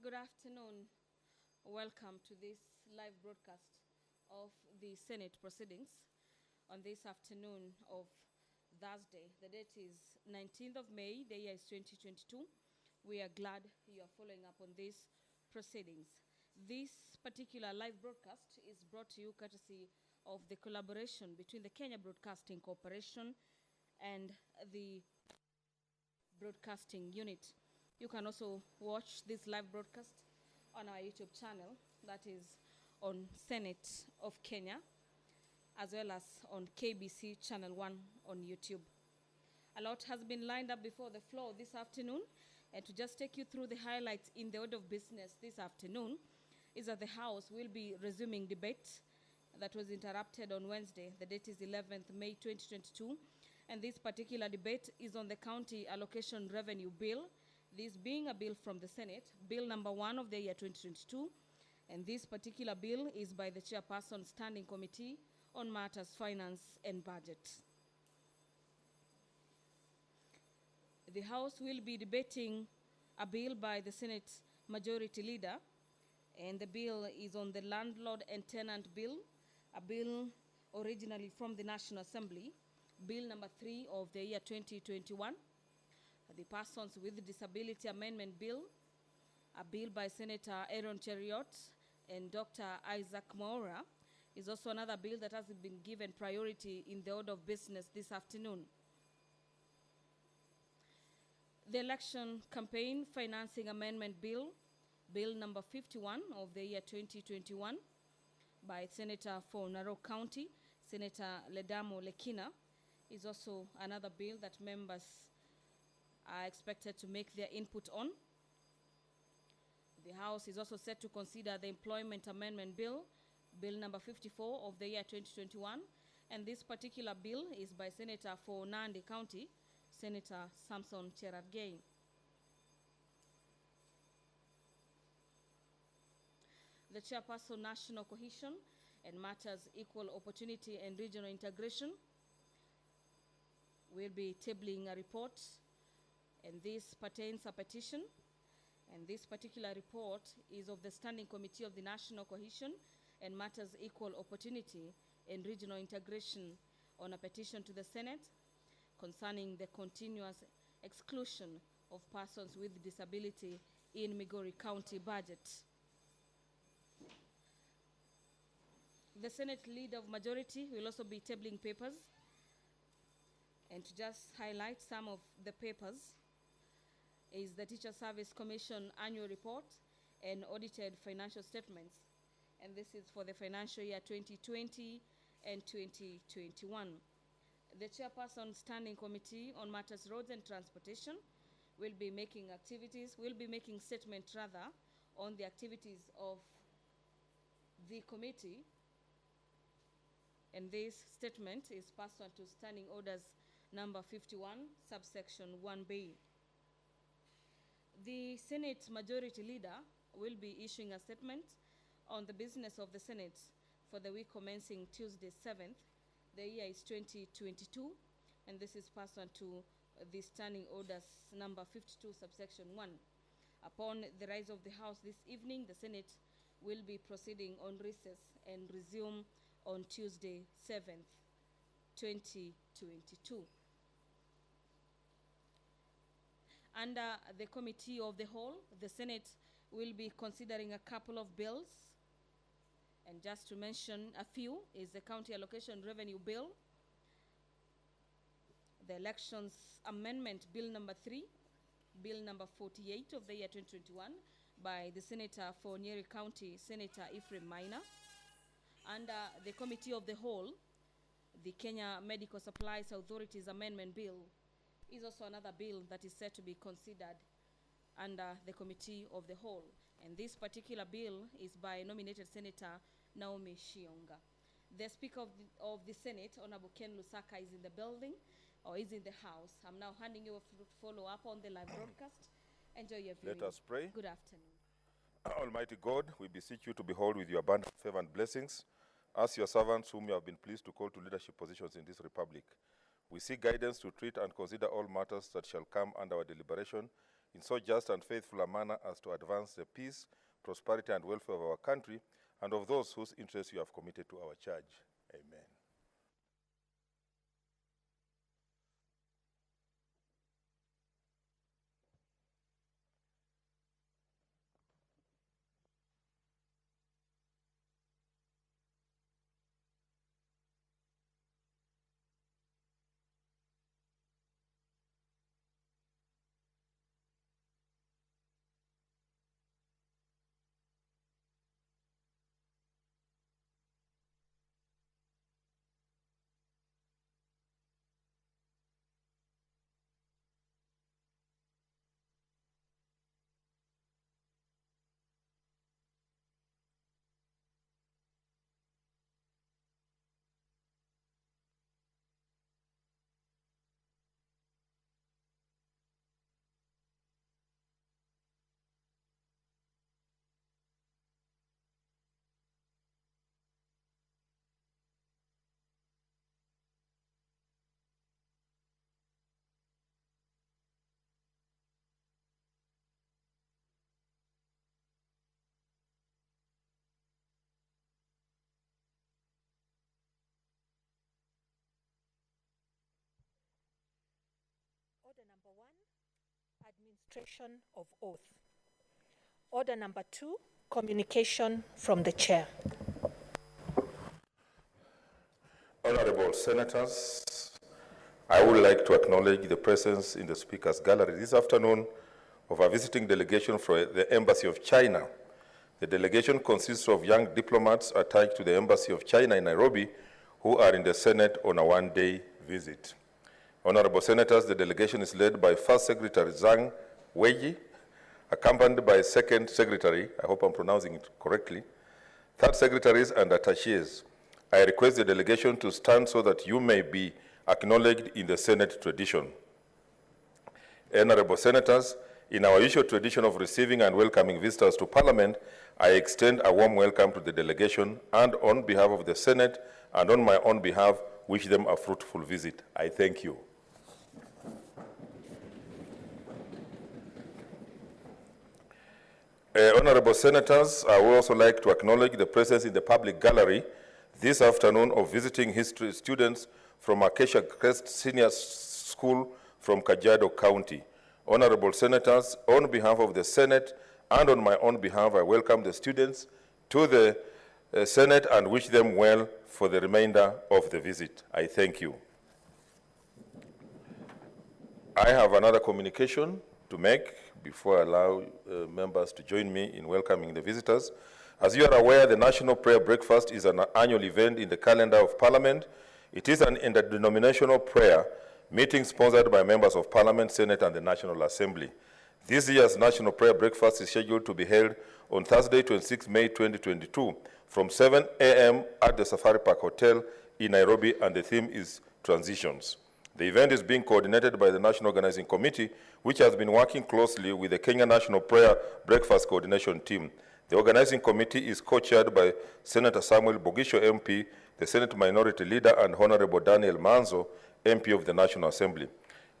Good afternoon. Welcome to this live broadcast of the Senate proceedings on this afternoon of Thursday. The date is 19th of May, the year is 2022. We are glad you are following up on these proceedings. This particular live broadcast is brought to you courtesy of the collaboration between the Kenya Broadcasting Corporation and the Broadcasting Unit. You can also watch this live broadcast on our YouTube channel, that is on Senate of Kenya, as well as on KBC Channel 1 on YouTube. A lot has been lined up before the floor this afternoon, and to just take you through the highlights in the order of business this afternoon is that the House will be resuming debate that was interrupted on Wednesday. The date is 11th May 2022, and this particular debate is on the County Allocation Revenue Bill, this being a bill from the Senate, Bill number 1 of the year 2022, and this particular bill is by the Chairperson Standing Committee on Matters Finance and Budget. The House will be debating a bill by the Senate Majority Leader, and the bill is on the Landlord and Tenant Bill, a bill originally from the National Assembly, Bill number 3 of the year 2021. The Persons with Disability Amendment Bill, a bill by Senator Aaron Cheriot and Dr. Isaac Maura, is also another bill that has been given priority in the order of business this afternoon. The Election Campaign Financing Amendment Bill, Bill number 51 of the year 2021, by Senator for Narok County, Senator Ledamo Lekina, is also another bill that members are expected to make their input on. The House is also set to consider the Employment Amendment Bill, Bill number 54 of the year 2021, and this particular bill is by Senator for Nandi County, Senator Samson Cherargei. The Chairperson National Cohesion and Matters Equal Opportunity and Regional Integration will be tabling a report, and this pertains a petition, and this particular report is of the Standing Committee of the National Cohesion and Matters Equal Opportunity and Regional Integration on a petition to the Senate concerning the continuous exclusion of persons with disability in Migori County budget. The Senate Leader of Majority will also be tabling papers, and to just highlight some of the papers is the Teacher Service Commission Annual Report and Audited Financial Statements, and this is for the financial year 2020 and 2021. The Chairperson Standing Committee on Matters Roads and Transportation will be making statement rather on the activities of the committee, and this statement is pursuant to Standing Orders number 51, subsection 1B. The Senate Majority Leader will be issuing a statement on the business of the Senate for the week commencing Tuesday 7th. The year is 2022, and this is pursuant to the Standing Orders number 52, subsection 1. Upon the rise of the House this evening, the Senate will be proceeding on recess and resume on Tuesday 7th, 2022. Under the Committee of the Whole, the Senate will be considering a couple of bills, and just to mention a few is the County Allocation Revenue Bill, the Elections Amendment Bill number 3, Bill number 48 of the year 2021 by the Senator for Nyeri County, Senator Ephraim Maina. Under the Committee of the Whole, the Kenya Medical Supplies Authorities Amendment Bill is also another bill that is set to be considered under the Committee of the Whole. And this particular bill is by nominated Senator Naomi Shionga. The Speaker of the Senate, Honorable Ken Lusaka, is in the building, or is in the house. I'm now handing you to follow up on the live broadcast. Enjoy your viewing. Let us pray. Good afternoon. Almighty God, we beseech you to behold with your abundant favor and blessings as your servants whom you have been pleased to call to leadership positions in this republic. We seek guidance to treat and consider all matters that shall come under our deliberation in so just and faithful a manner as to advance the peace, prosperity, and welfare of our country and of those whose interests you have committed to our charge. Amen. Order number 1, administration of oath. Order number 2, communication from the chair. Honorable Senators, I would like to acknowledge the presence in the Speaker's Gallery this afternoon of a visiting delegation from the Embassy of China. The delegation consists of young diplomats attached to the Embassy of China in Nairobi who are in the Senate on a one-day visit. Honorable Senators, the delegation is led by First Secretary Zhang Weiji, accompanied by Second Secretary, I hope I'm pronouncing it correctly, Third Secretaries and Attachés. I request the delegation to stand so that you may be acknowledged in the Senate tradition. Honorable Senators, in our usual tradition of receiving and welcoming visitors to Parliament, I extend a warm welcome to the delegation and on behalf of the Senate and on my own behalf, wish them a fruitful visit. I thank you. Honorable Senators, I would also like to acknowledge the presence in the public gallery this afternoon of visiting history students from Acacia Crest Senior School from Kajiado County. Honorable Senators, on behalf of the Senate and on my own behalf, I welcome the students to the Senate and wish them well for the remainder of the visit. I thank you. I have another communication to make before I allow members to join me in welcoming the visitors. As you are aware, the National Prayer Breakfast is an annual event in the calendar of Parliament. It is an interdenominational prayer meeting sponsored by members of Parliament, Senate, and the National Assembly. This year's National Prayer Breakfast is scheduled to be held on Thursday, 26 May 2022, from 7 a.m. at the Safari Park Hotel in Nairobi, and the theme is Transitions. The event is being coordinated by the National Organizing Committee, which has been working closely with the Kenya National Prayer Breakfast Coordination Team. The Organizing Committee is co-chaired by Senator Samuel Bogisho, MP, the Senate Minority Leader, and Honorable Daniel Manzo, MP of the National Assembly.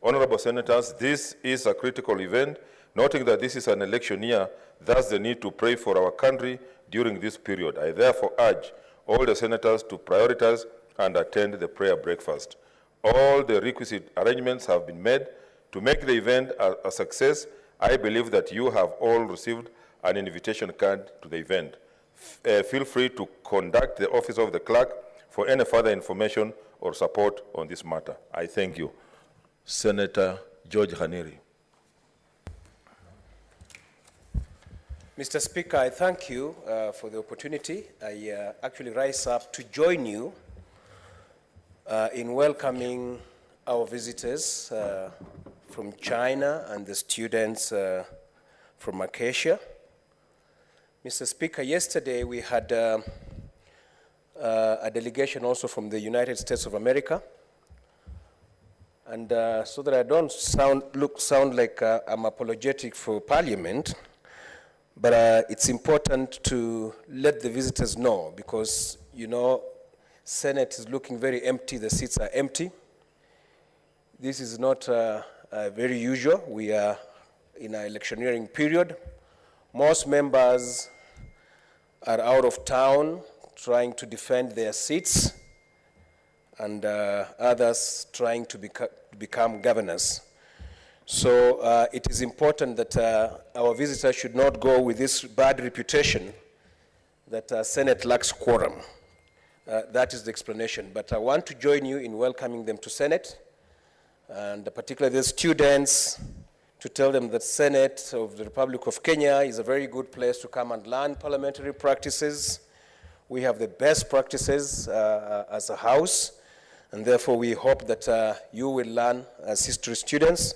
Honorable Senators, this is a critical event, noting that this is an election year, thus the need to pray for our country during this period. I therefore urge all the senators to prioritize and attend the prayer breakfast. All the requisite arrangements have been made to make the event a success. I believe that you have all received an invitation card to the event. Feel free to contact the office of the clerk for any further information or support on this matter. I thank you. Senator George Haniri. Mr. Speaker, I thank you for the opportunity. I actually rise up to join you in welcoming our visitors from China and the students from Acacia. Mr. Speaker, yesterday we had a delegation also from the United States of America. And so that I don't sound like I'm apologetic for Parliament, but it's important to let the visitors know because, you know, Senate is looking very empty, the seats are empty. This is not very usual. We are in an electioneering period. Most members are out of town trying to defend their seats, and others trying to become governors. So it is important that our visitors should not go with this bad reputation that Senate lacks quorum. That is the explanation. But I want to join you in welcoming them to Senate, and particularly the students, to tell them that Senate of the Republic of Kenya is a very good place to come and learn parliamentary practices. We have the best practices as a house, and therefore we hope that you will learn as history students.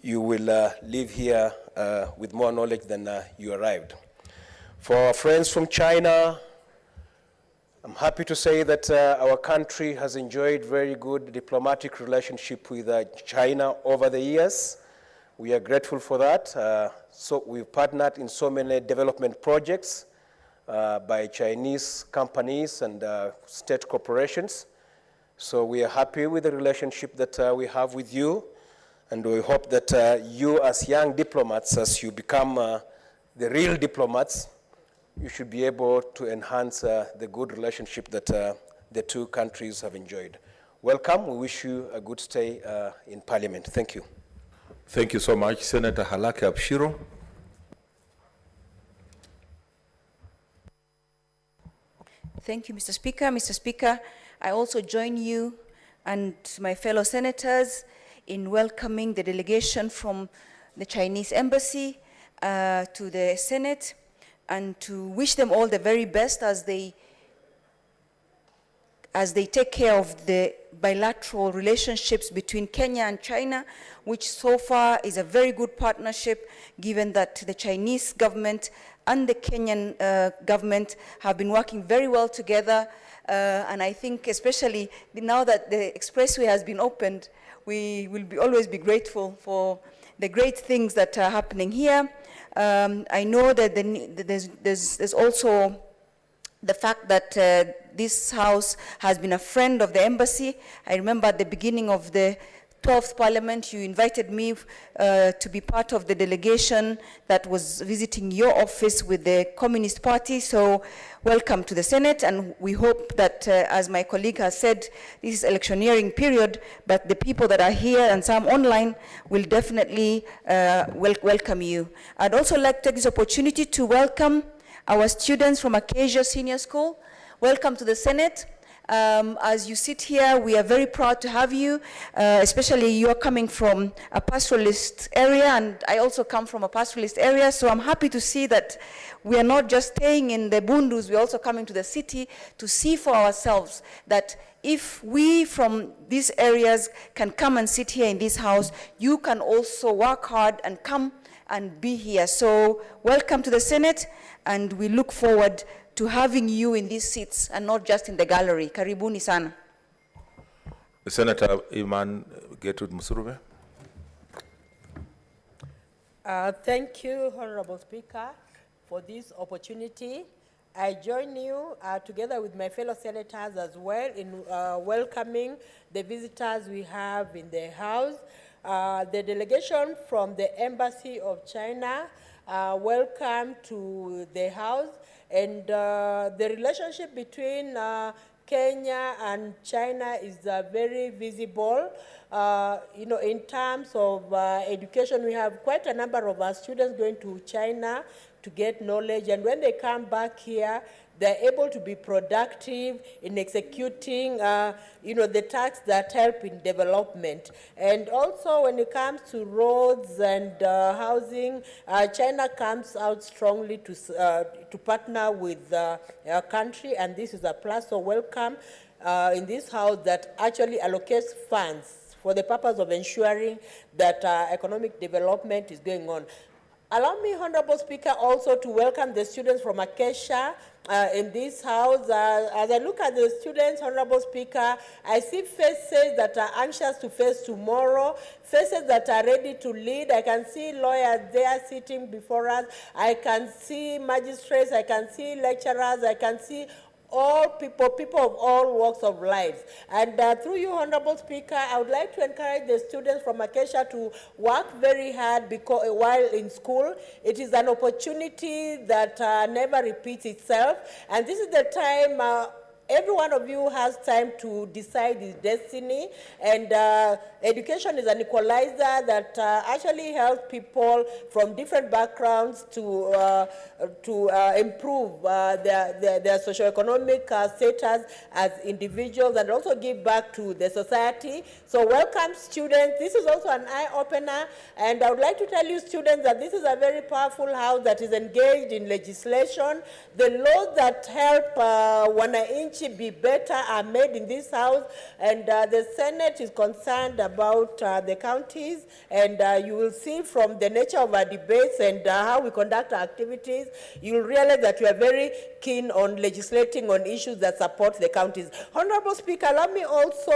You will leave here with more knowledge than you arrived. For our friends from China, I'm happy to say that our country has enjoyed very good diplomatic relationship with China over the years. We are grateful for that. So we've partnered in so many development projects by Chinese companies and state corporations. So we are happy with the relationship that we have with you, and we hope that you as young diplomats, as you become the real diplomats, you should be able to enhance the good relationship that the two countries have enjoyed. Welcome. We wish you a good stay in Parliament. Thank you. Thank you so much, Senator Halake Abshiro. Thank you, Mr. Speaker. Mr. Speaker, I also join you and my fellow senators in welcoming the delegation from the Chinese Embassy to the Senate, and to wish them all the very best as they take care of the bilateral relationships between Kenya and China, which so far is a very good partnership, given that the Chinese government and the Kenyan government have been working very well together. And I think especially now that the expressway has been opened, we will always be grateful for the great things that are happening here. I know that there's also the fact that this house has been a friend of the embassy. I remember at the beginning of the 12th Parliament, you invited me to be part of the delegation that was visiting your office with the Communist Party. So welcome to the Senate, and we hope that, as my colleague has said, this is electioneering period, but the people that are here and some online will definitely welcome you. I'd also like to take this opportunity to welcome our students from Acacia Senior School. Welcome to the Senate. As you sit here, we are very proud to have you, especially you are coming from a pastoralist area, and I also come from a pastoralist area, so I'm happy to see that we are not just staying in the Bundus, we're also coming to the city to see for ourselves that if we from these areas can come and sit here in this house, you can also work hard and come and be here. So welcome to the Senate, and we look forward to having you in these seats and not just in the gallery. Karibuni sana. Senator Iman Gertrude Musurube. Thank you, Honorable Speaker, for this opportunity. I join you together with my fellow senators as well in welcoming the visitors we have in the House. The delegation from the Embassy of China, welcome to the House. And the relationship between Kenya and China is very visible. You know, in terms of education, we have quite a number of our students going to China to get knowledge, and when they come back here, they're able to be productive in executing, you know, the tasks that help in development. And also, when it comes to roads and housing, China comes out strongly to partner with our country, and this is a plus. So welcome in this house that actually allocates funds for the purpose of ensuring that economic development is going on. Allow me, Honorable Speaker, also to welcome the students from Acacia in this house. As I look at the students, Honorable Speaker, I see faces that are anxious to face tomorrow, faces that are ready to lead. I can see lawyers there sitting before us. I can see magistrates. I can see lecturers. I can see all people, people of all walks of life. And through you, Honorable Speaker, I would like to encourage the students from Acacia to work very hard because while in school. It is an opportunity that never repeats itself. And this is the time every one of you has time to decide his destiny, and education is an equalizer that actually helps people from different backgrounds to improve their socioeconomic status as individuals and also give back to the society. So welcome, students. This is also an eye-opener, and I would like to tell you, students, that this is a very powerful house that is engaged in legislation. The laws that help wananchi be better are made in this house, and the Senate is concerned about the counties, and you will see from the nature of our debates and how we conduct our activities, you will realize that we are very keen on legislating on issues that support the counties. Honorable Speaker, allow me also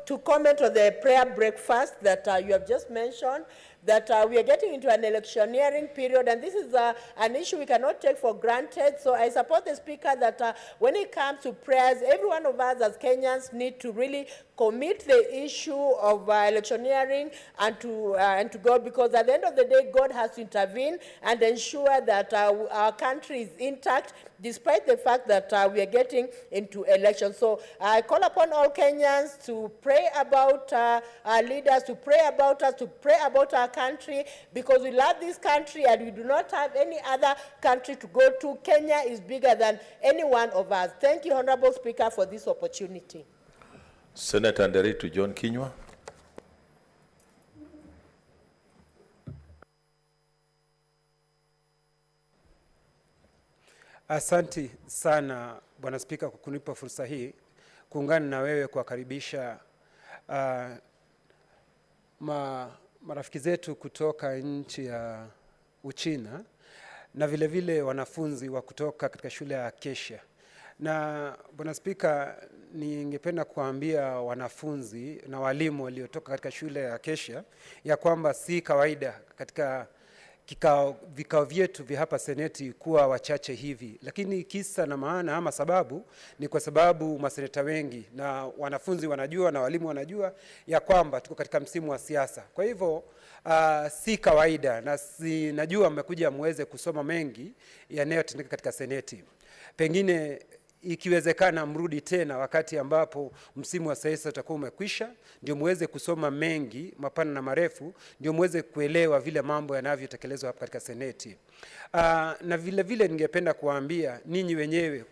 to comment on the prayer breakfast that you have just mentioned, that we are getting into an electioneering period, and this is an issue we cannot take for granted. So I support the Speaker that when it comes to prayers, every one of us as Kenyans need to really commit the issue of electioneering and to God, because at the end of the day, God has to intervene and ensure that our country is intact, despite the fact that we are getting into elections. So I call upon all Kenyans to pray about our leaders, to pray about us, to pray about our country, because we love this country and we do not have any other country to go to. Kenya is bigger than any one of us. Thank you, Honorable Speaker, for this opportunity. Senator Nderitu John Kinyua. Asanti sana Bwana Spika kwa kunipa fursa hii kuungana na wewe kuwakaribisha marafiki zetu kutoka nchi ya Uchina na vile vile wanafunzi wa kutoka katika shule ya Acacia. Na Bwana Spika, ningependa kuambia wanafunzi na walimu waliotoka katika shule ya Acacia ya kwamba si kawaida katika vikao vyetu vya hapa Seneti kuwa wachache hivi, lakini kisa na maana ama sababu ni kwa sababu maseneta wengi na wanafunzi wanajua na walimu wanajua ya kwamba tuko katika msimu wa siasa. Kwa hivyo si kawaida, na najua mmekuja muweze kusoma mengi yanayotendeka katika Seneti. Pengine ikiwezekana mrudi tena wakati ambapo msimu wa siasa utakuwa umekwisha, ndio muweze kusoma mengi mapana na marefu, ndio muweze kuelewa vile mambo yanavyotekelezwa hapa katika Seneti. Na vile vile ningependa kuambia ninyi wenyewe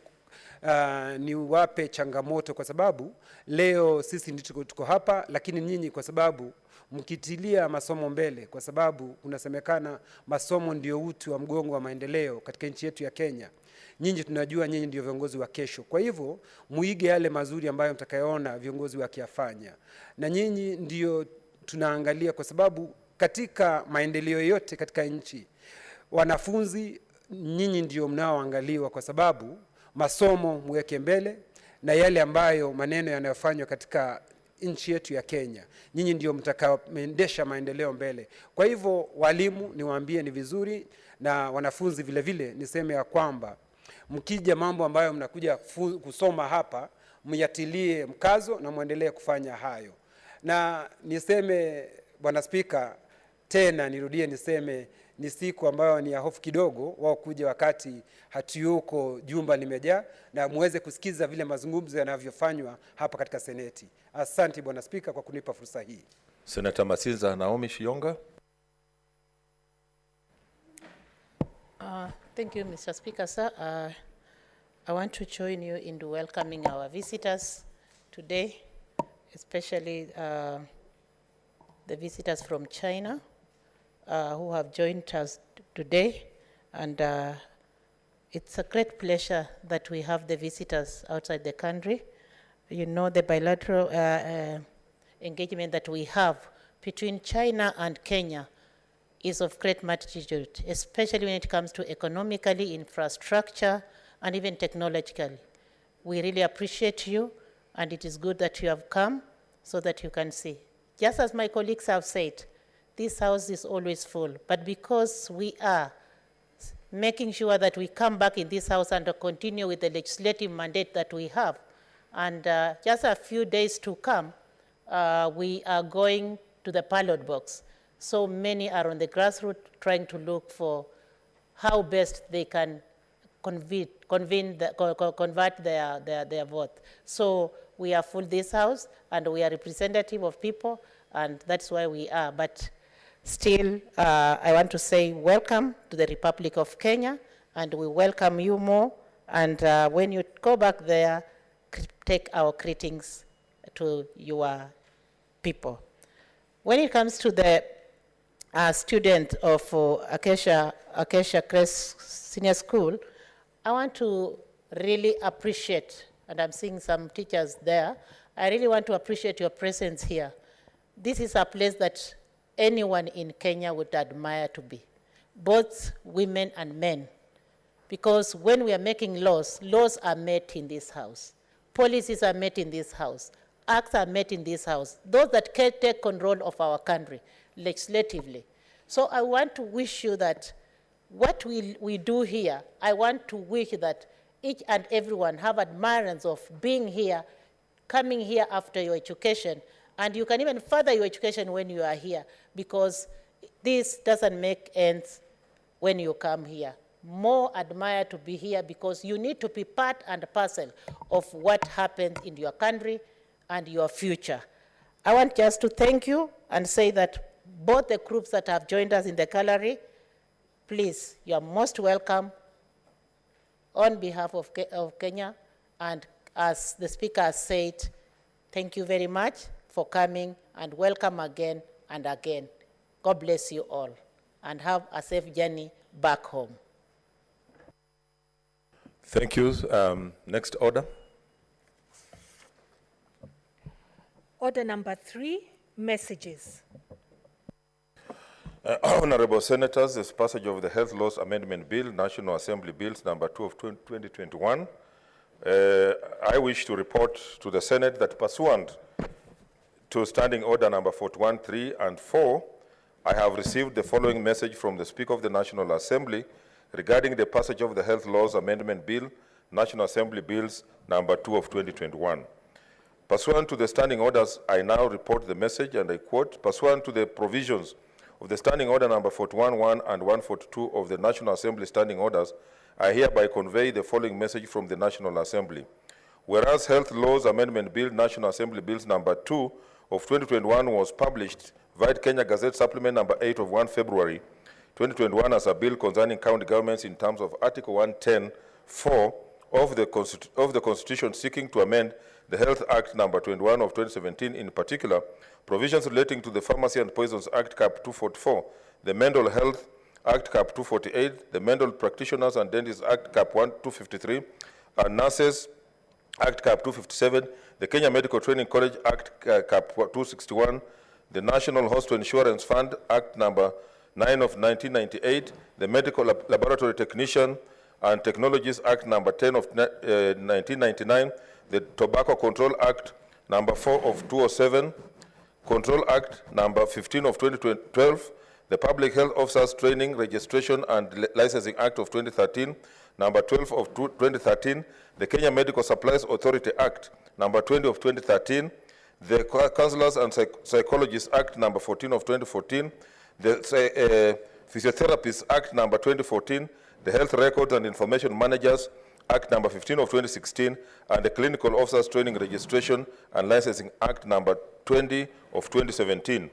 ni wape changamoto, kwa sababu leo sisi ndio tuko hapa, lakini nyinyi kwa sababu mkitilia masomo mbele, kwa sababu unasemekana masomo ndio uti wa mgongo wa maendeleo katika nchi yetu ya Kenya. Nyinyi tunajua nyinyi ndio viongozi wa kesho. Kwa hivyo muige yale mazuri ambayo mtakayoona viongozi wakiyafanya. Na nyinyi ndio tunaangalia, kwa sababu katika maendeleo yote katika nchi, wanafunzi nyinyi ndio mnaoangaliwa, kwa sababu masomo muweke mbele na yale ambayo maneno yanayofanywa katika nchi yetu ya Kenya, nyinyi ndio mtakaoendesha maendeleo mbele. Kwa hivyo walimu niwaambie ni vizuri, na wanafunzi vile vile niseme ya kwamba mkija mambo ambayo mnakuja kusoma hapa myatilie mkazo na muendelee kufanya hayo. Na niseme Bwana Spika, tena nirudie niseme ni siku ambayo ni ya hofu kidogo wao kuja wakati hatuyuko jumba limejaa, na muweze kusikiza vile mazungumzo yanavyofanywa hapa katika Seneti. Asante Bwana Spika kwa kunipa fursa hii. Senator Masinza Naomi Shionga. Thank you, Mr. Speaker, sir. I want to join you in welcoming our visitors today, especially the visitors from China who have joined us today. And it's a great pleasure that we have the visitors outside the country. You know, the bilateral engagement that we have between China and Kenya is of great magnitude, especially when it comes to economically, infrastructure, and even technologically. We really appreciate you, and it is good that you have come so that you can see. Just as my colleagues have said, this house is always full, but because we are making sure that we come back in this House and continue with the legislative mandate that we have. And just a few days to come, we are going to the ballot box. So many are on the grassroots trying to look for how best they can convert their vote. So we are full this House, and we are representative of people, and that's why we are. But still, I want to say welcome to the Republic of Kenya, and we welcome you more. And when you go back there, take our greetings to your people. When it comes to the student of Acacia Crest Senior School, I want to really appreciate, and I'm seeing some teachers there, I really want to appreciate your presence here. This is a place that anyone in Kenya would admire to be, both women and men. Because when we are making laws, laws are made in this House. Policies are made in this House. Acts are made in this House. Those that can take control of our country legislatively. So I want to wish you that what we do here, I want to wish that each and everyone have admirance of being here, coming here after your education, and you can even further your education when you are here, because this doesn't make ends when you come here. More admire to be here because you need to be part and parcel of what happened in your country and your future. I want just to thank you and say that both the groups that have joined us in the gallery, please, you are most welcome on behalf of Kenya. And as the speaker has said, thank you very much for coming, and welcome again and again. God bless you all, and have a safe journey back home. Thank you. Next order. Order number 3, messages. Honorable Senators, this passage of the Health Laws Amendment Bill, National Assembly Bills number 2 of 2021. I wish to report to the Senate that pursuant to Standing Order number 41, 3, and 4, I have received the following message from the Speaker of the National Assembly regarding the passage of the Health Laws Amendment Bill, National Assembly Bills number 2 of 2021. Pursuant to the standing orders, I now report the message, and I quote, pursuant to the provisions of the Standing Order number 41-1 and 142 of the National Assembly Standing Orders, I hereby convey the following message from the National Assembly. Whereas Health Laws Amendment Bill, National Assembly Bills number 2 of 2021 was published via Kenya Gazette Supplement number 8 of 1 February 2021 as a bill concerning county governments in terms of Article 110(4) of the Constitution seeking to amend the Health Act number 21 of 2017, in particular, provisions relating to the Pharmacy and Poisons Act Cap 244, the Mental Health Act Cap 248, the Mental Practitioners and Dentists Act Cap 253, and Nurses Act Cap 257, the Kenya Medical Training College Act Cap 261, the National Hospital Insurance Fund Act number 9 of 1998, the Medical Laboratory Technician and Technologies Act number 10 of 1999, the Tobacco Control Act number 4 of 2007, Control Act number 15 of 2012, the Public Health Officers Training, Registration and Licensing Act of 2013, number 12 of 2013, the Kenya Medical Supplies Authority Act number 20 of 2013, the Counselors and Psychologists Act number 14 of 2014, the Physiotherapists Act number 2014, the Health Records and Information Managers Act number 15 of 2016, and the Clinical Officers Training, Registration and Licensing Act number 20 of 2017.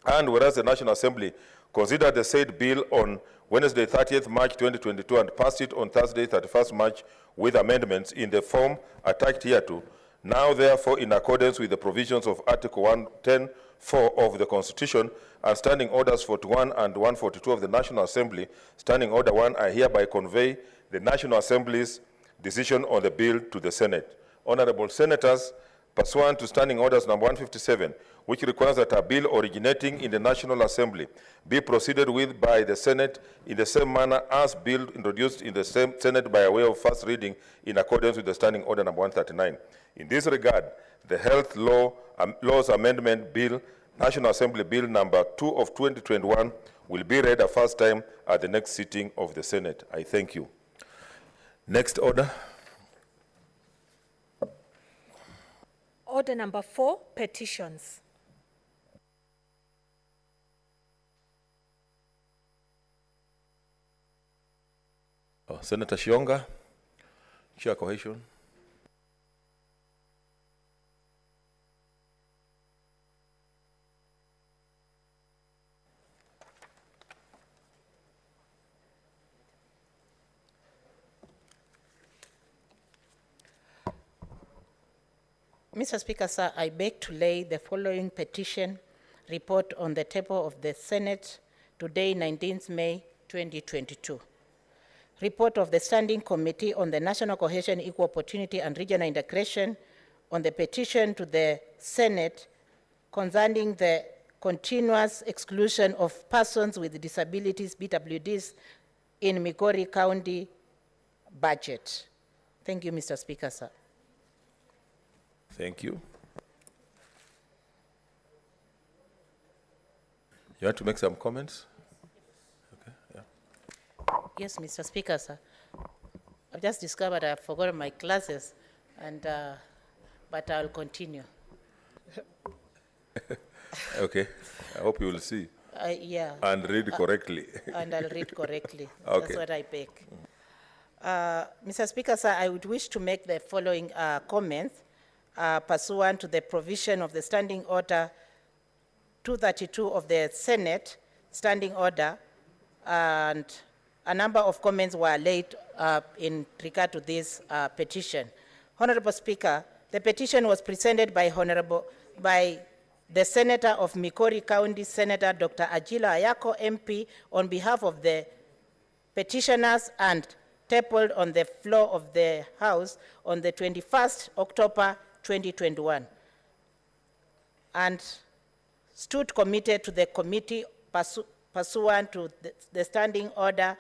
And whereas the National Assembly considered the said bill on Wednesday, 30th March 2022 and passed it on Thursday, 31st March with amendments in the form attached hereto, now therefore in accordance with the provisions of Article 110(4) of the Constitution and Standing Orders 41 and 142 of the National Assembly, Standing Order 1, I hereby convey the National Assembly's decision on the bill to the Senate. Honorable Senators, pursuant to Standing Orders number 157, which requires that a bill originating in the National Assembly be proceeded with by the Senate in the same manner as bill introduced in the same Senate by way of first reading in accordance with the Standing Order number 139. In this regard, the Health Laws Amendment Bill, National Assembly Bill number 2 of 2021, will be read a first time at the next sitting of the Senate. I thank you. Next order. Order number 4, petitions. Senator Shionga, Chair Cohesion. Mr. Speaker, sir, I beg to lay the following petition report on the table of the Senate today, 19th May 2022. Report of the Standing Committee on the National Cohesion, Equal Opportunity and Regional Integration on the petition to the Senate concerning the continuous exclusion of persons with disabilities, BWDs, in Migori County budget. Thank you, Mr. Speaker, sir. Thank you. You want to make some comments? Okay, yeah. Yes, Mr. Speaker, sir. I've just discovered I've forgotten my glasses, and, but I'll continue. Okay, I hope you will see. Yeah. And read correctly. And I'll read correctly. Okay. That's what I beg. Mr. Speaker, sir, I would wish to make the following comments pursuant to the provision of the Standing Order 232 of the Senate Standing Order, and a number of comments were laid in regard to this petition. Honorable Speaker, the petition was presented by the Senator of Migori County, Senator Dr. Ajila Ayako, MP, on behalf of the petitioners and tabled on the floor of the House on the 21st October 2021, and stood committed to the committee pursuant to the Standing Order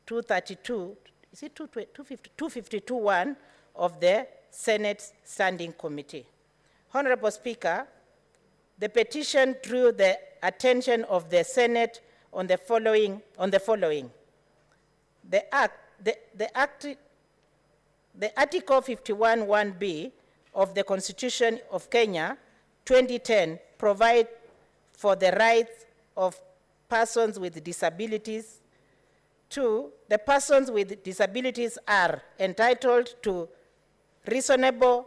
232, is it 252.1 of the Senate Standing Committee. Honorable Speaker, the petition drew the attention of the Senate on the following. The Article 51(1)(b) of the Constitution of Kenya, 2010, provide for the rights of persons with disabilities. 2, the persons with disabilities are entitled to reasonable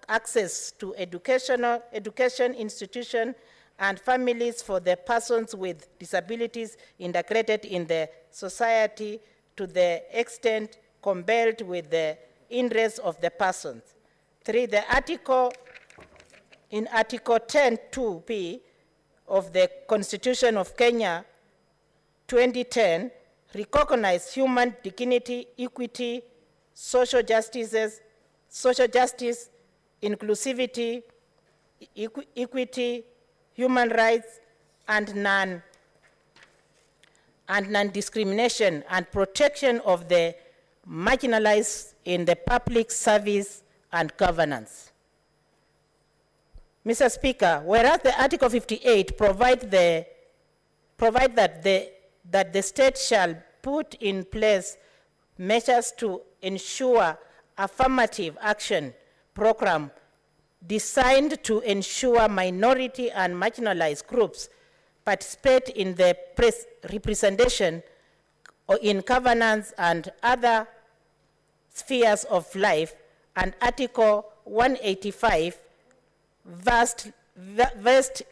access to education institution and families for the persons with disabilities integrated in the society to the extent compelled with the interests of the persons. 3, the article, in Article 10(2)(b) of the Constitution of Kenya, 2010, recognize human dignity, equity, social justice, inclusivity, equity, human rights, and non-discrimination and protection of the marginalized in the public service and governance. Mr. Speaker, whereas the Article 58 provide that the state shall put in place measures to ensure affirmative action program designed to ensure minority and marginalized groups participate in the representation or in governance and other spheres of life, and Article 185 vast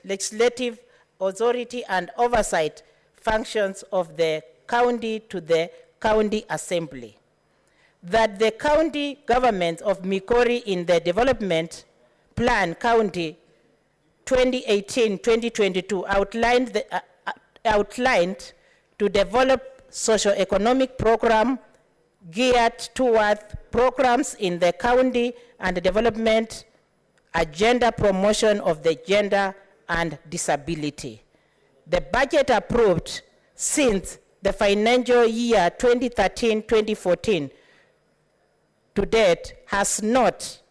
legislative authority and oversight functions of the county to the county assembly. That the county government of Migori in the development plan county 2018-2022 outlined to develop socio-economic program geared toward programs in the county and the development agenda promotion of the gender and disability. The budget approved since the financial year 2013-2014 to date has not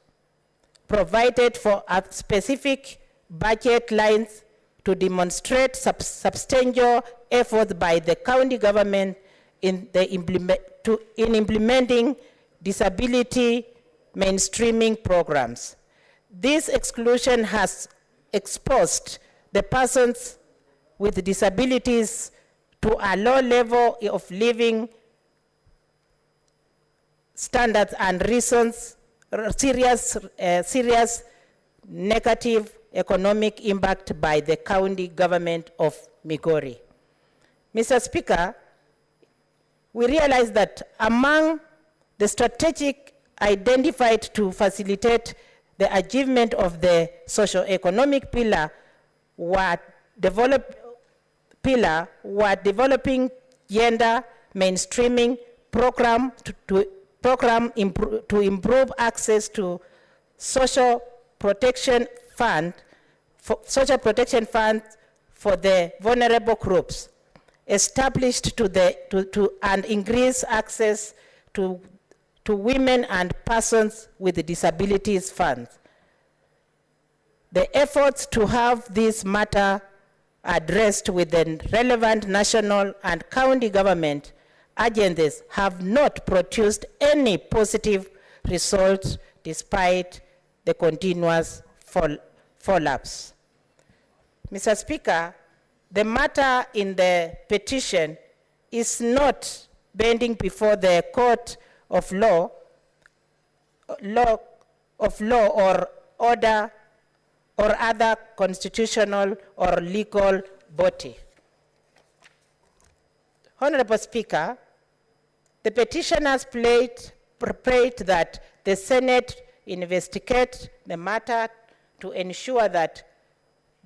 provided for a specific budget lines to demonstrate substantial effort by the county government in implementing disability mainstreaming programs. This exclusion has exposed the persons with disabilities to a low level of living standards and reasons serious negative economic impact by the county government of Migori. Mr. Speaker, we realize that among the strategic identified to facilitate the achievement of the socio-economic pillar were developing gender mainstreaming program to improve access to social protection fund for the vulnerable groups, established and increase access to women and persons with disabilities funds. The efforts to have this matter addressed with the relevant national and county government agencies have not produced any positive results despite the continuous follow-ups. Mr. Speaker, the matter in the petition is not pending before the court of law or order or other constitutional or legal body. Honorable Speaker, the petitioners prayed that the Senate investigate the matter to ensure that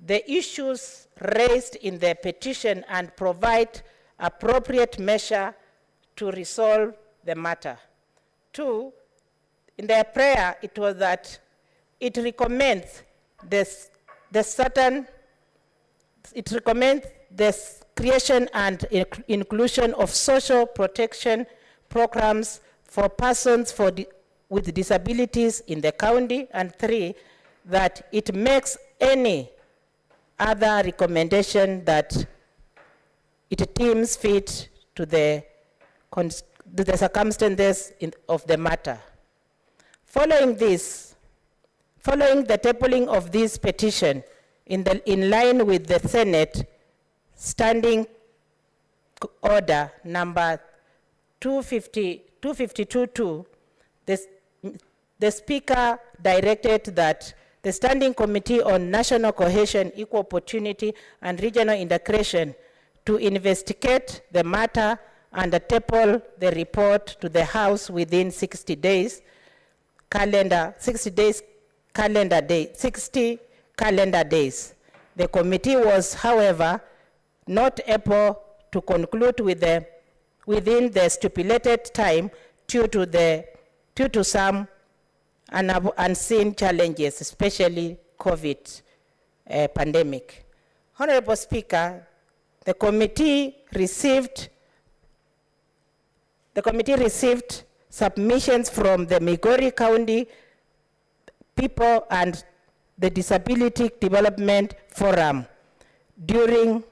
the issues raised in the petition and provide appropriate measure to resolve the matter. 2, in their prayer, it was that it recommends the creation and inclusion of social protection programs for persons with disabilities in the county, and 3, that it makes any other recommendation that it deems fit to the circumstances of the matter. Following the tabling of this petition in line with the Senate Standing Order number 252-2, the Speaker directed that the Standing Committee on National Cohesion, Equal Opportunity, and Regional Integration to investigate the matter and table the report to the House within 60 calendar days. The committee was, however, not able to conclude within the stipulated time due to some unseen challenges, especially COVID pandemic. Honorable Speaker, the committee received submissions from the Migori County people and the Disability Development Forum during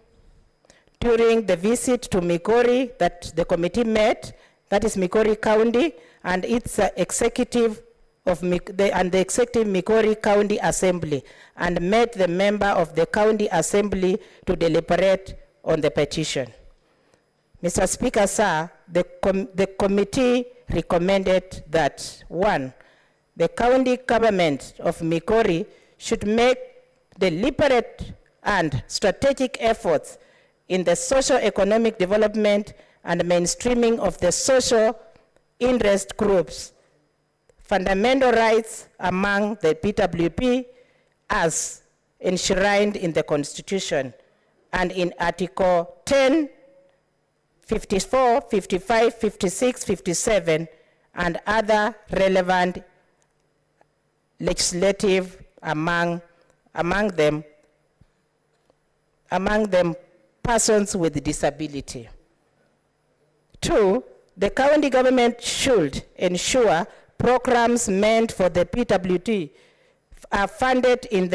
the visit to Migori that the committee met, that is Migori County, and its executive and the executive Migori County Assembly, and met the member of the County Assembly to deliberate on the petition. Mr. Speaker, sir, the committee recommended that 1, the county government of Migori should make deliberate and strategic efforts in the socio-economic development and mainstreaming of the social interest groups, fundamental rights among the PWP as enshrined in the Constitution and in Article 10, 54, 55, 56, 57, and other relevant legislative among them persons with disability. 2, the county government should ensure programs meant for the PWT are funded in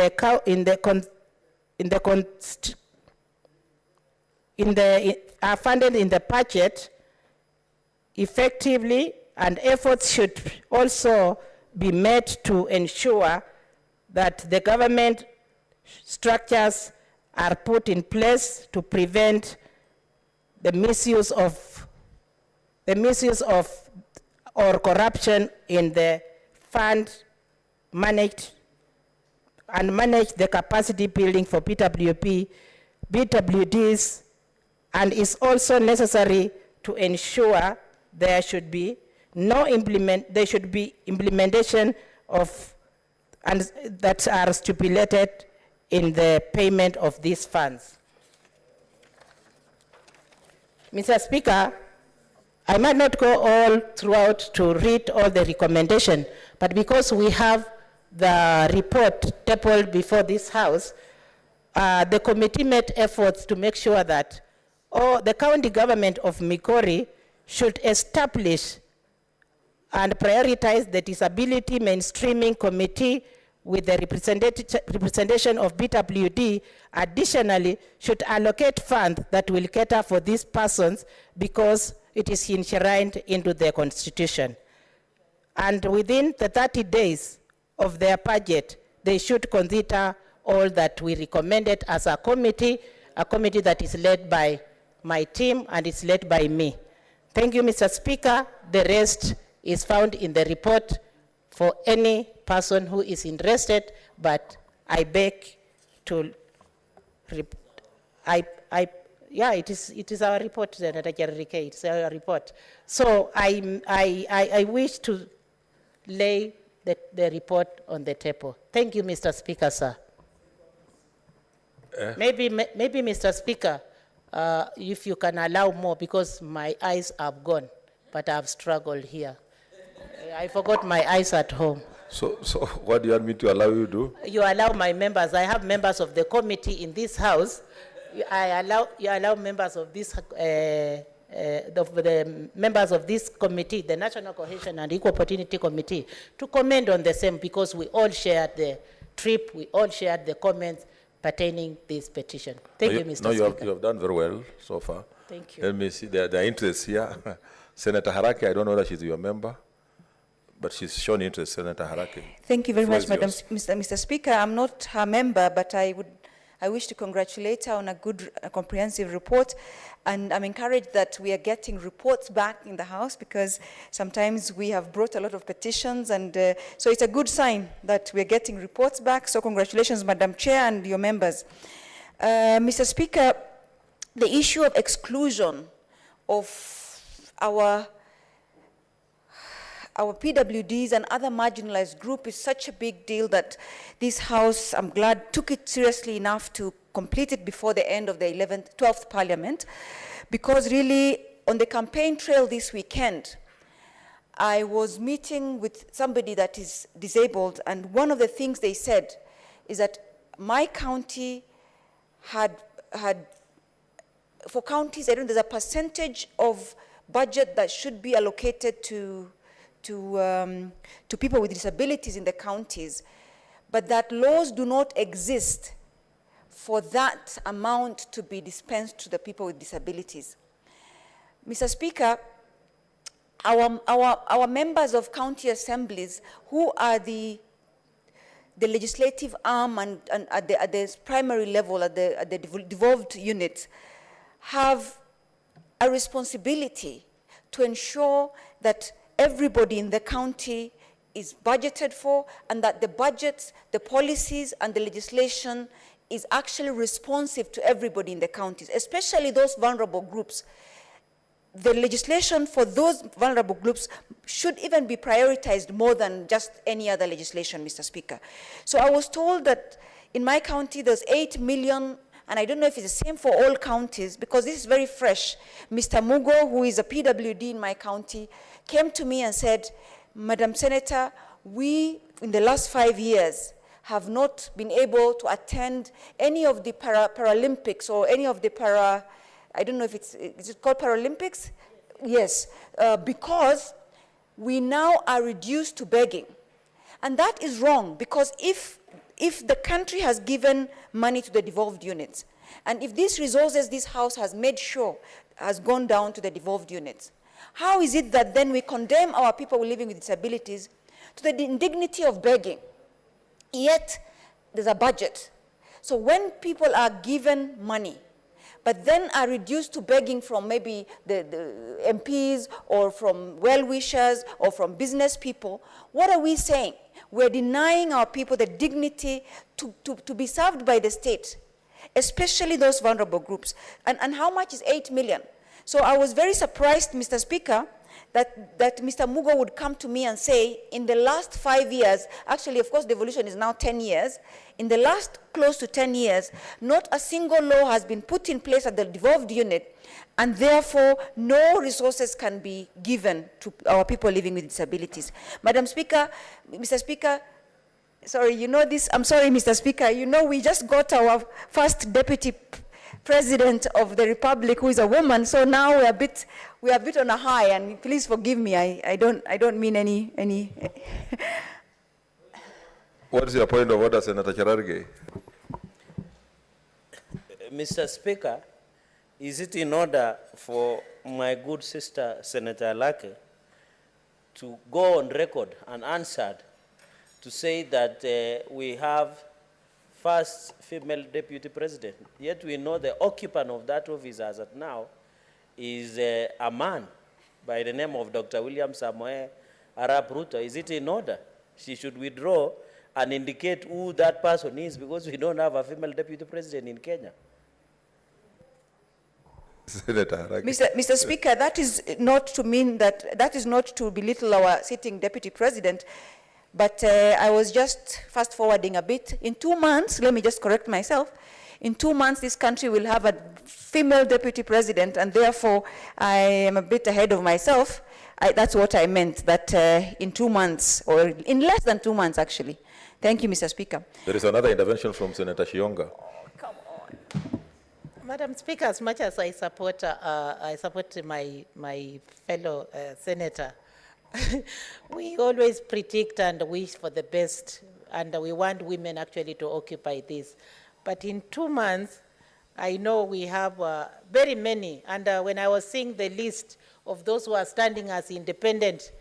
are funded in the budget effectively, and efforts should also be made to ensure that the government structures are put in place to prevent the misuse of or corruption in the fund managed and manage the capacity building for BWDs, and is also necessary to ensure there should be implementation of and that are stipulated in the payment of these funds. Mr. Speaker, I might not go all throughout to read all the recommendation, but because we have the report tabled before this House, the committee made efforts to make sure that the county government of Migori should establish and prioritize the disability mainstreaming committee with the representation of BWD. Additionally, should allocate funds that will cater for these persons because it is enshrined into their constitution. And within the 30 days of their budget, they should consider all that we recommended as a committee that is led by my team and is led by me. Thank you, Mr. Speaker. The rest is found in the report for any person who is interested, but I beg to, yeah, it is our report, Senator Jerry, it's our report. So I wish to lay the report on the table. Thank you, Mr. Speaker, sir. Maybe, Mr. Speaker, if you can allow more, because my eyes have gone, but I've struggled here. I forgot my eyes at home. So what do you want me to allow you to do? You allow my members. I have members of the committee in this House. You allow members of this, the members of this committee, the National Cohesion and Equal Opportunity Committee, to comment on the same, because we all shared the trip, we all shared the comments pertaining this petition. Thank you, Mr. Speaker. You have done very well so far. Thank you. Let me see, there are interests here. Senator Harake, I don't know that she's your member, but she's shown interest, Senator Harake. Thank you very Floor much, is yours. Mr. Speaker. I'm not her member, but I wish to congratulate her on a good, comprehensive report. And I'm encouraged that we are getting reports back in the House, because sometimes we have brought a lot of petitions, and so it's a good sign that we're getting reports back. So congratulations, Madam Chair, and your members. Mr. Speaker, the issue of exclusion of our PWDs and other marginalized group is such a big deal that this House, I'm glad, took it seriously enough to complete it before the end of the 12th Parliament, because really on the campaign trail this weekend, I was meeting with somebody that is disabled, and one of the things they said is that my county had for counties, I don't know, there's a percentage of budget that should be allocated to people with disabilities in the counties, but that laws do not exist for that amount to be dispensed to the people with disabilities. Mr. Speaker, our members of county assemblies, who are the legislative arm and at the primary level, at the devolved units, have a responsibility to ensure that everybody in the county is budgeted for, and that the budgets, the policies, and the legislation is actually responsive to everybody in the counties, especially those vulnerable groups. The legislation for those vulnerable groups should even be prioritized more than just any other legislation, Mr. Speaker. So I was told that in my county there's 8 million, and I don't know if it's the same for all counties, because this is very fresh. Mr. Mugo, who is a PWD in my county, came to me and said, Madam Senator, we, in the last 5 years, have not been able to attend any of the Paralympics or any of the I don't know if is it called Paralympics? Yes, because we now are reduced to begging. And that is wrong, because if if the country has given money to the devolved units, and if these resources this House has made sure has gone down to the devolved units, how is it that then we condemn our people living with disabilities to the indignity of begging? Yet, there's a budget. So when people are given money, but then are reduced to begging from maybe the MPs or from well-wishers or from business people, what are we saying? We're denying our people the dignity to be served by the state, especially those vulnerable groups. And how much is 8 million? So I was very surprised, Mr. Speaker, that Mr. Mugo would come to me and say, in the last 5 years, actually, of course, devolution is now 10 years, in the last close to 10 years, not a single law has been put in place at the devolved unit, and therefore, no resources can be given to our people living with disabilities. Madam Speaker, Mr. Speaker, sorry, you know this, I'm sorry, Mr. Speaker, you know we just got our first deputy President of the Republic, who is a woman, so now we're a bit on a high, and please forgive me, I don't mean any. What is your point of order, Senator Cherargei? Mr. Speaker, is it in order for my good sister, Senator Alake, to go on record and answered to say that we have first female deputy president, yet we know the occupant of that office as of now is a man by the name of Dr. William Samoei Arap Ruto? Is it in order she should withdraw and indicate who that person is, because we don't have a female deputy president in Kenya? Senator Haraki. Mr. Speaker, that is not to mean that is not to belittle our sitting deputy president. But I was just fast forwarding a bit. In 2 months, let me just correct myself. In 2 months, this country will have a female deputy president, and therefore I am a bit ahead of myself. That's what I meant, that in 2 months, or in less than 2 months, actually. Thank you, Mr. Speaker. There is another intervention from Senator Shionga. Come on. Madam Speaker, as much as I support my fellow senator, we always predict and wish for the best, and we want women actually to occupy this. But in 2 months, I know we have very many, and when I was seeing the list of those who are standing as independent,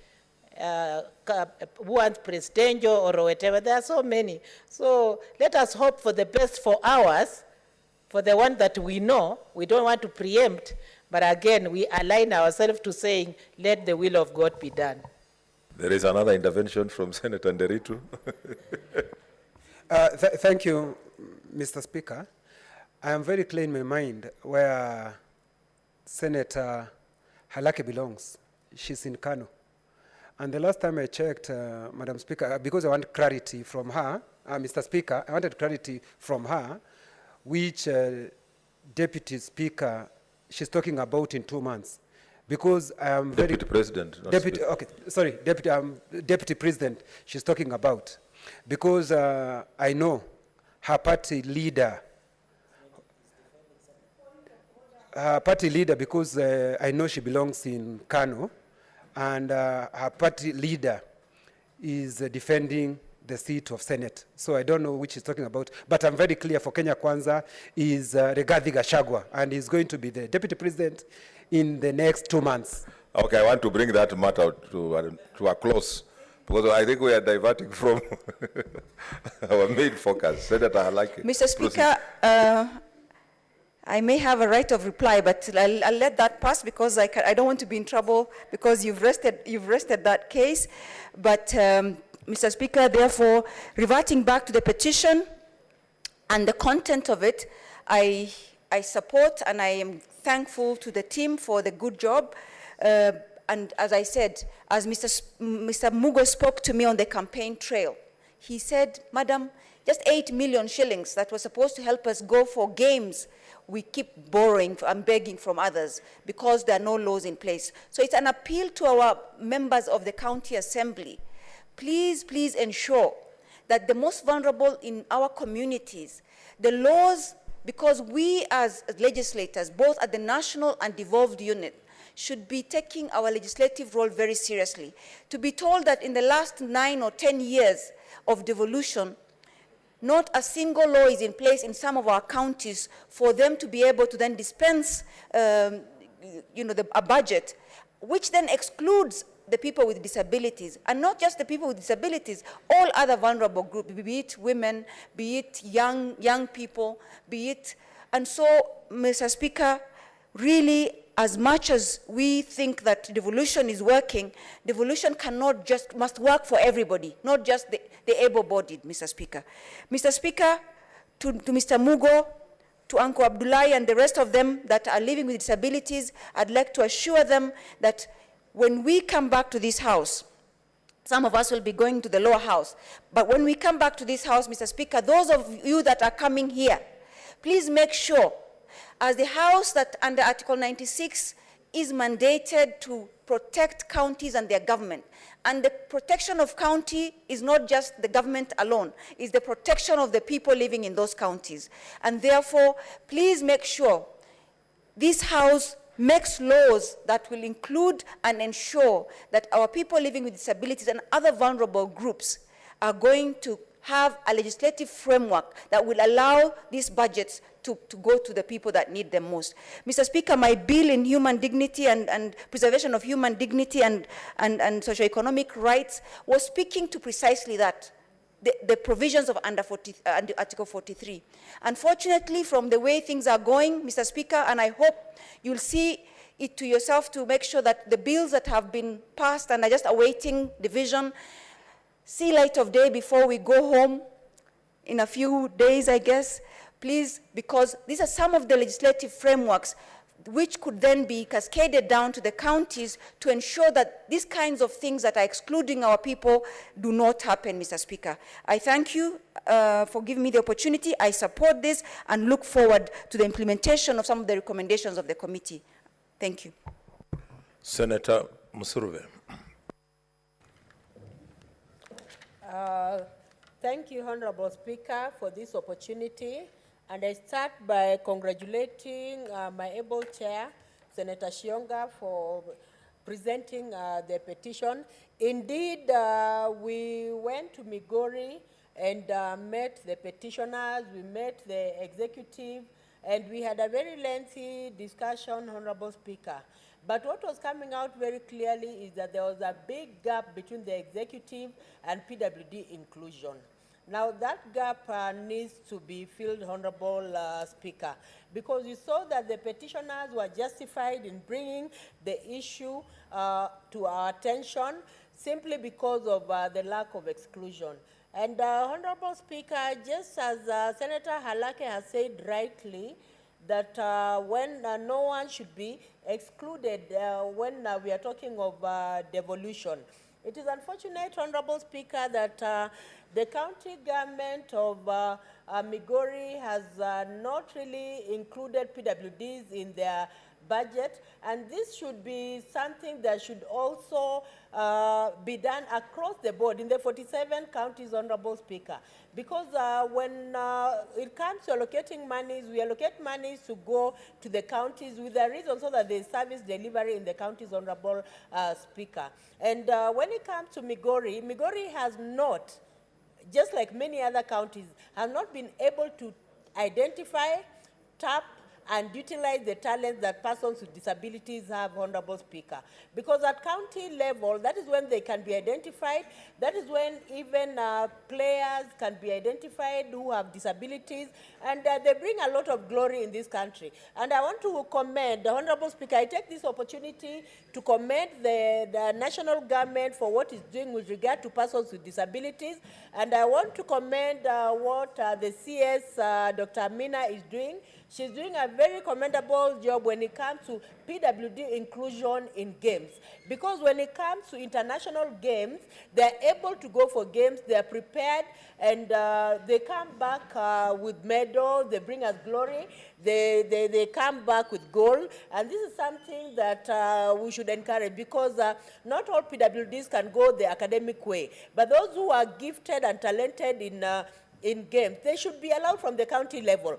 who are presidential or whatever, there are so many. So let us hope for the best for ours, for the one that we know. We don't want to preempt, but again, we align ourselves to saying, let the will of God be done. There is another intervention from Senator Nderitu. Thank you, Mr. Speaker. I am very clear in my mind where Senator Halake belongs. She's in Kano. And the last time I checked, Madam Speaker, because I want clarity from her, Mr. Speaker, I wanted clarity from her, which Deputy Speaker she's talking about in 2 months, because I am Deputy President. Deputy, okay, sorry, Deputy President she's talking about, because I know her party leader, because I know she belongs in Kano, and her party leader is defending the seat of Senate. So I don't know which he's talking about, but I'm very clear for Kenya Kwanza is Rigathi Gachagua, and he's going to be the deputy president in the next 2 months. Okay, I want to bring that matter to a close, because I think we are diverting from our main focus. Senator Halake. Mr. Speaker, I may have a right of reply, but I'll let that pass, because I don't want to be in trouble, because you've rested that case. But Mr. Speaker, therefore, reverting back to the petition and the content of it, I support, and I am thankful to the team for the good job. And as I said, as Mr. Mugo spoke to me on the campaign trail, he said, Madam, just 8 million shillings that was supposed to help us go for games, we keep borrowing and begging from others because there are no laws in place. So it's an appeal to our members of the county assembly. Please, please ensure that the most vulnerable in our communities, the laws, because we as legislators, both at the national and devolved unit, should be taking our legislative role very seriously. To be told that in the last 9 or 10 years of devolution, Not a single law is in place in some of our counties for them to be able to then dispense a budget, which then excludes the people with disabilities, and not just the people with disabilities, all other vulnerable groups, be it women, be it young people, be it. And so, Mr. Speaker, really, as much as we think that devolution is working, devolution must work for everybody, not just the able-bodied, Mr. Speaker. Mr. Speaker, to Mr. Mugo, to Uncle Abdullahi and the rest of them that are living with disabilities, I'd like to assure them that when we come back to this house, some of us will be going to the lower house, but when we come back to this house, Mr. Speaker, those of you that are coming here, please make sure, as the House that under Article 96 is mandated to protect counties and their government, and the protection of county is not just the government alone, it's the protection of the people living in those counties. And therefore, please make sure this House makes laws that will include and ensure that our people living with disabilities and other vulnerable groups are going to have a legislative framework that will allow these budgets to go to the people that need them most. Mr. Speaker, my bill in human dignity and preservation of human dignity and socioeconomic rights was speaking to precisely that, the provisions of under Article 43. Unfortunately, from the way things are going, Mr. Speaker, and I hope you'll see it to yourself to make sure that the bills that have been passed and are just awaiting division see light of day before we go home in a few days, I guess, please, because these are some of the legislative frameworks which could then be cascaded down to the counties to ensure that these kinds of things that are excluding our people do not happen, Mr. Speaker. I thank you for giving me the opportunity. I support this and look forward to the implementation of some of the recommendations of the committee. Thank you. Senator Musuruve. Thank you, Honorable Speaker, for this opportunity. And I start by congratulating my able chair, Senator Shionga, for presenting the petition. Indeed, we went to Migori and met the petitioners, we met the executive, and we had a very lengthy discussion, Honorable Speaker. But what was coming out very clearly is that there was a big gap between the executive and PWD inclusion. Now that gap needs to be filled, Honorable Speaker, because you saw that the petitioners were justified in bringing the issue to our attention simply because of the lack of exclusion. And Honorable Speaker, just as Senator Halake has said rightly, that when no one should be excluded when we are talking of devolution. It is unfortunate, Honorable Speaker, that the county government of Migori has not really included PWDs in their budget, and this should be something that should also be done across the board in the 47 counties, Honorable Speaker. Because when it comes to allocating monies, we allocate monies to go to the counties with the reason so that there is service delivery in the counties, Honorable Speaker. And when it comes to Migori, Migori has not, just like many other counties, have not been able to identify, tap, and utilize the talents that persons with disabilities have, Honorable Speaker. Because at county level, that is when they can be identified. That is when even players can be identified who have disabilities, and they bring a lot of glory in this country. And I want to commend, the Honorable Speaker, I take this opportunity to commend the national government for what it's doing with regard to persons with disabilities. And I want to commend what the CS, Dr. Amina, is doing. She's doing a very commendable job when it comes to PWD inclusion in games. Because when it comes to international games, they're able to go for games, they're prepared, and they come back with medals, they bring us glory, they come back with gold. And this is something that we should encourage, because not all PWDs can go the academic way. But those who are gifted and talented in games, they should be allowed from the county level.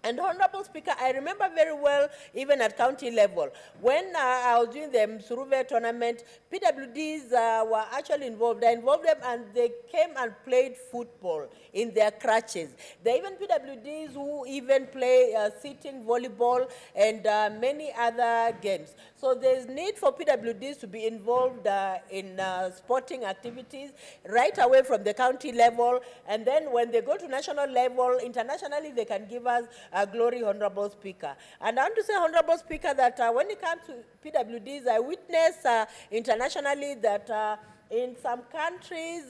And Honorable Speaker, I remember very well, even at county level, when I was doing the Msuruve tournament, PWDs were actually involved. I involved them and they came and played football in their crutches. There are even PWDs who even play sitting volleyball and many other games. So there's need for PWDs to be involved in sporting activities right away from the county level. And then when they go to national level, internationally, they can give us glory, Honorable Speaker. And I want to say, Honorable Speaker, that when it comes to PWDs, I witness internationally that in some countries,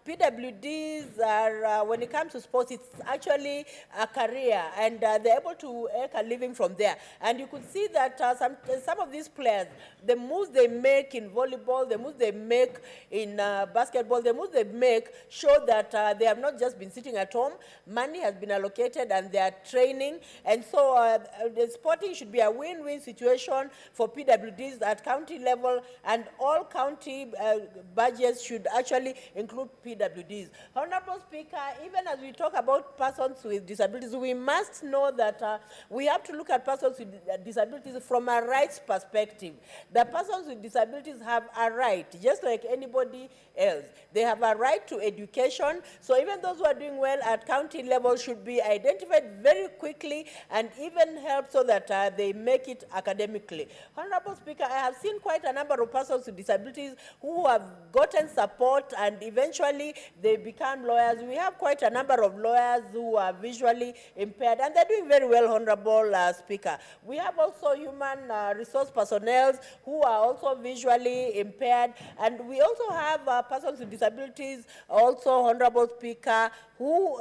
PWDs are, when it comes to sports, it's actually a career, and they're able to make a living from there. And you could see that some of these players, the moves they make in volleyball, the moves they make in basketball, the moves they make show that they have not just been sitting at home. Money has been allocated and they are training. And so the sporting should be a win-win situation for PWDs at county level, and all county budgets should actually include PWDs. Honorable Speaker, even as we talk about persons with disabilities, we must know that we have to look at persons with disabilities from a rights perspective. The persons with disabilities have a right, just like anybody else. They have a right to education. So even those who are doing well at county level should be identified very quickly and even help so that they make it academically. Honorable Speaker, I have seen quite a number of persons with disabilities who have gotten support and eventually they become lawyers. We have quite a number of lawyers who are visually impaired, and they're doing very well, Honorable Speaker. We have also human resource personnel who are also visually impaired, and we also have persons with disabilities also, Honorable Speaker, who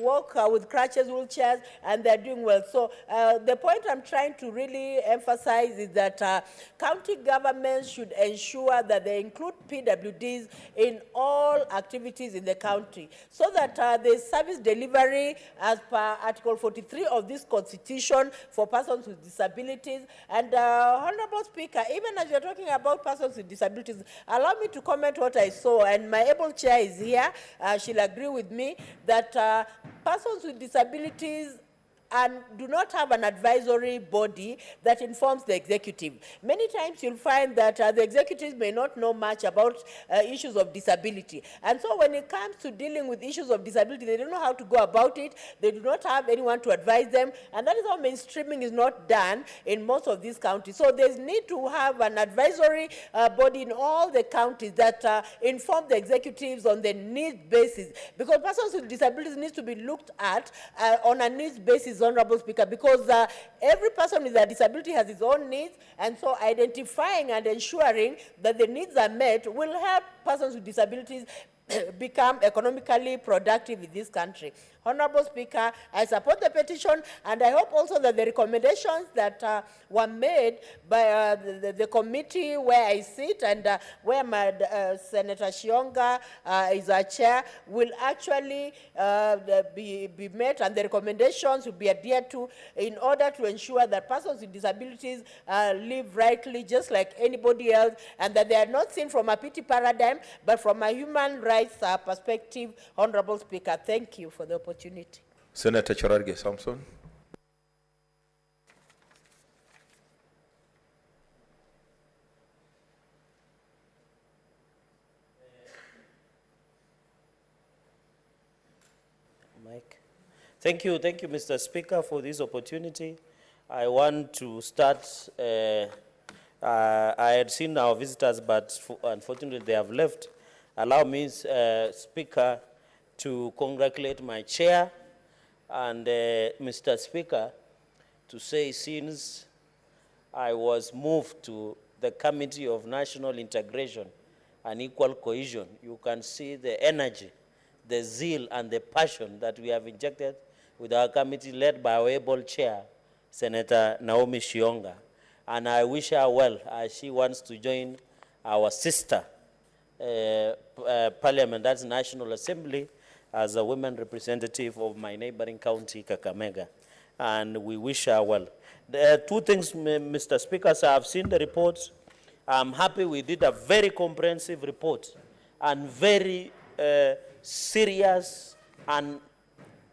work with crutches, wheelchairs, and they're doing well. So the point I'm trying to really emphasize is that county governments should ensure that they include PWDs in all activities in the county, so that the service delivery as per Article 43 of this Constitution for persons with disabilities. And Honorable Speaker, even as you're talking about persons with disabilities, allow me to comment what I saw, and my able chair is here. She'll agree with me that persons with disabilities and do not have an advisory body that informs the executive. Many times you'll find that the executives may not know much about issues of disability. And so when it comes to dealing with issues of disability, they don't know how to go about it. They do not have anyone to advise them. And that is how mainstreaming is not done in most of these counties. So there's need to have an advisory body in all the counties that inform the executives on the needs basis. Because persons with disabilities need to be looked at on a needs basis, Honorable Speaker, because every person with a disability has his own needs, and so identifying and ensuring that the needs are met will help persons with disabilities become economically productive in this country. Honorable Speaker, I support the petition, and I hope also that the recommendations that were made by the committee where I sit and where my Senator Shionga is our chair will actually be met, and the recommendations will be adhered to in order to ensure that persons with disabilities live rightly just like anybody else, and that they are not seen from a pity paradigm but from a human rights perspective. Honorable Speaker, thank you for the opportunity. Senator Chararge Samson. Mike. Thank you, Mr. Speaker, for this opportunity. I want to start, I had seen our visitors, but unfortunately they have left. Allow me, Speaker, to congratulate my chair and Mr. Speaker, to say since I was moved to the Committee of National Integration and Equal Cohesion, you can see the energy, the zeal, and the passion that we have injected with our committee led by our able chair, Senator Naomi Shionga. And I wish her well as she wants to join our sister parliament, that's National Assembly, as a women representative of my neighboring county, Kakamega. And we wish her well. There are two things, Mr. Speaker, so I've seen the reports. I'm happy we did a very comprehensive report and very serious and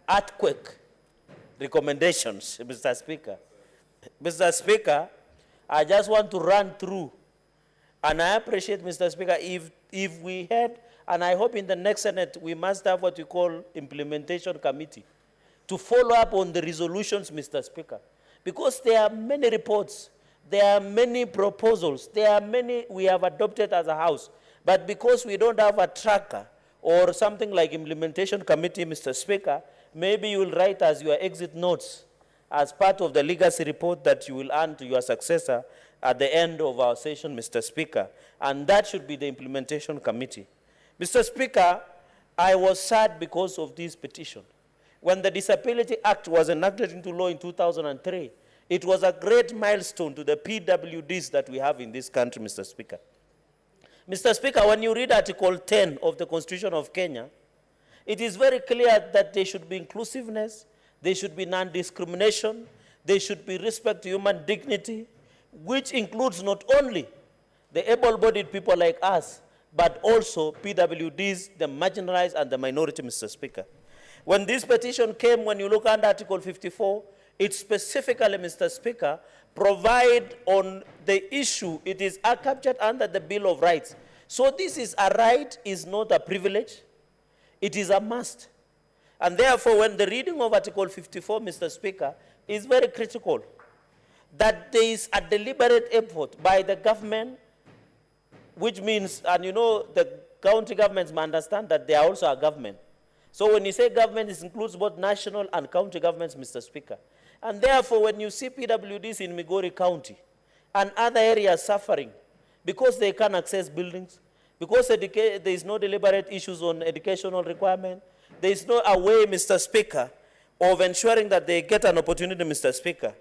earthquake recommendations, Mr. Speaker. Mr. Speaker, I just want to run through, and I appreciate, Mr. Speaker, if we had, and I hope in the next Senate, we must have what we call implementation committee to follow up on the resolutions, Mr. Speaker, because there are many reports, there are many proposals, there are many we have adopted as a House, but because we don't have a tracker or something like implementation committee, Mr. Speaker, maybe you will write as your exit notes as part of the legacy report that you will hand to your successor at the end of our session, Mr. Speaker, and that should be the implementation committee. Mr. Speaker, I was sad because of this petition. When the Disability Act was enacted into law in 2003, it was a great milestone to the PWDs that we have in this country, Mr. Speaker. Mr. Speaker, when you read Article 10 of the Constitution of Kenya, it is very clear that there should be inclusiveness, there should be non-discrimination, there should be respect to human dignity, which includes not only the able-bodied people like us, but also PWDs, the marginalized and the minority, Mr. Speaker. When this petition came, when you look under Article 54, it specifically, Mr. Speaker, provide on the issue, it is captured under the Bill of Rights. So this is a right, is not a privilege, it is a must. And therefore, when the reading of Article 54, Mr. Speaker, is very critical, that there is a deliberate effort by the government, which means, and you know, the county governments may understand that they are also a government. So when you say government, it includes both national and county governments, Mr. Speaker. And therefore, when you see PWDs in Migori County and other areas suffering because they can't access buildings, because there is no deliberate issues on educational requirement, there is no a way, Mr. Speaker, of ensuring that they get an opportunity, Mr. Speaker.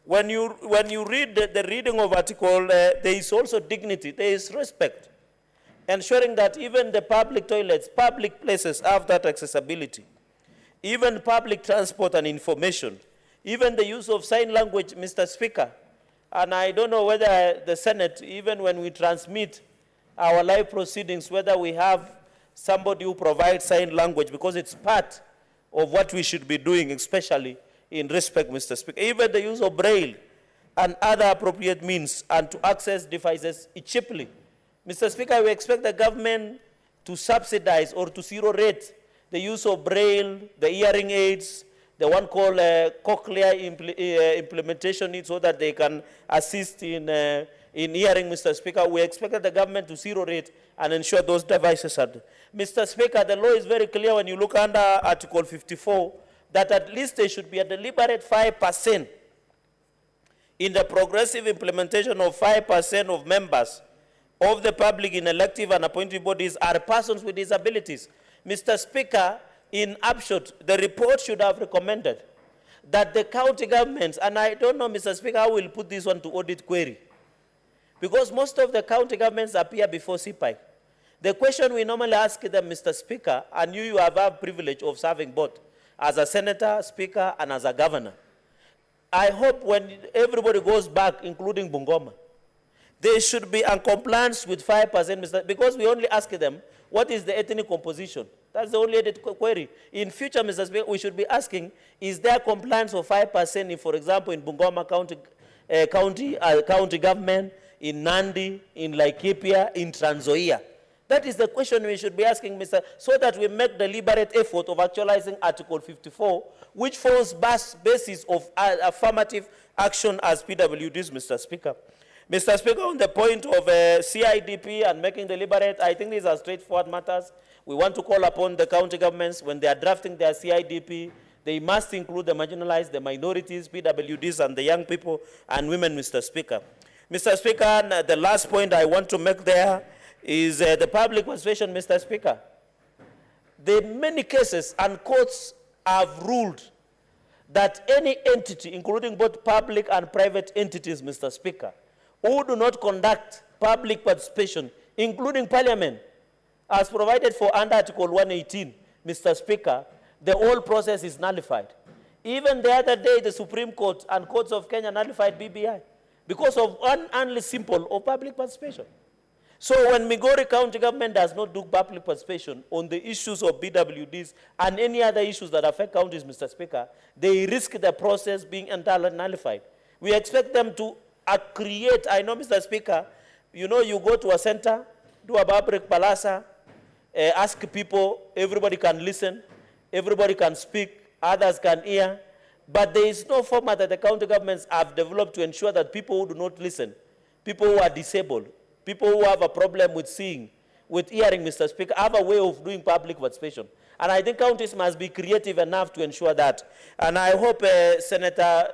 When you read the reading of article, there is also dignity, there is respect, ensuring that even the public toilets, public places have that accessibility, even public transport and information, even the use of sign language, Mr. Speaker. And I don't know whether the Senate, even when we transmit our live proceedings, whether we have somebody who provides sign language, because it's part of what we should be doing, especially in respect, Mr. Speaker. Even the use of Braille and other appropriate means and to access devices cheaply. Mr. Speaker, we expect the government to subsidize or to zero rate the use of Braille, the hearing aids, the one called cochlear implementation so that they can assist in hearing, Mr. Speaker. We expect the government to zero rate and ensure those devices are. Mr. Speaker, the law is very clear when you look under Article 54 that at least there should be a deliberate 5% in the progressive implementation of 5% of members of the public in elective and appointed bodies are persons with disabilities. Mr. Speaker, in upshot, the report should have recommended that the county governments, and I don't know, Mr. Speaker, how we'll put this one to audit query, because most of the county governments appear before CPI. The question we normally ask them, Mr. Speaker, and you have a privilege of serving both, as a senator, speaker, and as a governor. I hope when everybody goes back, including Bungoma, they should be in compliance with 5%, Mr. Because we only ask them, what is the ethnic composition? That's the only query. In future, Mr. Speaker, we should be asking, is there compliance of 5% if, for example, in Bungoma county government, in Nandi, in Laikipia, in Trans Nzoia? That is the question we should be asking, Mr. So that we make deliberate effort of actualizing Article 54, which forms basis of affirmative action as PWDs, Mr. Speaker. Mr. Speaker, on the point of CIDP and making deliberate, I think these are straightforward matters. We want to call upon the county governments when they are drafting their CIDP, they must include the marginalized, the minorities, PWDs, and the young people and women, Mr. Speaker. Mr. Speaker, the last point I want to make there is the public participation, Mr. Speaker. There are many cases, and courts have ruled that any entity, including both public and private entities, Mr. Speaker, who do not conduct public participation, including Parliament, as provided for under Article 118, Mr. Speaker, the whole process is nullified. Even the other day, the Supreme Court and courts of Kenya nullified BBI because of one only symbol of public participation. So when Migori County government does not do public participation on the issues of BWDs and any other issues that affect counties, Mr. Speaker, they risk the process being entirely nullified. We expect them to create, I know, Mr. Speaker, you know, you go to a center, do a public palasa, ask people, everybody can listen, everybody can speak, others can hear, but there is no format that the county governments have developed to ensure that people who do not listen, people who are disabled, people who have a problem with seeing, with hearing, Mr. Speaker, have a way of doing public participation. And I think counties must be creative enough to ensure that. And I hope Senator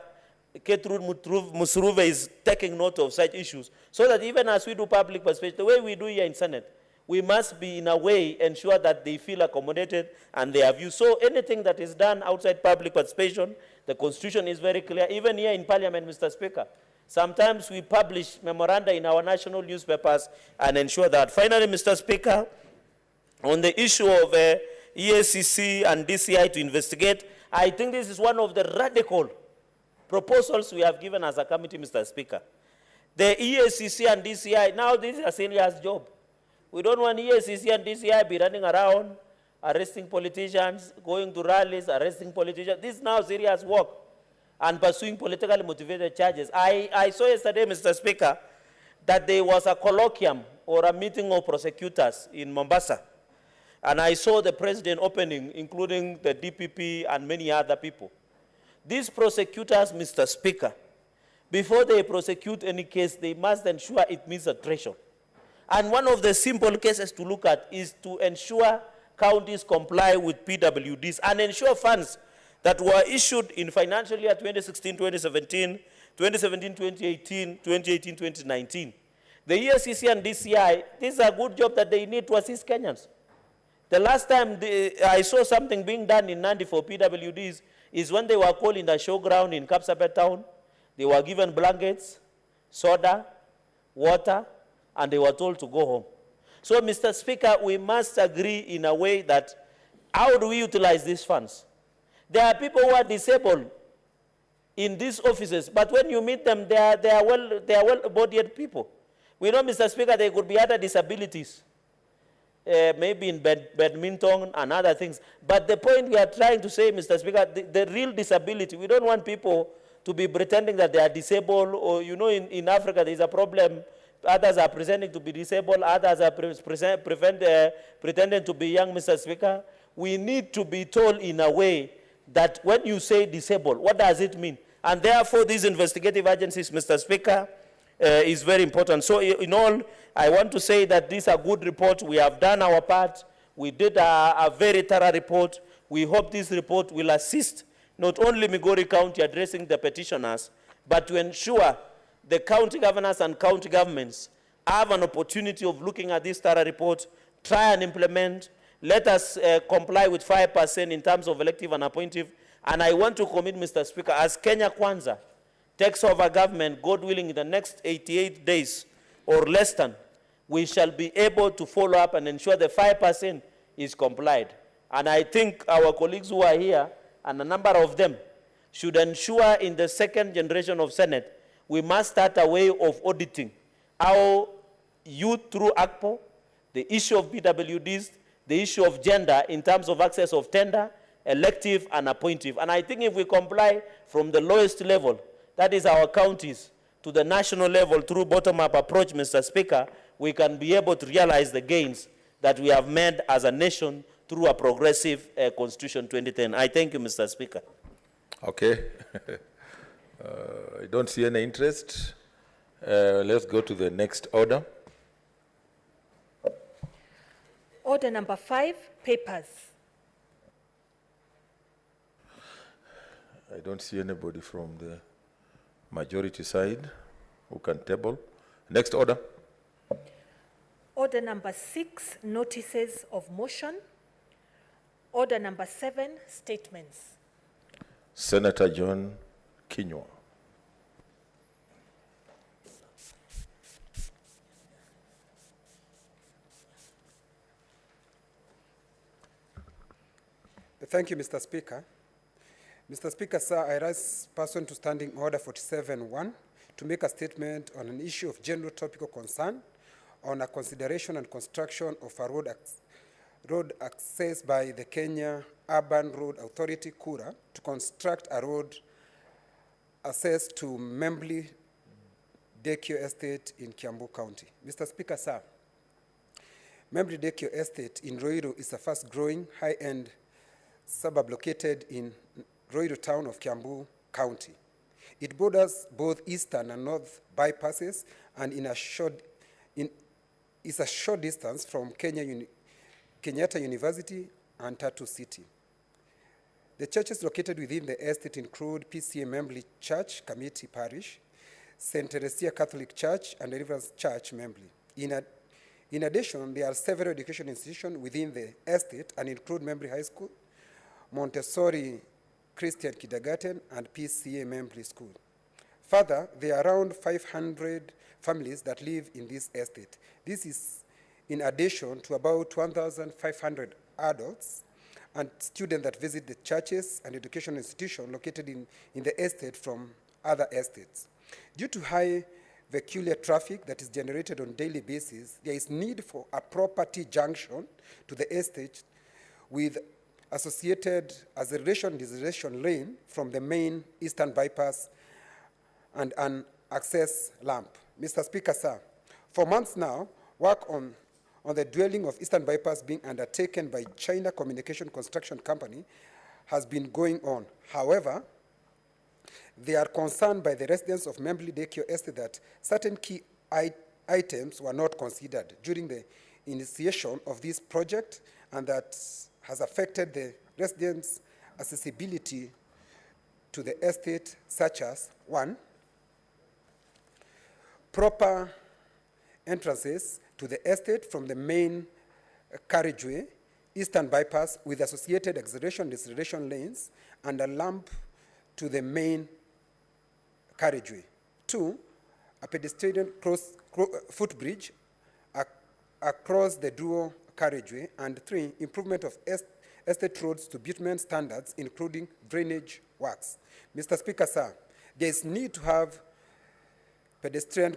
Gertrude Musuruve is taking note of such issues, so that even as we do public participation, the way we do here in Senate, we must be, in a way, ensure that they feel accommodated and they have views. So anything that is done outside public participation, the Constitution is very clear. Even here in Parliament, Mr. Speaker, sometimes we publish memoranda in our national newspapers and ensure that. Finally, Mr. Speaker, on the issue of EACC and DCI to investigate, I think this is one of the radical proposals we have given as a committee, Mr. Speaker. The EACC and DCI, now this is a serious job. We don't want EACC and DCI be running around, arresting politicians, going to rallies, arresting politicians. This is now serious work and pursuing politically motivated charges. I saw yesterday, Mr. Speaker, that there was a colloquium or a meeting of prosecutors in Mombasa. And I saw the president opening, including the DPP and many other people. These prosecutors, Mr. Speaker, before they prosecute any case, they must ensure it meets a threshold. And one of the simple cases to look at is to ensure counties comply with PWDs and ensure funds that were issued in financial year 2016-2017, 2017-2018, 2018-2019. The EACC and DCI, this is a good job that they need to assist Kenyans. The last time I saw something being done in Nandi for PWDs is when they were called in the showground in Kapsabet town. They were given blankets, soda, water, and they were told to go home. So, Mr. Speaker, we must agree in a way that how do we utilize these funds? There are people who are disabled in these offices, but when you meet them, they are well-bodied people. We know, Mr. Speaker, there could be other disabilities, maybe in badminton and other things. But the point we are trying to say, Mr. Speaker, the real disability, we don't want people to be pretending that they are disabled, or, you know, in Africa there is a problem. Others are pretending to be disabled, others are pretending to be young, Mr. Speaker. We need to be told in a way that when you say disabled, what does it mean? And therefore, these investigative agencies, Mr. Speaker, is very important. So in all, I want to say that this is a good report. We have done our part. We did a very thorough report. We hope this report will assist not only Migori County addressing the petitioners, but to ensure the county governors and county governments have an opportunity of looking at this thorough report, try and implement. Let us comply with 5% in terms of elective and appointive. And I want to commit, Mr. Speaker, as Kenya Kwanza takes over government, God willing, in the next 88 days or less than, we shall be able to follow up and ensure the 5% is complied. And I think our colleagues who are here, and a number of them, should ensure in the second generation of Senate, we must start a way of auditing how youth through ACPO, the issue of PWDs, the issue of gender in terms of access of tender, elective and appointive. And I think if we comply from the lowest level, that is our counties, to the national level through bottom-up approach, Mr. Speaker, we can be able to realize the gains that we have made as a nation through a progressive Constitution 2010. I thank you, Mr. Speaker. Okay. I don't see any interest. Let's go to the next order. Order number 5, papers. I don't see anybody from the majority side who can table. Next order. Order number 6, notices of motion. Order number 7, statements. Senator John Kinyua. Thank you, Mr. Speaker. Mr. Speaker, sir, I rise pursuant to Standing Order 47-1 to make a statement on an issue of general topical concern on a consideration and construction of a road access by the Kenya Urban Road Authority, KURA, to construct a road access to Membli Dekio Estate in Kiambu County. Mr. Speaker, sir, Membli Dekio Estate in Ruiru is a fast-growing, high-end suburb located in Ruiru town of Kiambu County. It borders both eastern and north bypasses and is a short distance from Kenyatta University and Tatu City. The churches located within the estate include PCA Membli Church, Committee Parish, St. Teresia Catholic Church, and Deliverance Church, Membli. In addition, there are several education institutions within the estate and include Membli High School, Montessori Christian Kindergarten, and PCA Membli School. Further, there are around 500 families that live in this estate. This is in addition to about 1,500 adults and students that visit the churches and educational institutions located in the estate from other estates. Due to high vehicular traffic that is generated on a daily basis, there is need for a property junction to the estate with associated acceleration lane from the main eastern bypass and an access lamp. Mr. Speaker, sir, for months now, work on the dwelling of Eastern Bypass being undertaken by China Communication Construction Company has been going on. However, they are concerned by the residents of Membli Dekio Estate that certain key items were not considered during the initiation of this project, and that has affected the residents' accessibility to the estate, such as, 1, proper entrances to the estate from the main carriageway, Eastern Bypass, with associated acceleration and deceleration lanes, and a lamp to the main carriageway. 2, a pedestrian footbridge across the dual carriageway. And 3, improvement of estate roads to bitumen standards, including drainage works. Mr. Speaker, sir, there is need to have pedestrian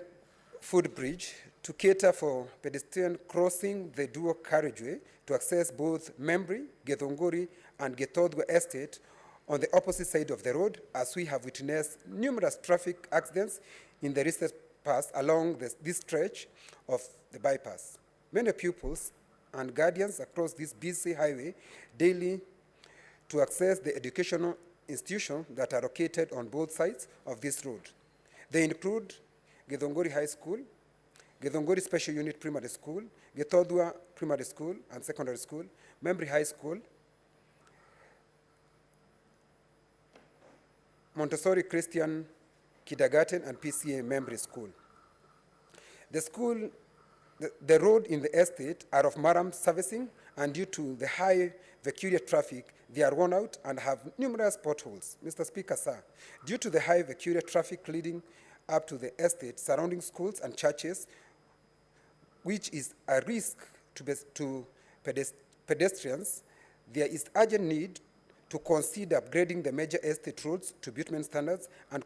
footbridge to cater for pedestrian crossing the dual carriageway to access both Membri, Githunguri, and Githodwa Estate on the opposite side of the road, as we have witnessed numerous traffic accidents in the recent past along this stretch of the bypass. Many pupils and guardians across this busy highway daily to access the educational institutions that are located on both sides of this road. They include Githunguri High School, Githunguri Special Unit Primary School, Githodwa Primary School and Secondary School, Membri High School, Montessori Christian Kindergarten, and PCA Membri School. The road in the estate are of Maram servicing, and due to the high vehicular traffic, they are worn out and have numerous potholes. Mr. Speaker, sir, due to the high vehicular traffic leading up to the estate surrounding schools and churches, which is a risk to pedestrians, there is urgent need to consider upgrading the major estate roads to bitumen standards and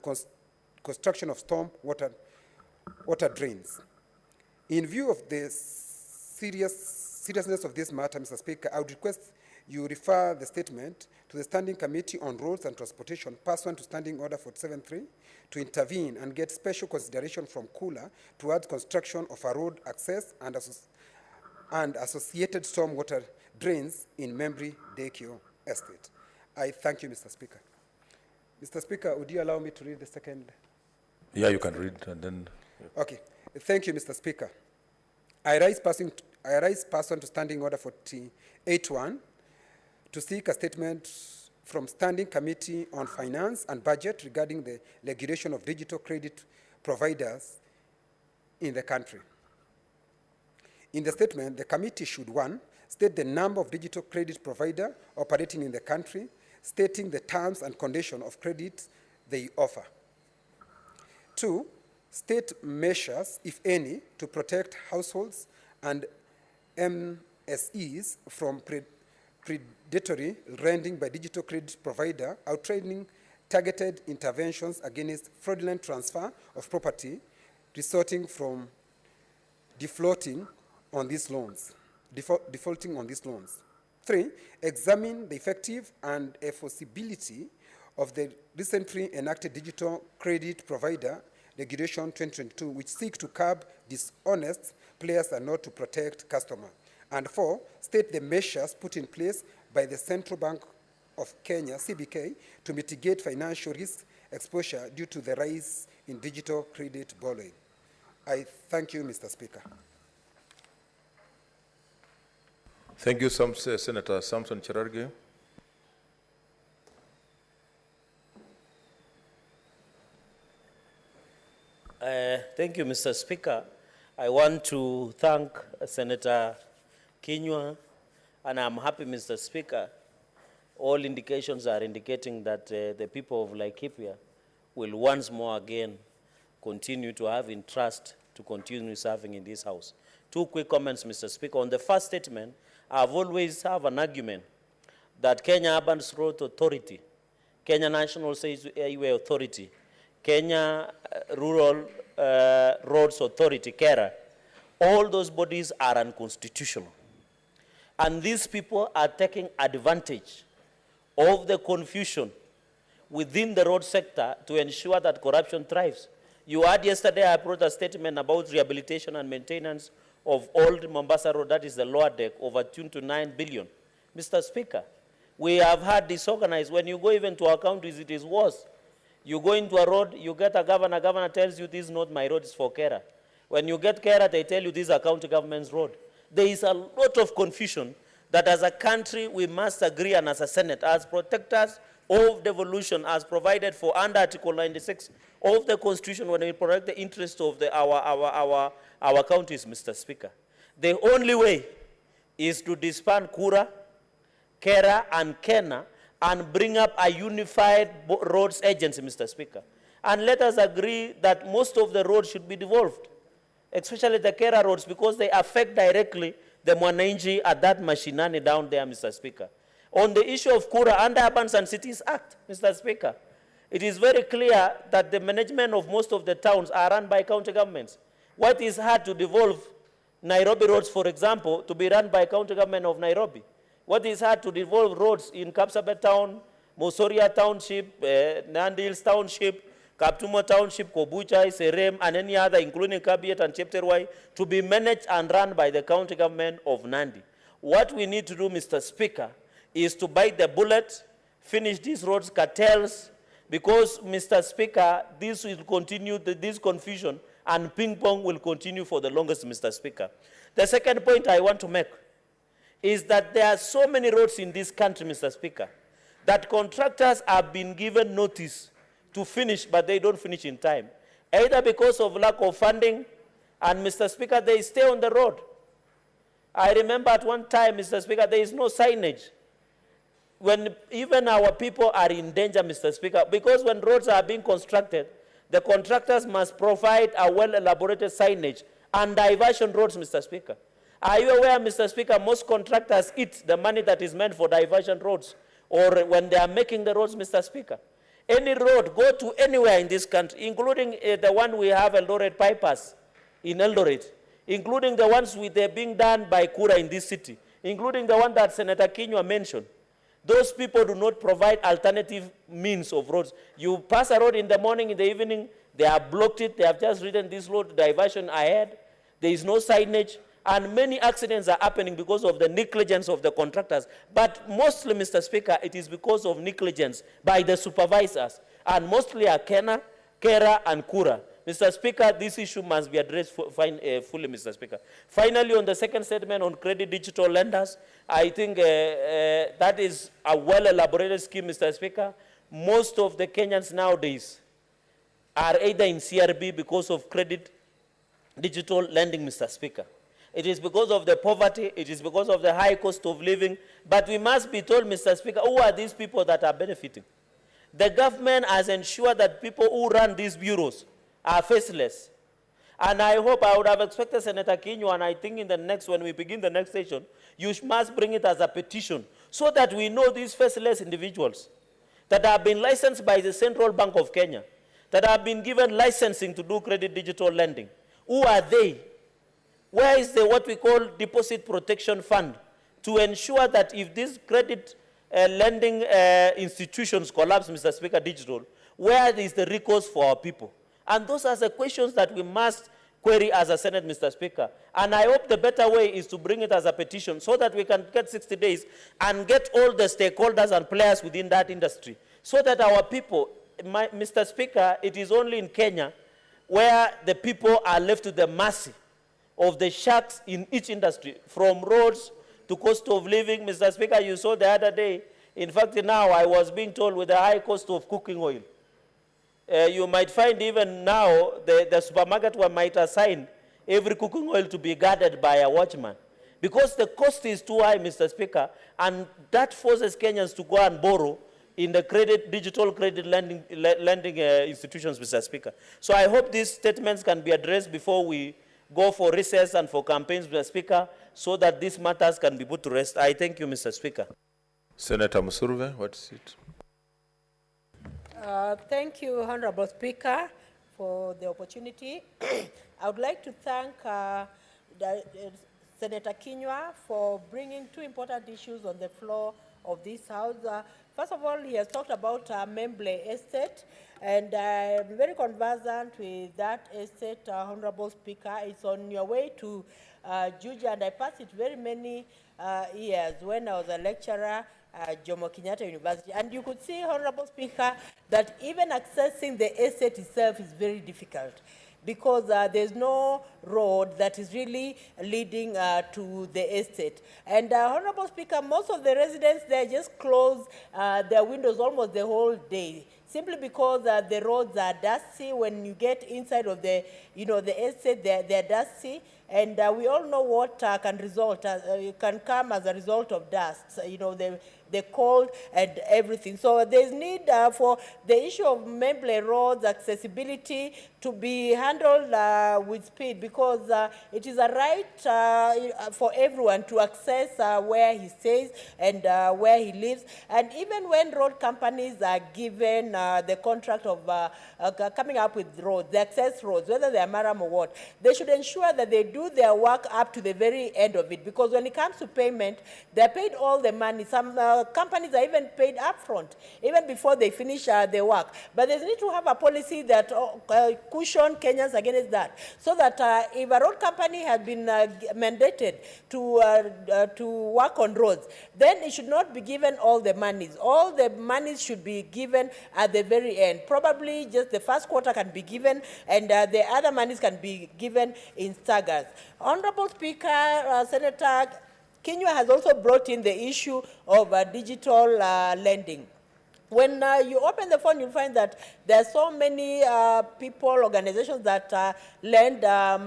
construction of storm water drains. In view of the seriousness of this matter, Mr. Speaker, I would request you refer the statement to the Standing Committee on Roads and Transportation, pursuant to Standing Order 473, to intervene and get special consideration from KULA towards construction of a road access and associated stormwater drains in Membri Dekio Estate. I thank you, Mr. Speaker. Mr. Speaker, would you allow me to read the second? Yeah, you can read and then. Okay. Thank you, Mr. Speaker. I rise pursuant to Standing Order 48.1 to seek a statement from Standing Committee on Finance and Budget regarding the regulation of digital credit providers in the country. In the statement, the committee should, 1, state the number of digital credit providers operating in the country, stating the terms and conditions of credit they offer. 2, state measures, if any, to protect households and MSEs from predatory lending by digital credit provider, outlining targeted interventions against fraudulent transfer of property resulting from defaulting on these loans. 3, examine the effective and enforceability of the recently enacted Digital Credit Provider Regulation 2022, which seeks to curb dishonest players and not to protect customers. And 4, state the measures put in place by the Central Bank of Kenya, CBK, to mitigate financial risk exposure due to the rise in digital credit borrowing. I thank you, Mr. Speaker. Thank you, Senator Samson Cherargei. Thank you, Mr. Speaker. I want to thank Senator Kinyua, and I'm happy, Mr. Speaker. All indications are indicating that the people of Laikipia will once more again continue to have interest to continue serving in this House. 2 quick comments, Mr. Speaker. On the first statement, I've always have an argument that Kenya Urban Road Authority, Kenya National Highway Authority, Kenya Rural Roads Authority, KERA, all those bodies are unconstitutional. And these people are taking advantage of the confusion within the road sector to ensure that corruption thrives. You heard yesterday I brought a statement about rehabilitation and maintenance of old Mombasa Road, that is the lower deck, over 2 to 9 billion. Mr. Speaker, we have had disorganized. When you go even to our counties, it is worse. You go into a road, you get a governor tells you this is not my road, it's for KERA. When you get KERA, they tell you this is a county government's road. There is a lot of confusion that as a country we must agree, and as a Senate, as protectors of devolution, as provided for under Article 96 of the Constitution, when we protect the interests of our counties, Mr. Speaker. The only way is to disband KURA, KERA, and KENA and bring up a unified roads agency, Mr. Speaker. And let us agree that most of the roads should be devolved, especially the KERA roads, because they affect directly the mwananchi at that mashinani down there, Mr. Speaker. On the issue of KURA, under Urban and Cities Act, Mr. Speaker, it is very clear that the management of most of the towns are run by county governments. What is hard to devolve Nairobi roads, for example, to be run by county government of Nairobi? What is hard to devolve roads in Kapsabet Town, Mosoria Township, Nandi Hills Township, Kaptumo Township, Kobuchai, Serem, and any other, including Kabiet and Chepterwai, to be managed and run by the county government of Nandi? What we need to do, Mr. Speaker, is to bite the bullet, finish these roads cartels, because, Mr. Speaker, this will continue, this confusion and ping-pong will continue for the longest, Mr. Speaker. The second point I want to make is that there are so many roads in this country, Mr. Speaker, that contractors have been given notice to finish, but they don't finish in time, either because of lack of funding, and, Mr. Speaker, they stay on the road. I remember at one time, Mr. Speaker, there is no signage. When even our people are in danger, Mr. Speaker, because when roads are being constructed, the contractors must provide a well-elaborated signage and diversion roads, Mr. Speaker. Are you aware, Mr. Speaker, most contractors eat the money that is meant for diversion roads, or when they are making the roads, Mr. Speaker? Any road, go to anywhere in this country, including the one we have, Eldoret bypass in Eldoret, including the ones they're being done by KURA in this city, including the one that Senator Kinyua mentioned. Those people do not provide alternative means of roads. You pass a road in the morning, in the evening, they have blocked it, they have just written this road diversion ahead, there is no signage, and many accidents are happening because of the negligence of the contractors. But mostly, Mr. Speaker, it is because of negligence by the supervisors, and mostly are KENA, KERA, and KURA. Mr. Speaker, this issue must be addressed fully, Mr. Speaker. Finally, on the second statement on credit digital lenders, I think that is a well-elaborated scheme, Mr. Speaker. Most of the Kenyans nowadays are either in CRB because of credit digital lending, Mr. Speaker. It is because of the poverty, it is because of the high cost of living, but we must be told, Mr. Speaker, who are these people that are benefiting? The government has ensured that people who run these bureaus are faceless. And I hope, I would have expected Senator Kinyua, and I think in the next, when we begin the next session, you must bring it as a petition so that we know these faceless individuals that have been licensed by the Central Bank of Kenya, that have been given licensing to do credit digital lending. Who are they? Where is the what we call deposit protection fund to ensure that if these credit lending institutions collapse, Mr. Speaker, digital, where is the recourse for our people? And those are the questions that we must query as a Senate, Mr. Speaker. And I hope the better way is to bring it as a petition so that we can get 60 days and get all the stakeholders and players within that industry so that our people, Mr. Speaker, it is only in Kenya where the people are left to the mercy of the sharks in each industry, from roads to cost of living. Mr. Speaker, you saw the other day, in fact, now I was being told with the high cost of cooking oil, you might find even now the supermarket one might assign every cooking oil to be guarded by a watchman because the cost is too high, Mr. Speaker, and that forces Kenyans to go and borrow in the digital credit lending institutions, Mr. Speaker. So I hope these statements can be addressed before we go for recess and for campaigns, Mr. Speaker, so that these matters can be put to rest. I thank you, Mr. Speaker. Senator Musurve, what is it? Thank you, Honorable Speaker, for the opportunity. I would like to thank Senator Kinyua for bringing two important issues on the floor of this House. First of all, he has talked about Memble Estate, and I'm very conversant with that estate, Honorable Speaker. It's on your way to Juja, and I passed it very many years when I was a lecturer Jomo Kenyatta University. And you could see, Honorable Speaker, that even accessing the estate itself is very difficult because there's no road that is really leading to the estate. And Honorable Speaker, most of the residents there just close their windows almost the whole day, simply because the roads are dusty. When you get inside of the, the estate, they're dusty. And we all know what can come as a result of dust, the cold and everything. So there's need for the issue of Memble roads accessibility to be handled with speed, because it is a right for everyone to access where he stays and where he lives. And even when road companies are given the contract of coming up with roads, the access roads, whether they are Maram or what, they should ensure that they do their work up to the very end of it, because when it comes to payment, they're paid all the money. Some companies are even paid upfront, even before they finish their work. But they need to have a policy that cushion Kenyans against that, so that if a road company has been mandated to work on roads, then it should not be given all the monies. All the monies should be given at the very end. Probably just the first quarter can be given, and the other monies can be given in staggers. Honorable Speaker, Senator Kinyua has also brought in the issue of digital lending. When you open the phone, you'll find that there are so many people, organizations that lend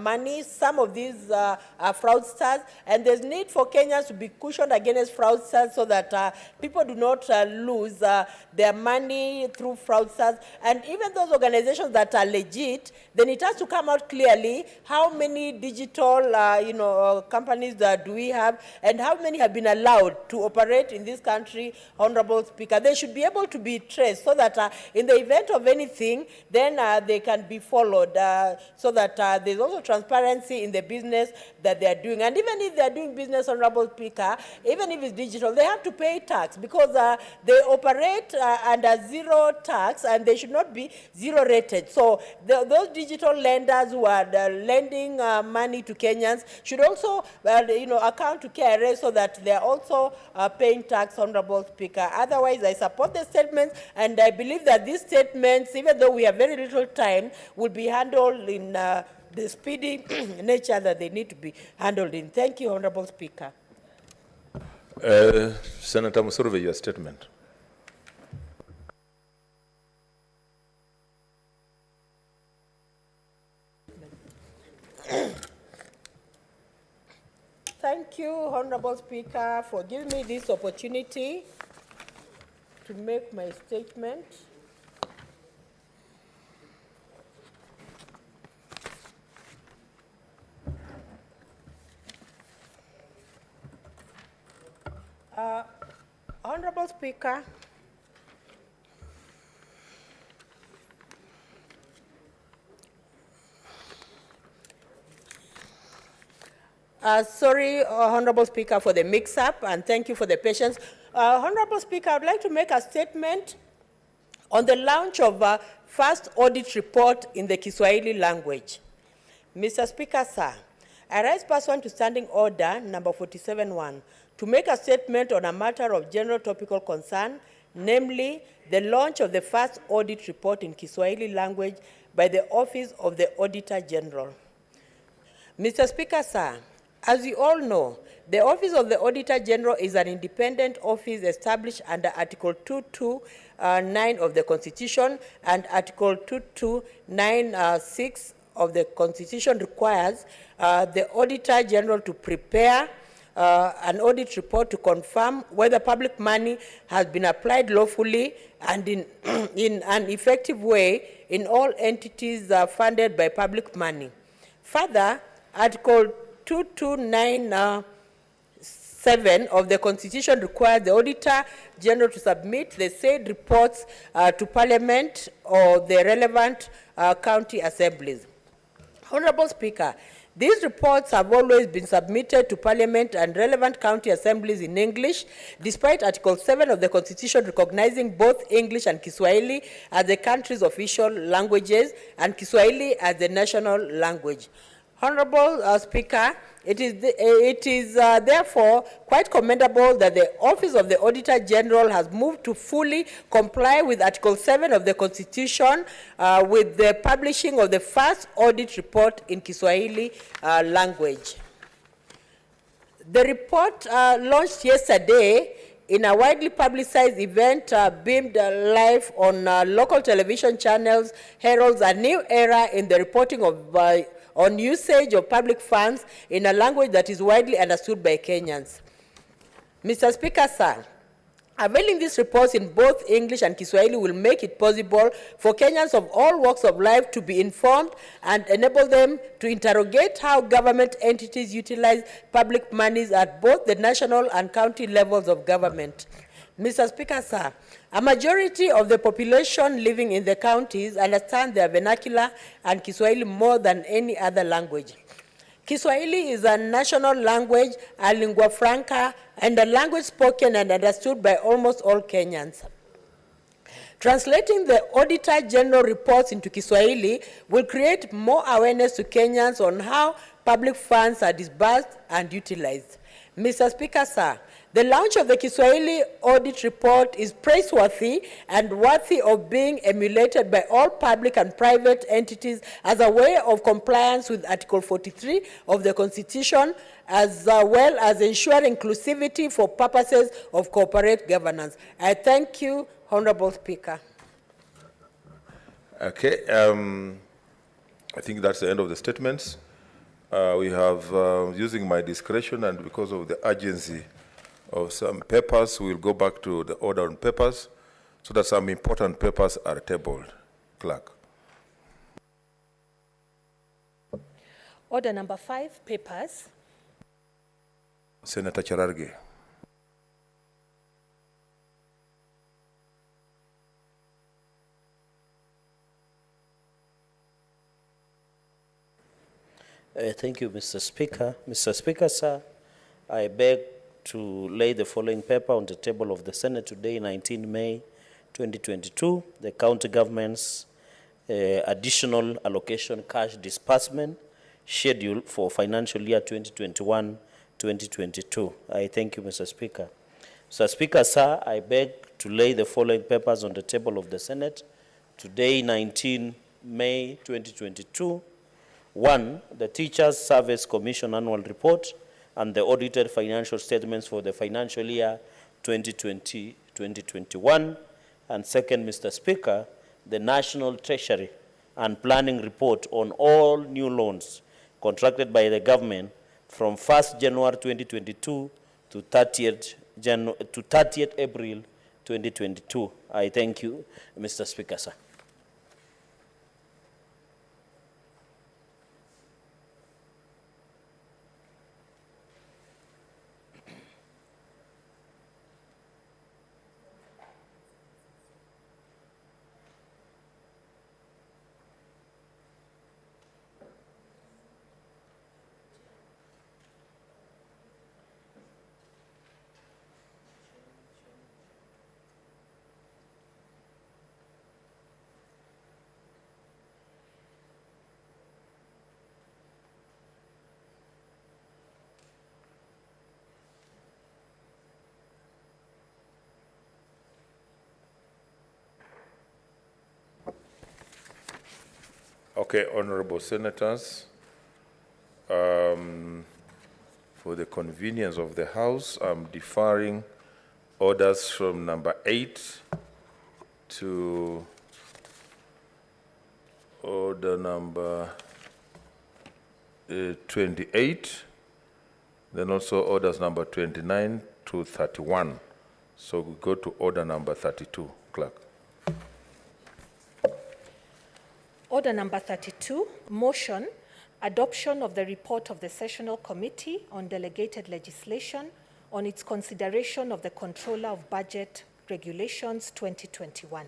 money. Some of these are fraudsters, and there's need for Kenyans to be cushioned against fraudsters so that people do not lose their money through fraudsters. And even those organizations that are legit, then it has to come out clearly how many digital companies do we have, and how many have been allowed to operate in this country, Honorable Speaker. They should be able to be traced so that in the event of anything, then they can be followed, so that there's also transparency in the business that they are doing. And even if they are doing business, Honorable Speaker, even if it's digital, they have to pay tax, because they operate under zero tax, and they should not be zero rated. So those digital lenders who are lending money to Kenyans should also account to KRA, so that they are also paying tax, Honorable Speaker. Otherwise, I support the statements, and I believe that these statements, even though we have very little time, will be handled in the speedy nature that they need to be handled in. Thank you, Honorable Speaker. Senator Musurve, your statement. Thank you, Honorable Speaker, for giving me this opportunity to make my statement. Honorable Speaker, Sorry, Honorable Speaker, for the mix-up, and thank you for the patience. Honorable Speaker, I would like to make a statement on the launch of first audit report in the Kiswahili language. Mr. Speaker, sir, I rise pursuant to Standing Order number 47-1 to make a statement on a matter of general topical concern, namely the launch of the first audit report in Kiswahili language by the Office of the Auditor General. Mr. Speaker, sir, as you all know, the Office of the Auditor General is an independent office established under Article 229 of the Constitution, and Article 2296 of the Constitution requires the Auditor General to prepare an audit report to confirm whether public money has been applied lawfully and in an effective way in all entities funded by public money. Further, Article 2297 of the Constitution requires the Auditor General to submit the said reports to Parliament or the relevant county assemblies. Honorable Speaker, these reports have always been submitted to Parliament and relevant county assemblies in English, despite Article 7 of the Constitution recognizing both English and Kiswahili as the country's official languages and Kiswahili as the national language. Honorable Speaker, it is therefore quite commendable that the Office of the Auditor General has moved to fully comply with Article 7 of the Constitution with the publishing of the first audit report in Kiswahili language. The report launched yesterday in a widely publicized event beamed live on local television channels heralds a new era in the reporting of on usage of public funds in a language that is widely understood by Kenyans. Mr. Speaker, sir, availing these reports in both English and Kiswahili will make it possible for Kenyans of all walks of life to be informed and enable them to interrogate how government entities utilize public monies at both the national and county levels of government. Mr. Speaker, sir, a majority of the population living in the counties understand their vernacular and Kiswahili more than any other language. Kiswahili is a national language, a lingua franca, and a language spoken and understood by almost all Kenyans. Translating the Auditor General reports into Kiswahili will create more awareness to Kenyans on how public funds are disbursed and utilized. Mr. Speaker, sir, the launch of the Kiswahili audit report is praiseworthy and worthy of being emulated by all public and private entities as a way of compliance with Article 43 of the Constitution, as well as ensure inclusivity for purposes of corporate governance. I thank you, Honorable Speaker. Okay, I think that's the end of the statements. We have, using my discretion and because of the urgency of some papers, we will go back to the order on papers so that some important papers are tabled. Clerk. Order number 5, papers. Senator Chararge. Thank you, Mr. Speaker. Mr. Speaker, sir, I beg to lay the following paper on the table of the Senate today, 19 May 2022, the county government's additional allocation cash disbursement schedule for financial year 2021-2022. I thank you, Mr. Speaker. Mr. Speaker, sir, I beg to lay the following papers on the table of the Senate today, 19 May 2022. 1, the Teachers Service Commission Annual Report and the audited financial statements for the financial year 2020-2021. And second, Mr. Speaker, the National Treasury and Planning Report on all new loans contracted by the government from 1st January 2022 to 30th April 2022. I thank you, Mr. Speaker, sir. Okay, honorable senators, for the convenience of the House, I'm deferring orders from number 8 to order number 28, then also orders number 29 to 31. So we go to order number 32, clerk. Order number 32, motion, adoption of the report of the Sessional Committee on Delegated Legislation on its consideration of the Controller of Budget Regulations 2021.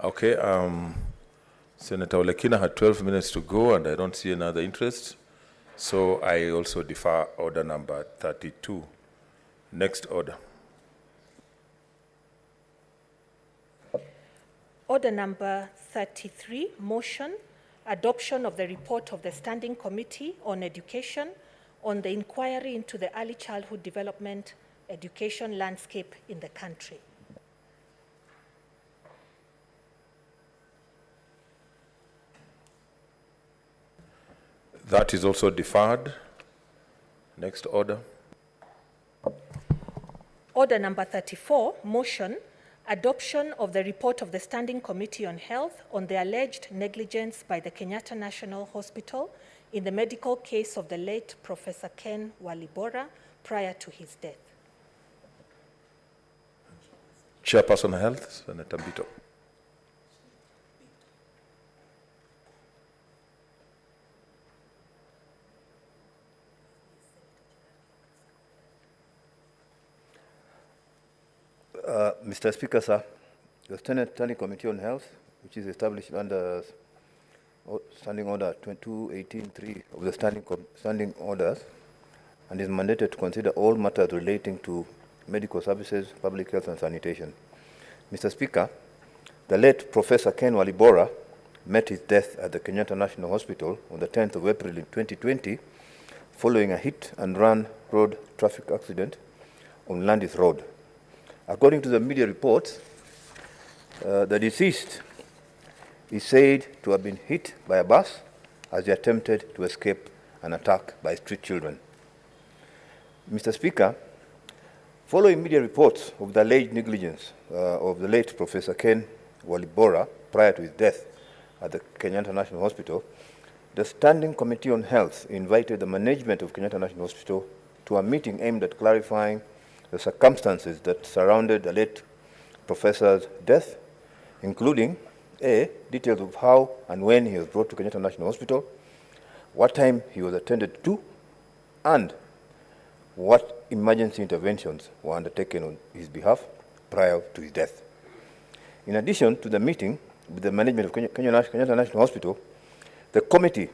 Okay, Senator Olekina had 12 minutes to go and I don't see another interest. So I also defer order number 32. Next order. Order number 33, motion, adoption of the report of the Standing Committee on Education on the inquiry into the early childhood development education landscape in the country. That is also deferred. Next order. Order number 34, motion, adoption of the report of the Standing Committee on Health on the alleged negligence by the Kenyatta National Hospital in the medical case of the late Professor Ken Walibora prior to his death. Chairperson Health, Senator Mbito. Mr. Speaker, sir, the Standing Committee on Health, which is established under Standing Order 218.3 of the Standing Orders, and is mandated to consider all matters relating to medical services, public health, and sanitation. Mr. Speaker, the late Professor Ken Walibora met his death at the Kenyatta National Hospital on the 10th of April in 2020, following a hit-and-run road traffic accident on Landis Road. According to the media reports, the deceased is said to have been hit by a bus as he attempted to escape an attack by street children. Mr. Speaker, following media reports of the alleged negligence of the late Professor Ken Walibora prior to his death at the Kenyatta National Hospital, the Standing Committee on Health invited the management of Kenyatta National Hospital to a meeting aimed at clarifying the circumstances that surrounded the late professor's death, including A, details of how and when he was brought to Kenyatta National Hospital, what time he was attended to, and what emergency interventions were undertaken on his behalf prior to his death. In addition to the meeting with the management of Kenyatta National Hospital, the committee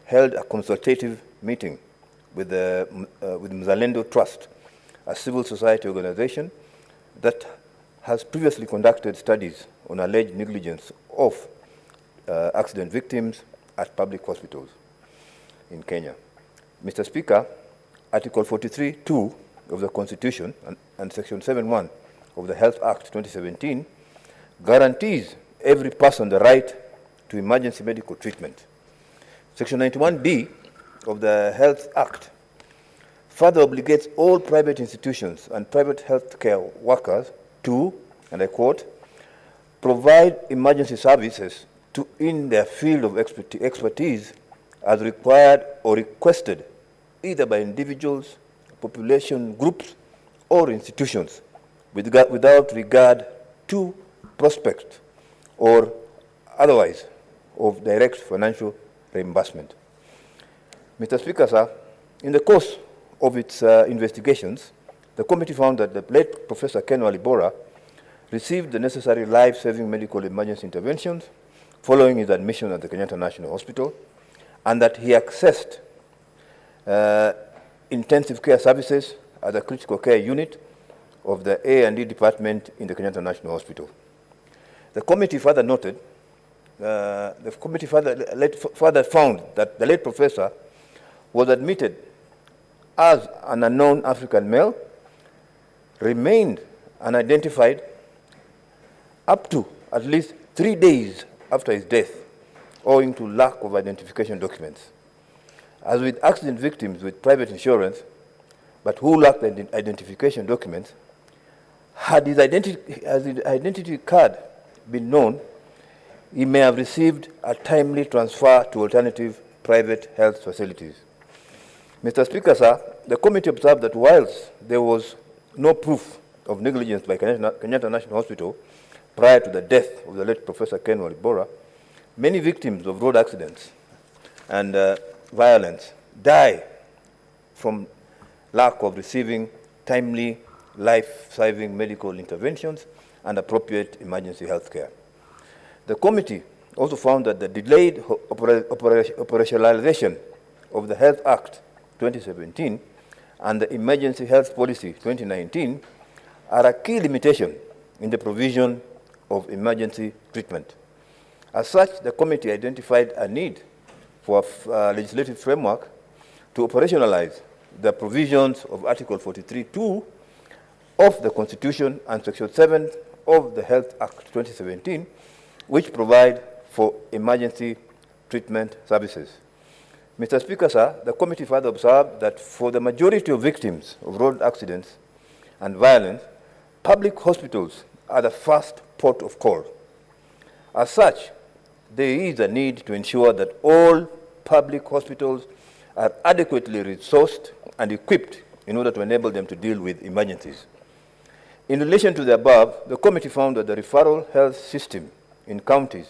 held a consultative meeting with Mzalendo Trust, a civil society organization that has previously conducted studies on alleged negligence of accident victims at public hospitals in Kenya. Mr. Speaker, Article 43(2) of the Constitution and Section 7(1) of the Health Act 2017 guarantees every person the right to emergency medical treatment. Section 91(b) of the Health Act further obligates all private institutions and private healthcare workers to, and I quote, provide emergency services in their field of expertise as required or requested either by individuals, population groups, or institutions without regard to prospect or otherwise of direct financial reimbursement. Mr. Speaker, sir, in the course of its investigations, the committee found that the late Professor Ken Walibora received the necessary life-saving medical emergency interventions following his admission at the Kenyatta National Hospital, and that he accessed intensive care services at the critical care unit of the A&E department in the Kenyatta National Hospital. The committee further noted, further found that the late professor was admitted as an unknown African male, remained unidentified up to at least 3 days after his death, owing to lack of identification documents. As with accident victims with private insurance, but who lacked identification documents, had his identity card been known, he may have received a timely transfer to alternative private health facilities. Mr. Speaker, sir, the committee observed that whilst there was no proof of negligence by Kenyatta National Hospital prior to the death of the late Professor Ken Walibora, many victims of road accidents and violence die from lack of receiving timely, life-saving medical interventions and appropriate emergency health care. The committee also found that the delayed operationalization of the Health Act 2017 and the Emergency Health Policy 2019 are a key limitation in the provision of emergency treatment. As such, the committee identified a need for a legislative framework to operationalize the provisions of Article 43(2) of the Constitution and Section 7 of the Health Act 2017, which provide for emergency treatment services. Mr. Speaker, sir, the committee further observed that for the majority of victims of road accidents and violence, public hospitals are the first port of call. As such, there is a need to ensure that all public hospitals are adequately resourced and equipped in order to enable them to deal with emergencies. In relation to the above, the committee found that the referral health system in counties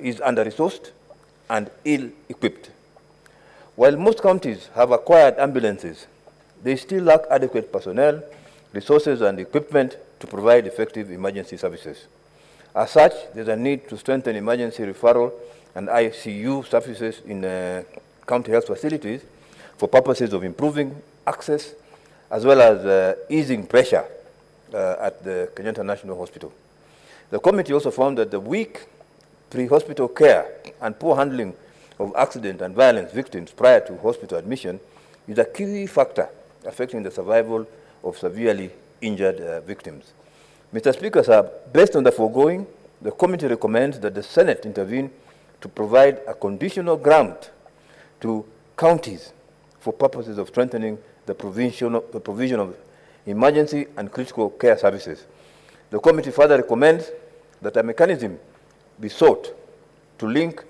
is under-resourced and ill-equipped. While most counties have acquired ambulances, they still lack adequate personnel, resources, and equipment to provide effective emergency services. As such, there's a need to strengthen emergency referral and ICU services in county health facilities for purposes of improving access as well as easing pressure at the Kenyatta National Hospital. The committee also found that the weak pre-hospital care and poor handling of accident and violence victims prior to hospital admission is a key factor affecting the survival of severely injured victims. Mr. Speaker, sir, based on the foregoing, the committee recommends that the Senate intervene to provide a conditional grant to counties for purposes of strengthening the provision of emergency and critical care services. The committee further recommends that a mechanism be sought to link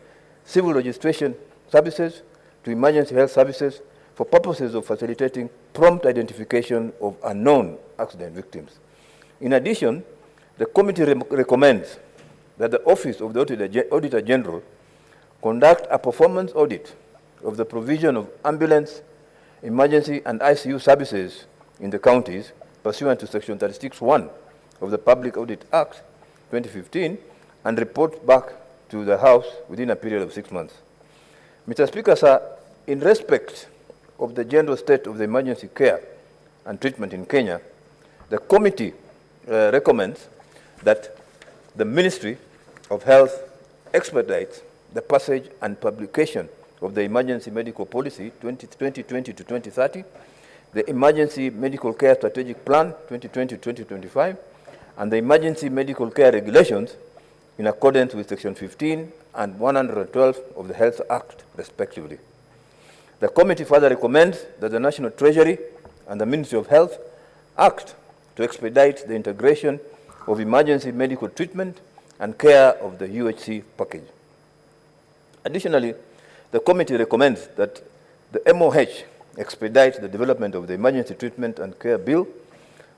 civil registration services to emergency health services for purposes of facilitating prompt identification of unknown accident victims. In addition, the committee recommends that the Office of the Auditor General conduct a performance audit of the provision of ambulance, emergency, and ICU services in the counties pursuant to Section 36(1) of the Public Audit Act 2015 and report back to the House within a period of 6 months. Mr. Speaker, sir, in respect of the general state of the emergency care and treatment in Kenya, the committee recommends that the Ministry of Health expedites the passage and publication of the Emergency Medical Policy 2020 to 2030, the Emergency Medical Care Strategic Plan 2020 to 2025, and the Emergency Medical Care Regulations in accordance with Section 15 and 112 of the Health Act, respectively. The committee further recommends that the National Treasury and the Ministry of Health act to expedite the integration of emergency medical treatment and care of the UHC package. Additionally, the committee recommends that the MOH expedite the development of the Emergency Treatment and Care Bill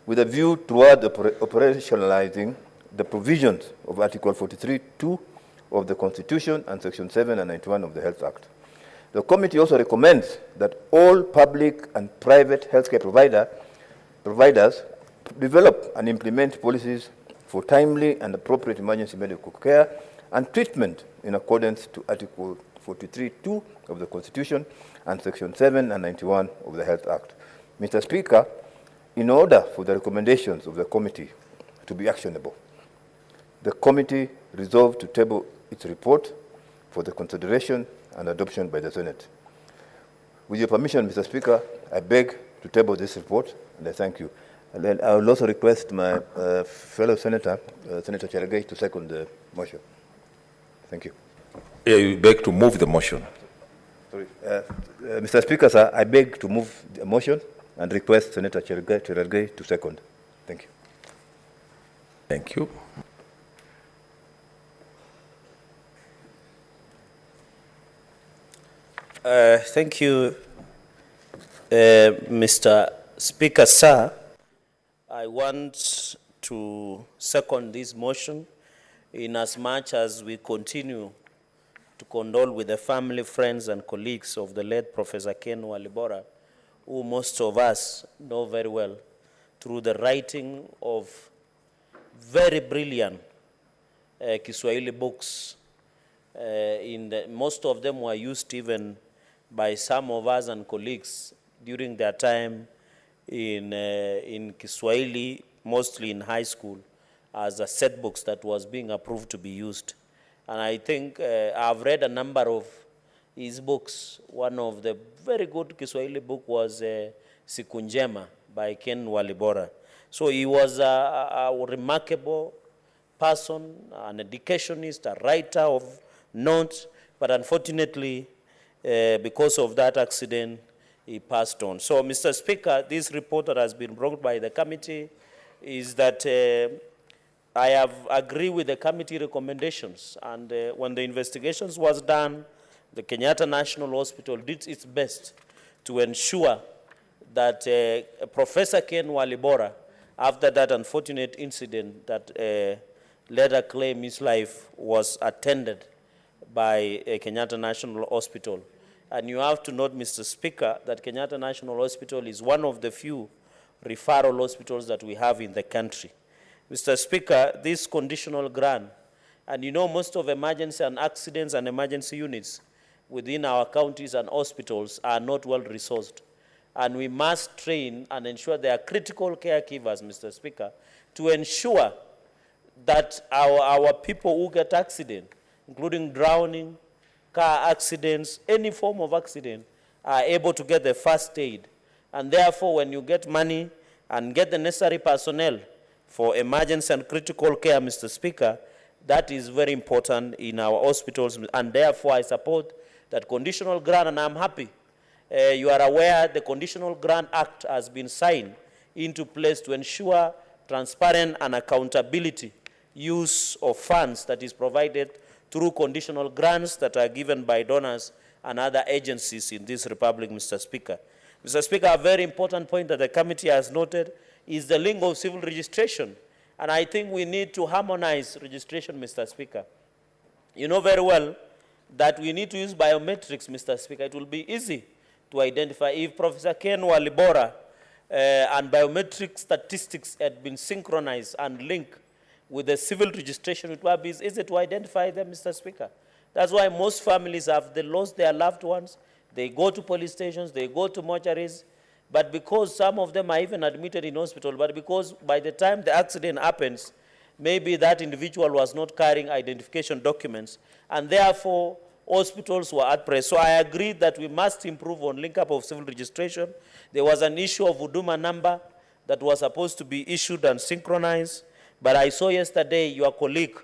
with a view toward operationalizing the provisions of Article 43(2) of the Constitution and Section 7 and 91 of the Health Act. The committee also recommends that all public and private healthcare providers develop and implement policies for timely and appropriate emergency medical care and treatment in accordance to Article 43(2) of the Constitution and Section 7 and 91 of the Health Act. Mr. Speaker, in order for the recommendations of the committee to be actionable, the committee resolved to table its report for the consideration and adoption by the Senate. With your permission, Mr. Speaker, I beg to table this report, and I thank you. And then I will also request my fellow Senator, Senator Cherargei, to second the motion. Thank you. Yeah, you beg to move the motion. Sorry. Mr. Speaker, sir, I beg to move the motion and request Senator Cherargei to second. Thank you. Thank you. Thank you, Mr. Speaker, sir. I want to second this motion in as much as we continue to condole with the family, friends, and colleagues of the late Professor Ken Walibora, who most of us know very well through the writing of very brilliant Kiswahili books. Most of them were used even by some of us and colleagues during their time in Kiswahili, mostly in high school, as a set books that was being approved to be used. And I think I've read a number of his books. One of the very good Kiswahili book was Siku Njema by Ken Walibora. So he was a remarkable person, an educationist, a writer of note, but unfortunately, because of that accident, he passed on. So, Mr. Speaker, this report that has been brought by the committee is that I have agreed with the committee recommendations. And when the investigations was done, the Kenyatta National Hospital did its best to ensure that Professor Ken Walibora, after that unfortunate incident that later claimed his life, was attended by Kenyatta National Hospital. And you have to note, Mr. Speaker, that Kenyatta National Hospital is one of the few referral hospitals that we have in the country. Mr. Speaker, this conditional grant, and you know most of emergency and accidents and emergency units within our counties and hospitals are not well resourced. And we must train and ensure they are critical caregivers, Mr. Speaker, to ensure that our people who get accident, including drowning, car accidents, any form of accident, are able to get the first aid. And therefore, when you get money and get the necessary personnel for emergency and critical care, Mr. Speaker, that is very important in our hospitals. And therefore, I support that conditional grant, and I'm happy. You are aware the Conditional Grant Act has been signed into place to ensure transparent and accountability use of funds that is provided through conditional grants that are given by donors and other agencies in this republic, Mr. Speaker. Mr. Speaker, a very important point that the committee has noted is the link of civil registration. And I think we need to harmonize registration, Mr. Speaker. You know very well that we need to use biometrics, Mr. Speaker. It will be easy to identify if Professor Ken Walibora and biometric statistics had been synchronized and linked with the civil registration, it will be easy to identify them, Mr. Speaker. That's why most families have lost their loved ones. They go to police stations, they go to mortuaries, but because some of them are even admitted in hospital, but because by the time the accident happens, maybe that individual was not carrying identification documents, and therefore hospitals were at press. So I agree that we must improve on link-up of civil registration. There was an issue of Huduma number that was supposed to be issued and synchronized. But I saw yesterday your colleague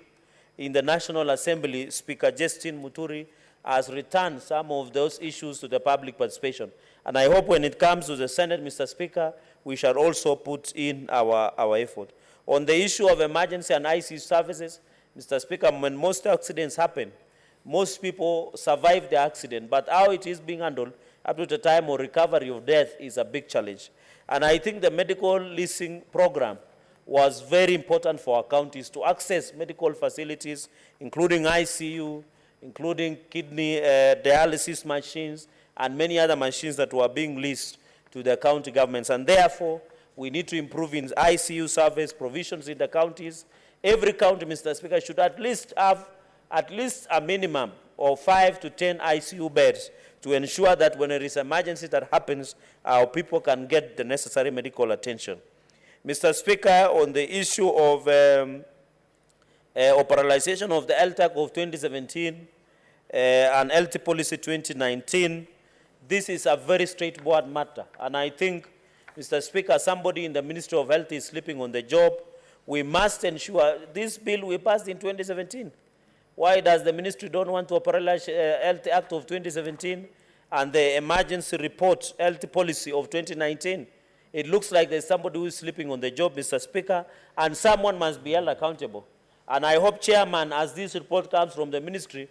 in the National Assembly, Speaker Justin Muturi, has returned some of those issues to the public participation. And I hope when it comes to the Senate, Mr. Speaker, we shall also put in our effort. On the issue of emergency and ICU services, Mr. Speaker, when most accidents happen, most people survive the accident, but how it is being handled up to the time of recovery of death is a big challenge. And I think the medical leasing program was very important for our counties to access medical facilities, including ICU, including kidney dialysis machines, and many other machines that were being leased to the county governments. And therefore, we need to improve in ICU service provisions in the counties. Every county, Mr. Speaker, should at least have at least a minimum or 5 to 10 ICU beds to ensure that when there is an emergency that happens, our people can get the necessary medical attention. Mr. Speaker, on the issue of operationalization of the LTAC of 2017 and LT policy 2019, this is a very straightforward matter. And I think, Mr. Speaker, somebody in the Ministry of Health is sleeping on the job. We must ensure this bill we passed in 2017. Why does the ministry don't want to operationalize LT Act of 2017 and the emergency report LT policy of 2019? It looks like there's somebody who is sleeping on the job, Mr. Speaker, and someone must be held accountable. And I hope, Chairman, as this report comes from the ministry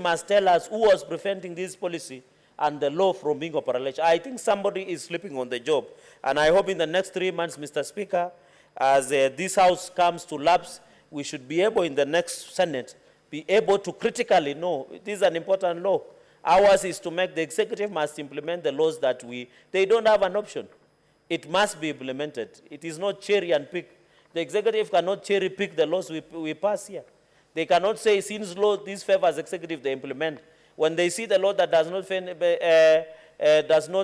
must tell us who was preventing this policy and the law from being operationalized. I think somebody is sleeping on the job. And I hope in the next 3 months, Mr. Speaker, as this House comes to lapse, we should be able in the next Senate, be able to critically know, this is an important law. Ours is to make the executive must implement the laws that they don't have an option. It must be implemented. It is not cherry and pick. The executive cannot cherry pick the laws we pass here. They cannot say, since law, this favors executive, they implement. When they see the law that does not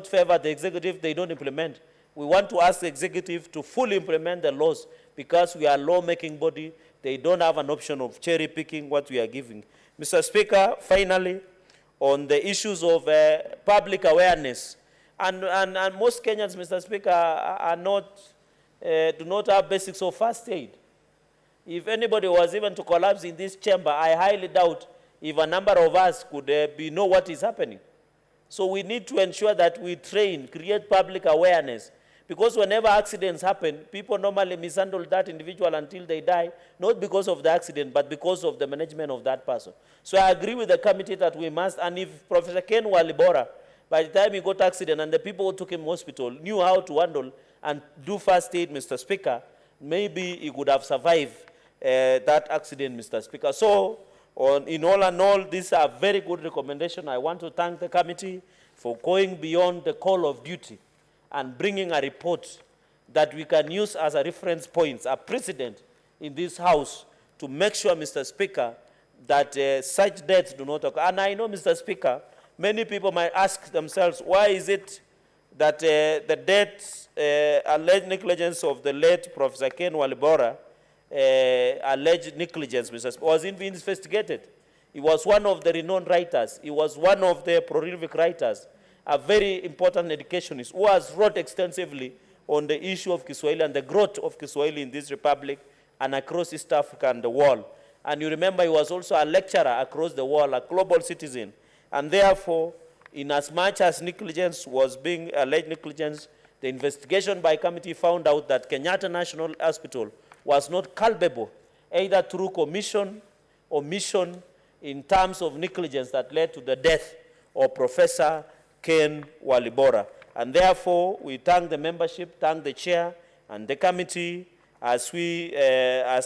favor the executive, they don't implement. We want to ask the executive to fully implement the laws because we are a law-making body. They don't have an option of cherry-picking what we are giving. Mr. Speaker, finally, on the issues of public awareness, and most Kenyans, Mr. Speaker, do not have basics of first aid. If anybody was even to collapse in this chamber, I highly doubt if a number of us could know what is happening. So we need to ensure that we train, create public awareness. Because whenever accidents happen, people normally mishandle that individual until they die, not because of the accident, but because of the management of that person. So I agree with the committee that we must, and if Professor Ken Walibora, by the time he got accident and the people who took him to hospital knew how to handle and do first aid, Mr. Speaker, maybe he could have survived that accident, Mr. Speaker. So, in all and all, these are very good recommendations. I want to thank the committee for going beyond the call of duty and bringing a report that we can use as a reference point, a precedent in this House to make sure, Mr. Speaker, that such deaths do not occur. And I know, Mr. Speaker, many people might ask themselves, why is it that the deaths, alleged negligence of the late Professor Ken Walibora, alleged negligence, Mr. Speaker, was being investigated. He was one of the renowned writers. He was one of the prolific writers, a very important educationist who has wrote extensively on the issue of Kiswahili and the growth of Kiswahili in this republic and across East Africa and the world. And you remember he was also a lecturer across the world, a global citizen. And therefore, in as much as negligence was being alleged negligence, the investigation by committee found out that Kenyatta National Hospital was not culpable, either through commission or omission in terms of negligence that led to the death of Professor Ken Walibora. And therefore, we thank the membership, thank the chair and the committee as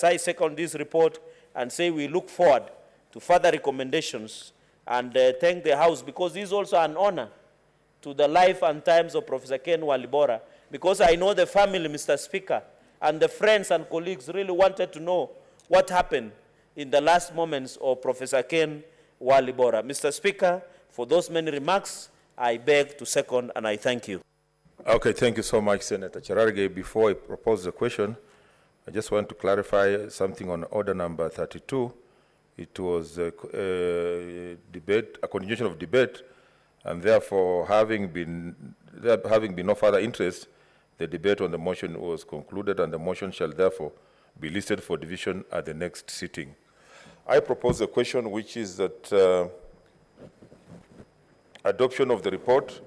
I second this report and say we look forward to further recommendations and thank the House because this is also an honor to the life and times of Professor Ken Walibora because I know the family, Mr. Speaker, and the friends and colleagues really wanted to know what happened in the last moments of Professor Ken Walibora. Mr. Speaker, for those many remarks, I beg to second and I thank you. Okay, thank you so much, Senator Cherargei. Before I propose the question, I just want to clarify something on order number 32. It was a continuation of debate, and therefore, having been no further interest, the debate on the motion was concluded, and the motion shall therefore be listed for division at the next sitting. I propose a question, which is that adoption of the report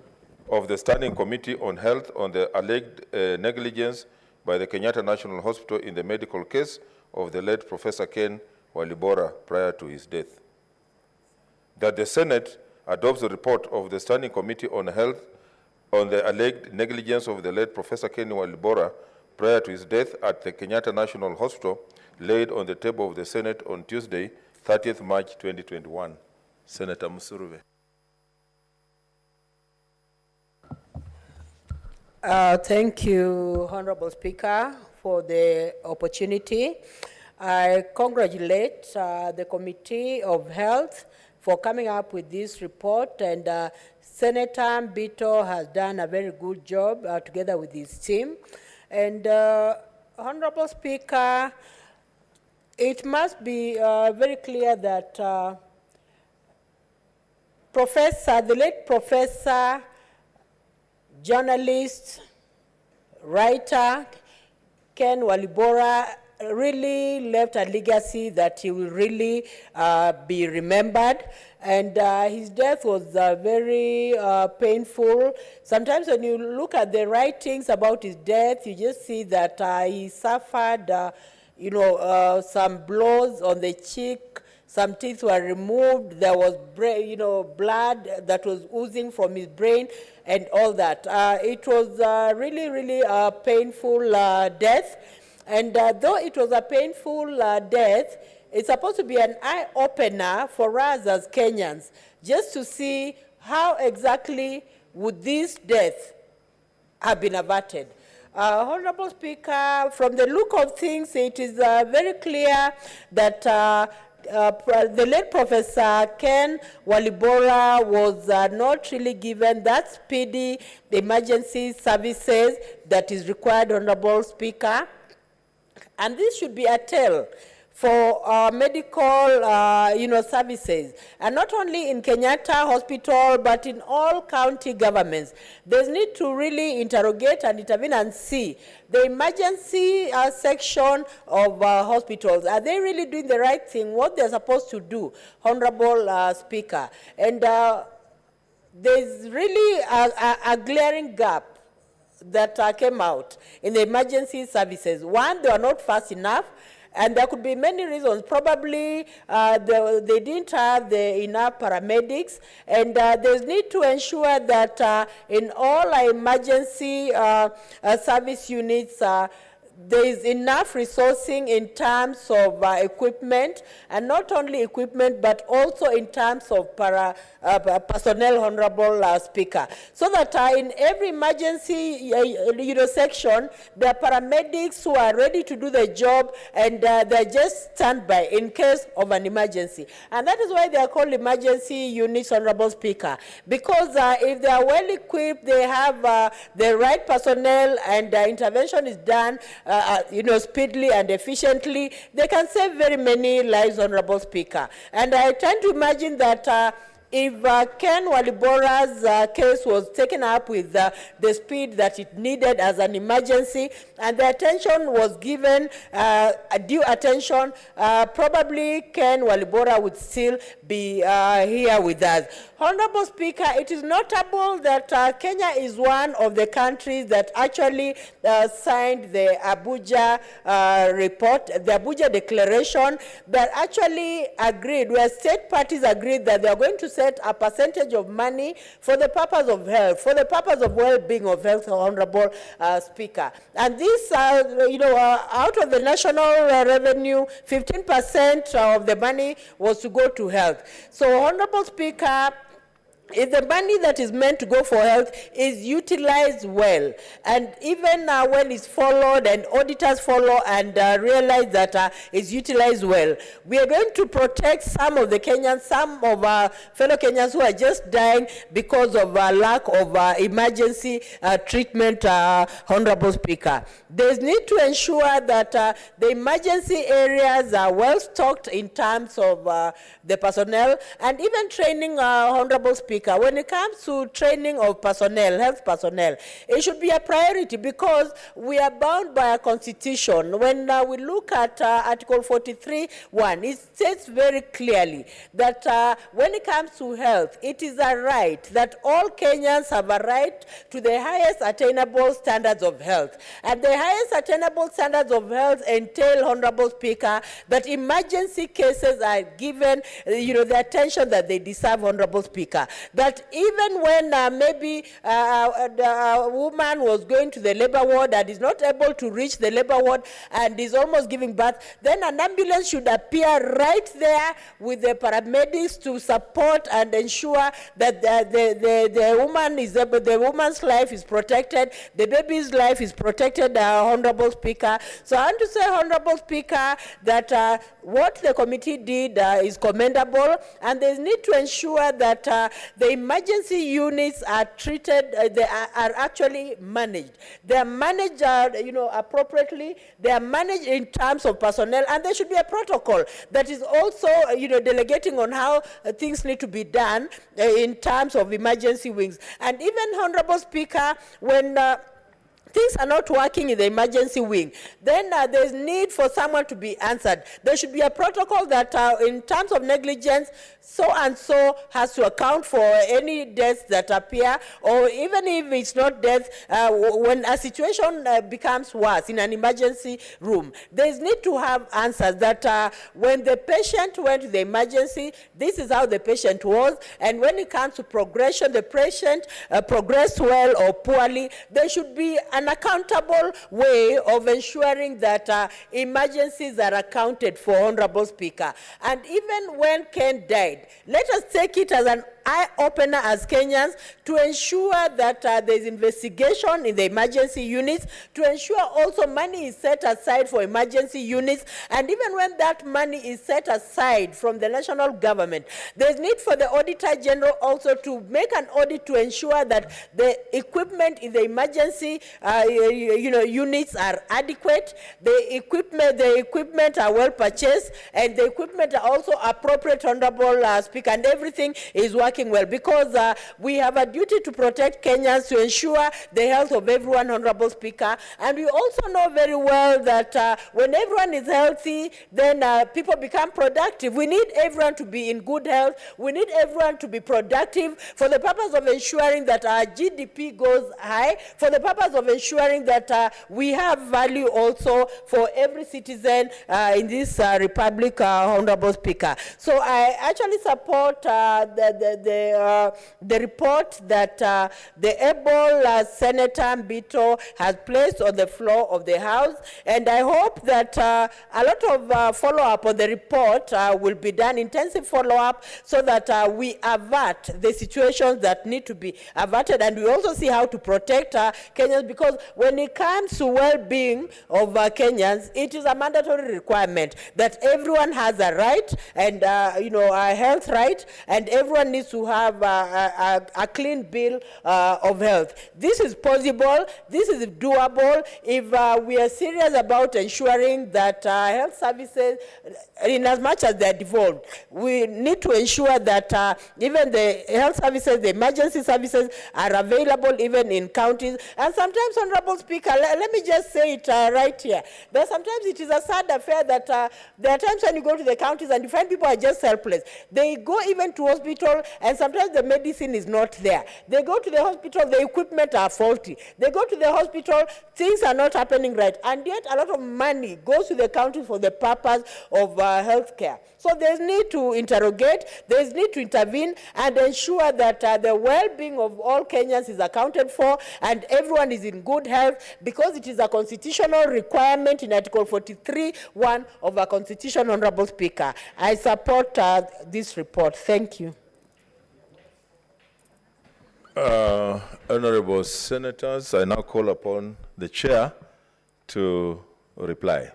of the Standing Committee on Health on the alleged negligence by the Kenyatta National Hospital in the medical case of the late Professor Ken Walibora prior to his death. That the Senate adopts the report of the Standing Committee on Health on the alleged negligence of the late Professor Ken Walibora prior to his death at the Kenyatta National Hospital, laid on the table of the Senate on Tuesday, 30th March 2021. Senator Musuruve. Thank you, Honorable Speaker, for the opportunity. I congratulate the Committee of Health for coming up with this report, and Senator Mbito has done a very good job together with his team. And Honorable Speaker, it must be very clear that the late professor, journalist, writer, Ken Walibora really left a legacy that he will really be remembered. And his death was very painful. Sometimes when you look at the writings about his death, you just see that he suffered, some blows on the cheek. Some teeth were removed. There was, blood that was oozing from his brain and all that. It was really, really a painful death. And though it was a painful death, it's supposed to be an eye-opener for us as Kenyans, just to see how exactly would this death have been averted. Honorable Speaker, from the look of things, it is very clear that the late Professor Ken Walibora was not really given that speedy emergency services that is required, Honorable Speaker. And this should be a tale for medical, services, and not only in Kenyatta Hospital, but in all county governments. There's need to really interrogate and intervene and see the emergency section of hospitals. Are they really doing the right thing, what they're supposed to do, Honorable Speaker? And there's really a glaring gap that came out in the emergency services. One, they are not fast enough, and there could be many reasons. Probably they didn't have enough paramedics, and there's need to ensure that in all our emergency service units, there is enough resourcing in terms of equipment, and not only equipment, but also in terms of personnel, Honorable Speaker, so that in every emergency section, there are paramedics who are ready to do the job, and they're just standby in case of an emergency. And that is why they are called emergency units, Honorable Speaker, because if they are well equipped, they have the right personnel, and intervention is done speedily and efficiently, they can save very many lives, Honorable Speaker. And I tend to imagine that if Ken Walibora's case was taken up with the speed that it needed as an emergency, and the attention was given due attention, probably Ken Walibora would still be here with us. Honorable Speaker, it is notable that Kenya is one of the countries that actually signed the Abuja report, the Abuja Declaration, that actually agreed, where state parties agreed that they are going to set a percentage of money for the purpose of health, for the purpose of well-being of health, Honorable Speaker. And this, out of the national revenue, 15% of the money was to go to health. So, Honorable Speaker, if the money that is meant to go for health is utilized well, and even when it's followed and auditors follow and realize that it's utilized well, we are going to protect some of the Kenyans, some of our fellow Kenyans who are just dying because of lack of emergency treatment, Honorable Speaker. There's need to ensure that the emergency areas are well stocked in terms of the personnel, and even training, Honorable Speaker. When it comes to training of personnel, health personnel, it should be a priority, because we are bound by a constitution. When we look at Article 43(1), it states very clearly that when it comes to health, it is a right that all Kenyans have a right to the highest attainable standards of health. And the highest attainable standards of health entail, Honorable Speaker, that emergency cases are given the attention that they deserve, Honorable Speaker. that even when maybe a woman was going to the labor ward and is not able to reach the labor ward and is almost giving birth, then an ambulance should appear right there with the paramedics to support and ensure that the woman is able, the woman's life is protected, the baby's life is protected, Honorable Speaker. So I want to say, Honorable Speaker, that what the committee did is commendable, and there's need to ensure that the emergency units are treated, they are actually managed. They are managed, appropriately. They are managed in terms of personnel, and there should be a protocol that is also, delegating on how things need to be done in terms of emergency wings. And even, Honorable Speaker, when things are not working in the emergency wing, then there's need for someone to be answered. There should be a protocol that in terms of negligence, so and so has to account for any deaths that appear, or even if it's not death, when a situation becomes worse in an emergency room, there's need to have answers that when the patient went to the emergency, this is how the patient was, and when it comes to progression, the patient progressed well or poorly. There should be an accountable way of ensuring that emergencies are accounted for, Honorable Speaker. And even when Ken died, let us take it as an eye-opener as Kenyans to ensure that there's investigation in the emergency units, to ensure also money is set aside for emergency units, and even when that money is set aside from the national government, there's need for the Auditor General also to make an audit to ensure that the equipment in the emergency units are adequate, the equipment are well purchased, and the equipment are also appropriate, Honorable Speaker, and everything is working well, because we have a duty to protect Kenyans, to ensure the health of everyone, Honorable Speaker. And we also know very well that when everyone is healthy, then people become productive. We need everyone to be in good health. We need everyone to be productive for the purpose of ensuring that our GDP goes high, for the purpose of ensuring that we have value also for every citizen in this republic, Honorable Speaker. So I actually support the report that the able Senator Mbito has placed on the floor of the House, and I hope that a lot of follow-up on the report will be done, intensive follow-up, so that we avert the situations that need to be averted, and we also see how to protect Kenyans, because when it comes to well-being of Kenyans, it is a mandatory requirement that everyone has a right, and a health right, and everyone needs to have a clean bill of health. This is possible, this is doable if we are serious about ensuring that health services, in as much as they are devolved, we need to ensure that even the health services, the emergency services are available even in counties. And sometimes, Honorable Speaker, let me just say it right here, that sometimes it is a sad affair that there are times when you go to the counties and you find people are just helpless. They go even to hospital, and sometimes the medicine is not there. They go to the hospital, the equipment are faulty. They go to the hospital, things are not happening right. And yet a lot of money goes to the county for the purpose of health care. So there's need to interrogate, there's need to intervene and ensure that the well-being of all Kenyans is accounted for and everyone is in good health, because it is a constitutional requirement in Article 43(1) of our Constitution, Honorable Speaker. I support this report. Thank you. Honorable Senators, I now call upon the Chair to reply.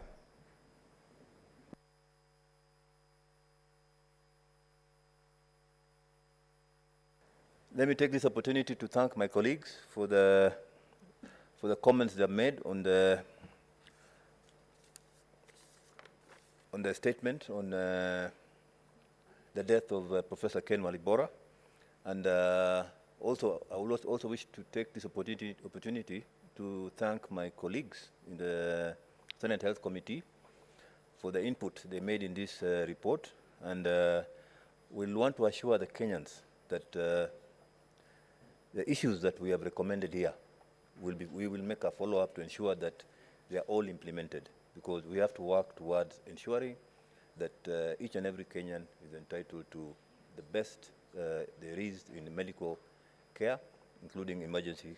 Let me take this opportunity to thank my colleagues for the comments they have made on the statement on the death of Professor Ken Walibora, and also I would also wish to take this opportunity to thank my colleagues in the Senate Health Committee for the input they made in this report, and we'll want to assure the Kenyans that the issues that we have recommended here we will make a follow-up to ensure that they are all implemented, because we have to work towards ensuring that each and every Kenyan is entitled to the best there is in medical care, including emergency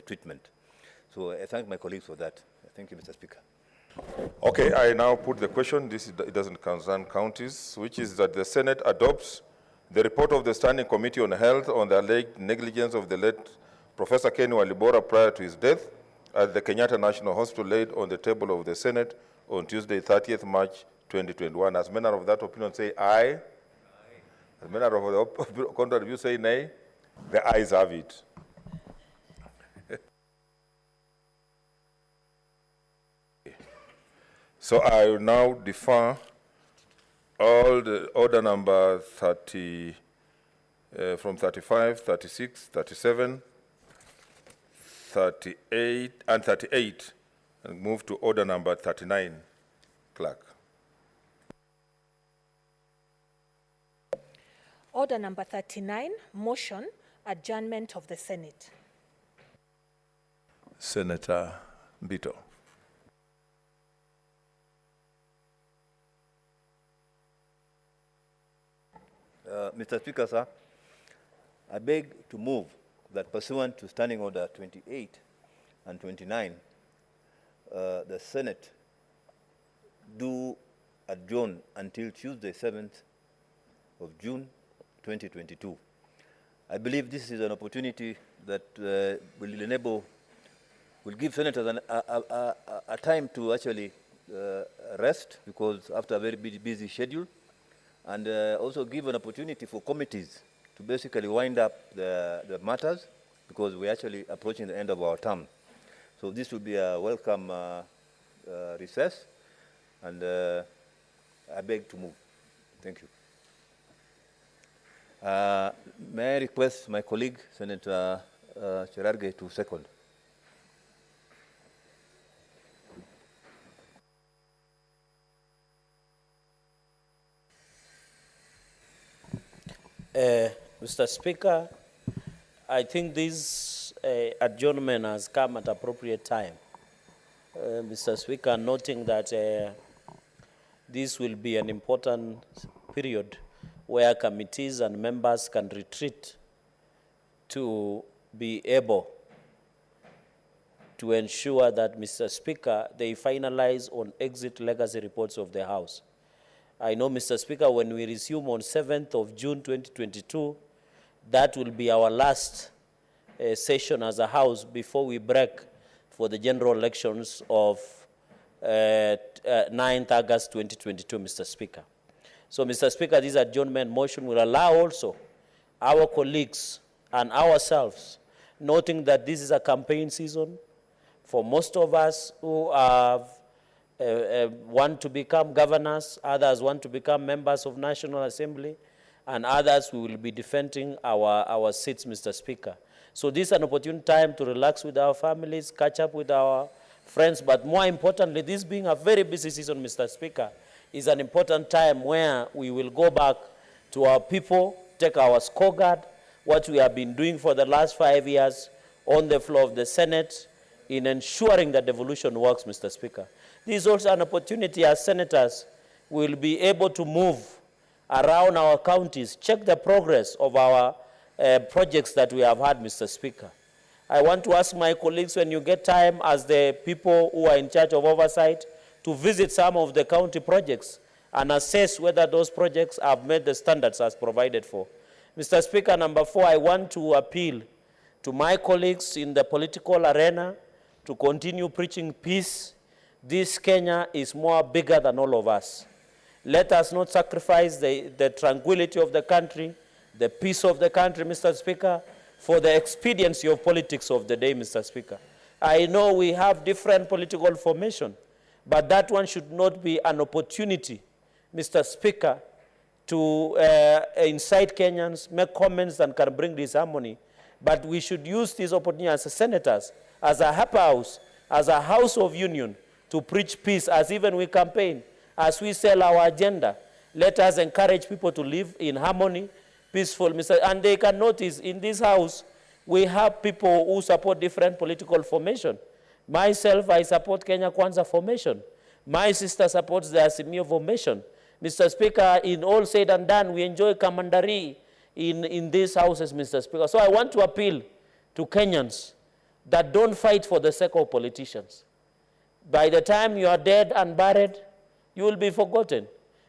treatment. So I thank my colleagues for that. Thank you, Mr. Speaker. Okay, I now put the question, it doesn't concern counties, which is that the Senate adopts the report of the Standing Committee on Health on the alleged negligence of the late Professor Ken Walibora prior to his death at the Kenyatta National Hospital, laid on the table of the Senate on Tuesday, 30th March 2021. As many of that opinion say aye. As many of the contrary view say nay. The ayes have it. So I will now defer all the order number 30, from 35, 36, 37, 38, and 38, and move to order number 39, Clerk. Order number 39, motion, adjournment of the Senate. Senator Mbito. Mr. Speaker, sir, I beg to move that pursuant to Standing Order 28 and 29, the Senate do adjourn until Tuesday, 7th of June 2022. I believe this is an opportunity that will give senators a time to actually rest, because after a very busy schedule, and also give an opportunity for committees to basically wind up the matters, because we're actually approaching the end of our term. So this will be a welcome recess, and I beg to move. Thank you. May I request my colleague, Senator Cherargei, to second. Mr. Speaker, I think this adjournment has come at appropriate time. Mr. Speaker, noting that this will be an important period where committees and members can retreat to be able to ensure that, Mr. Speaker, they finalize on exit legacy reports of the House. I know, Mr. Speaker, when we resume on 7th of June 2022, that will be our last session as a House before we break for the general elections of 9th August 2022, Mr. Speaker. So, Mr. Speaker, this adjournment motion will allow also our colleagues and ourselves, noting that this is a campaign season for most of us who have want to become governors, others want to become members of National Assembly, and others we will be defending our seats, Mr. Speaker. So this is an opportune time to relax with our families, catch up with our friends, but more importantly, this being a very busy season, Mr. Speaker, is an important time where we will go back to our people, take our scorecard, what we have been doing for the last 5 years on the floor of the Senate in ensuring that devolution works, Mr. Speaker. This is also an opportunity as senators will be able to move around our counties, check the progress of our projects that we have had, Mr. Speaker. I want to ask my colleagues, when you get time as the people who are in charge of oversight, to visit some of the county projects and assess whether those projects have met the standards as provided for. Mr. Speaker, number 4, I want to appeal to my colleagues in the political arena to continue preaching peace. This Kenya is more bigger than all of us. Let us not sacrifice the tranquility of the country, the peace of the country, Mr. Speaker, for the expediency of politics of the day, Mr. Speaker. I know we have different political formation, but that one should not be an opportunity, Mr. Speaker, to incite Kenyans, make comments that can bring disharmony. But we should use this opportunity as senators, as a upper house, as a house of union, to preach peace as even we campaign, as we sell our agenda. Let us encourage people to live in harmony, peaceful, Mr. And they can notice in this house, we have people who support different political formation. Myself, I support Kenya Kwanza formation. My sister supports the Azimio formation. Mr. Speaker, in all said and done, we enjoy camaraderie in these houses, Mr. Speaker. So I want to appeal to Kenyans that don't fight for the sake of politicians. By the time you are dead and buried, you will be forgotten.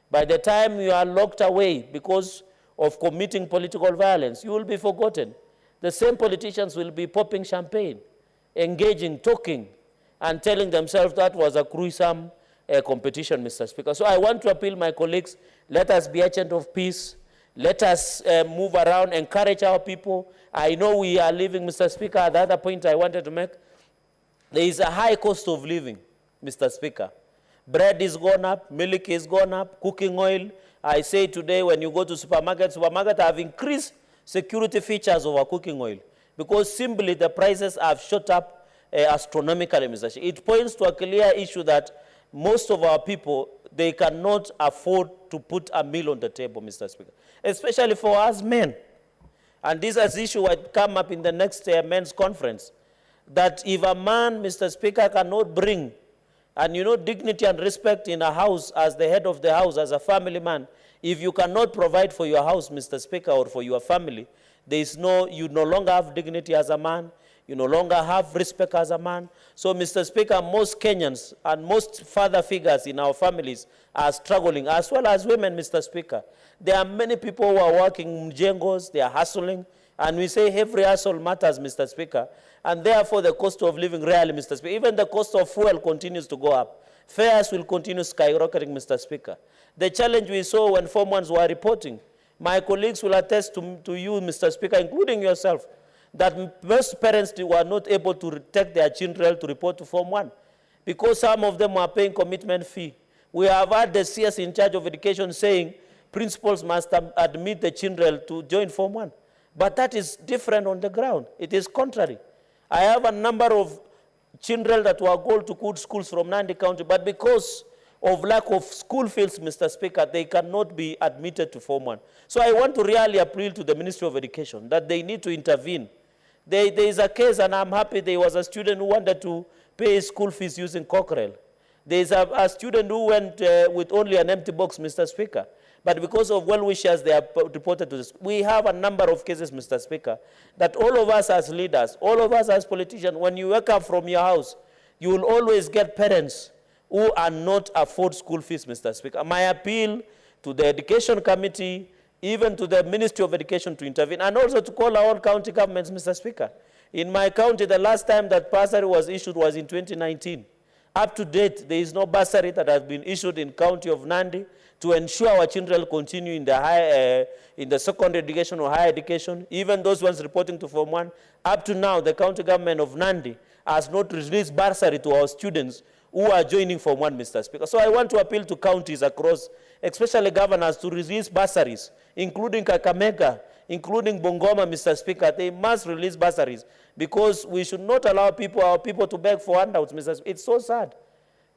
By the time you are locked away because of committing political violence, you will be forgotten. The same politicians will be popping champagne, engaging, talking, and telling themselves that was a gruesome competition, Mr. Speaker. So I want to appeal, my colleagues, let us be agents of peace. Let us move around, encourage our people. I know we are living, Mr. Speaker, the other point I wanted to make, there is a high cost of living, Mr. Speaker. Bread is gone up, milk is gone up, cooking oil. I say today when you go to supermarkets have increased security features over cooking oil because simply the prices have shot up astronomically, Mr. Speaker. It points to a clear issue that most of our people, they cannot afford to put a meal on the table, Mr. Speaker, especially for us men. And this is an issue will come up in the next men's conference, that if a man, Mr. Speaker, cannot bring, and you know, dignity and respect in a house as the head of the house, as a family man, if you cannot provide for your house, Mr. Speaker, or for your family, you no longer have dignity as a man, you no longer have respect as a man. So, Mr. Speaker, most Kenyans and most father figures in our families are struggling, as well as women, Mr. Speaker. There are many people who are working in mjengos, they are hustling, and we say every hustle matters, Mr. Speaker, and therefore the cost of living really, Mr. Speaker, even the cost of fuel continues to go up. Fares will continue skyrocketing, Mr. Speaker. The challenge we saw when Form 1s were reporting, my colleagues will attest to you, Mr. Speaker, including yourself, that most parents were not able to take their children to report to Form 1 because some of them were paying commitment fee. We have had the CS in charge of education saying principals must admit the children to join Form 1. But that is different on the ground. It is contrary. I have a number of children that were going to good schools from Nandi County, but because of lack of school fields, Mr. Speaker, they cannot be admitted to Form 1. So I want to really appeal to the Ministry of Education that they need to intervene. There is a case, and I'm happy there was a student who wanted to pay his school fees using Cockerel. There is a student who went with only an empty box, Mr. Speaker. But because of well-wishers, they are reported to this. We have a number of cases, Mr. Speaker, that all of us as leaders, all of us as politicians, when you wake up from your house, you will always get parents who are not afford school fees, Mr. Speaker. My appeal to the Education Committee, even to the Ministry of Education to intervene, and also to call our own county governments, Mr. Speaker. In my county, the last time that bursary was issued was in 2019. Up to date, there is no bursary that has been issued in county of Nandi to ensure our children continue in the secondary education or higher education, even those ones reporting to Form 1. Up to now, the county government of Nandi has not released bursary to our students who are joining Form 1, Mr. Speaker. So I want to appeal to counties across, especially governors, to release bursaries, including Kakamega, including Bungoma, Mr. Speaker. They must release bursaries because we should not allow our people to beg for handouts, Mr. Speaker. It's so sad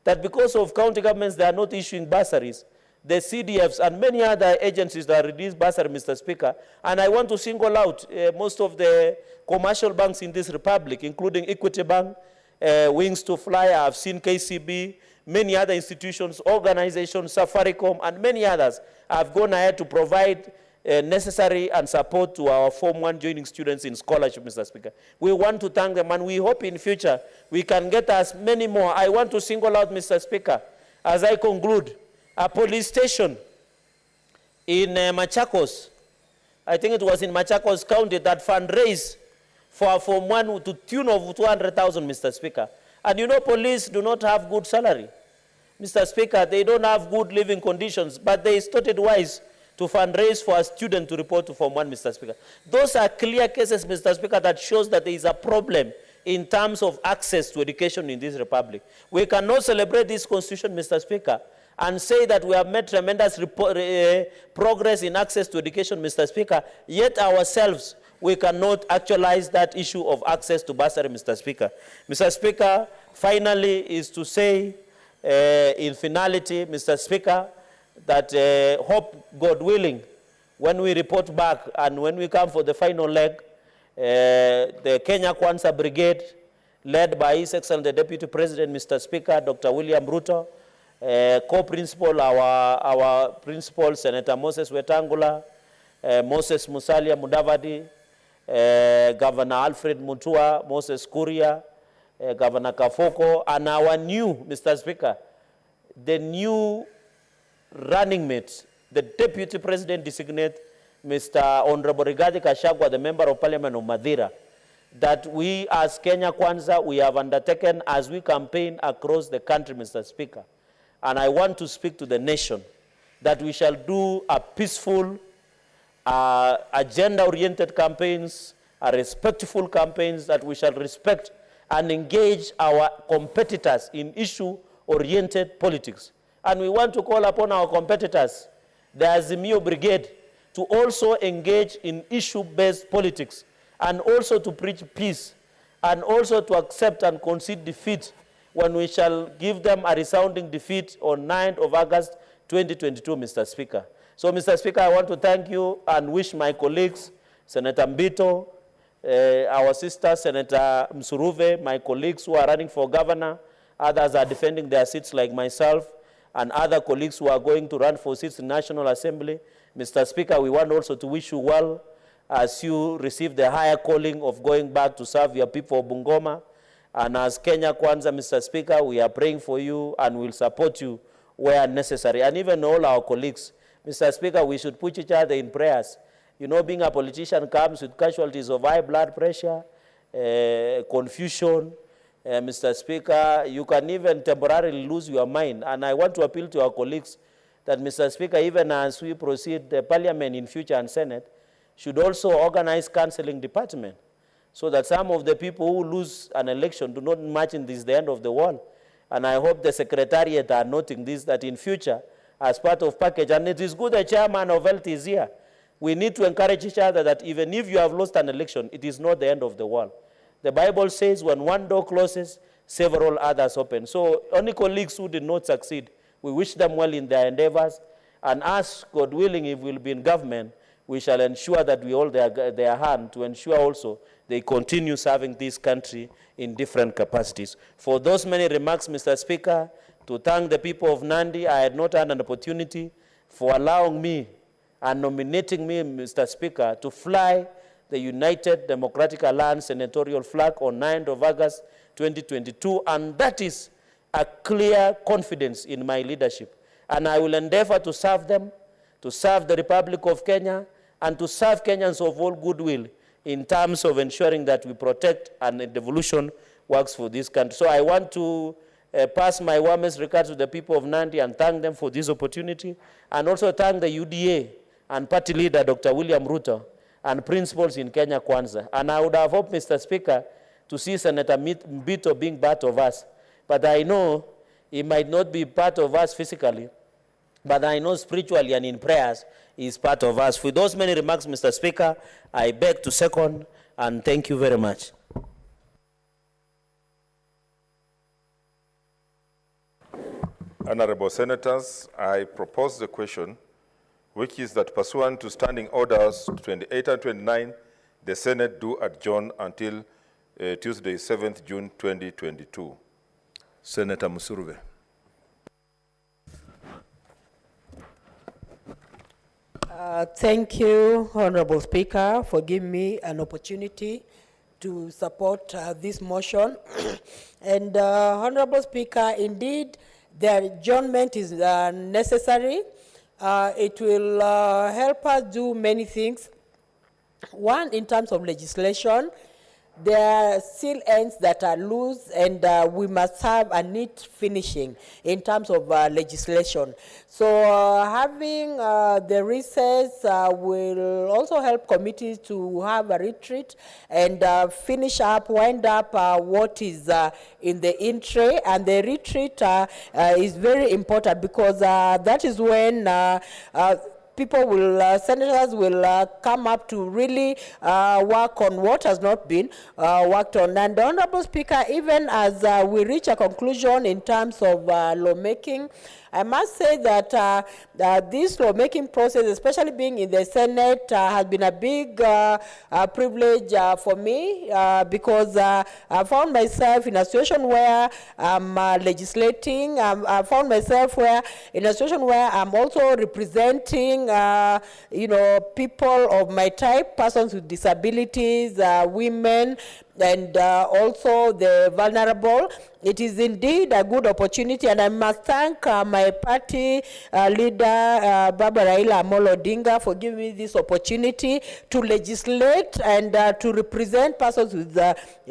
that because of county governments, they are not issuing bursaries. The CDFs and many other agencies that release bursary, Mr. Speaker. And I want to single out most of the commercial banks in this republic, including Equity Bank, Wings to Fly, I've seen KCB, many other institutions, organizations, Safaricom, and many others have gone ahead to provide necessary and support to our Form 1 joining students in scholarship, Mr. Speaker. We want to thank them, and we hope in future we can get as many more. I want to single out, Mr. Speaker, as I conclude, a police station in Machakos, I think it was in Machakos County, that fundraised for Form 1 to tune of 200,000, Mr. Speaker. And you know, police do not have good salary. Mr. Speaker, they don't have good living conditions, but they thought it wise to fundraise for a student to report to Form 1, Mr. Speaker. Those are clear cases, Mr. Speaker, that shows that there is a problem in terms of access to education in this republic. We cannot celebrate this constitution, Mr. Speaker, and say that we have made tremendous progress in access to education, Mr. Speaker, yet ourselves, we cannot actualize that issue of access to bursary, Mr. Speaker. Mr. Speaker, finally is to say, in finality, Mr. Speaker, that hope, God willing, when we report back and when we come for the final leg, the Kenya Kwanza Brigade, led by His Excellency the Deputy President, Mr. Speaker, Dr. William Ruto, co-principal, our principal, Senator Moses Wetangula, Moses Musalia Mudavadi, Governor Alfred Mutua, Moses Kuria, Governor Kafoko, and our new, Mr. Speaker, the new running mate, the Deputy President designate, Mr. Honorable Rigathi Gachagua, the Member of Parliament of Madeira, that we as Kenya Kwanza, we have undertaken as we campaign across the country, Mr. Speaker. And I want to speak to the nation that we shall do a peaceful, agenda-oriented campaigns, respectful campaigns, that we shall respect and engage our competitors in issue-oriented politics. And we want to call upon our competitors, the Azimio Brigade, to also engage in issue-based politics, and also to preach peace, and also to accept and concede defeat when we shall give them a resounding defeat on 9th of August 2022, Mr. Speaker. So, Mr. Speaker, I want to thank you and wish my colleagues, Senator Mbito, our sister, Senator Msuruve, my colleagues who are running for governor, others are defending their seats like myself, and other colleagues who are going to run for seats in National Assembly. Mr. Speaker, we want also to wish you well as you receive the higher calling of going back to serve your people of Bungoma. And as Kenya Kwanza, Mr. Speaker, we are praying for you and will support you where necessary. And even all our colleagues, Mr. Speaker, we should put each other in prayers. You know, being a politician comes with casualties of high blood pressure, confusion. Mr. Speaker, you can even temporarily lose your mind. And I want to appeal to our colleagues that, Mr. Speaker, even as we proceed, the Parliament in future and Senate should also organize counseling department so that some of the people who lose an election do not imagine this is the end of the world. And I hope the Secretariat are noting this, that in future, as part of package, and it is good the Chairman of Health is here, we need to encourage each other that even if you have lost an election, it is not the end of the world. The Bible says when one door closes, several others open. So only colleagues who did not succeed, we wish them well in their endeavors, and ask, God willing, if we'll be in government, we shall ensure that we hold their hand to ensure also they continue serving this country in different capacities. For those many remarks, Mr. Speaker, to thank the people of Nandi, I had not had an opportunity for allowing me and nominating me, Mr. Speaker, to fly the United Democratic Alliance senatorial flag on 9th of August 2022, and that is a clear confidence in my leadership. And I will endeavor to serve them, to serve the Republic of Kenya, and to serve Kenyans of all goodwill in terms of ensuring that we protect and the devolution works for this country. So I want to pass my warmest regards to the people of Nandi and thank them for this opportunity, and also thank the UDA and party leader, Dr. William Ruto, and principals in Kenya Kwanza. And I would have hoped, Mr. Speaker, to see Senator Mbito being part of us. But I know he might not be part of us physically, but I know spiritually and in prayers he is part of us. For those many remarks, Mr. Speaker, I beg to second, and thank you very much. Honorable Senators, I propose the question, which is that pursuant to Standing Orders 28 and 29, the Senate do adjourn until Tuesday, 7th June 2022. Senator Musuruve. Thank you, Honorable Speaker, for giving me an opportunity to support this motion. And Honorable Speaker, indeed, the adjournment is necessary. It will help us do many things. One, in terms of legislation, there are still ends that are loose, and we must have a neat finishing in terms of legislation. So having the recess will also help committees to have a retreat and finish up, wind up what is in the in-tray. And the retreat is very important because that is when people will, senators will come up to really work on what has not been worked on. And the Honorable Speaker, even as we reach a conclusion in terms of lawmaking, I must say that this lawmaking process, especially being in the Senate, has been a big privilege for me because I found myself in a situation where I'm legislating. I found myself in a situation where I'm also representing people of my type, persons with disabilities, women, and also the vulnerable. It is indeed a good opportunity, and I must thank my party leader, Baba Raila Amolo Odinga, for giving me this opportunity to legislate and to represent persons with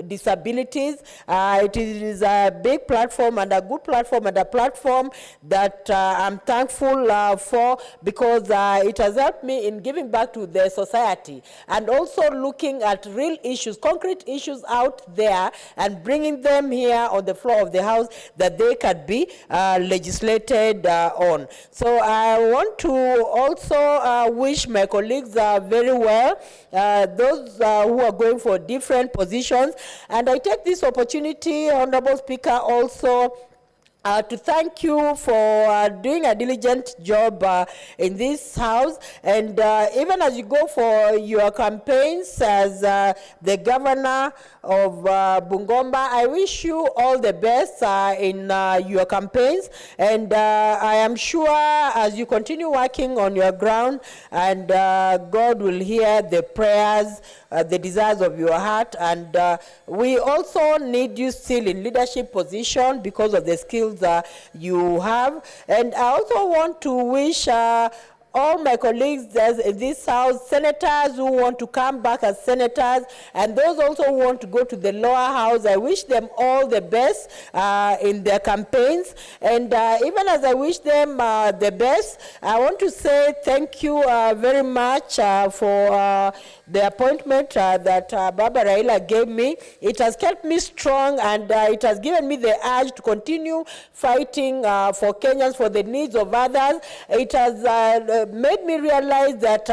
disabilities. It is a big platform and a good platform and a platform that I'm thankful for, because it has helped me in giving back to the society and also looking at real issues, concrete issues out there, and bringing them here on the floor of the House that they can be legislated on. So I want to also wish my colleagues very well, those who are going for different positions. And I take this opportunity, Honorable Speaker, also to thank you for doing a diligent job in this House. And even as you go for your campaigns as the governor of Bungoma, I wish you all the best in your campaigns. And I am sure as you continue working on your ground, and God will hear the prayers, the desires of your heart. And we also need you still in leadership position because of the skills you have. And I also want to wish all my colleagues in this House, senators who want to come back as senators, and those also who want to go to the lower house, I wish them all the best in their campaigns. And even as I wish them the best, I want to say thank you very much for the appointment that Baba Raila gave me. It has kept me strong, and it has given me the urge to continue fighting for Kenyans, for the needs of others. It has made me realize that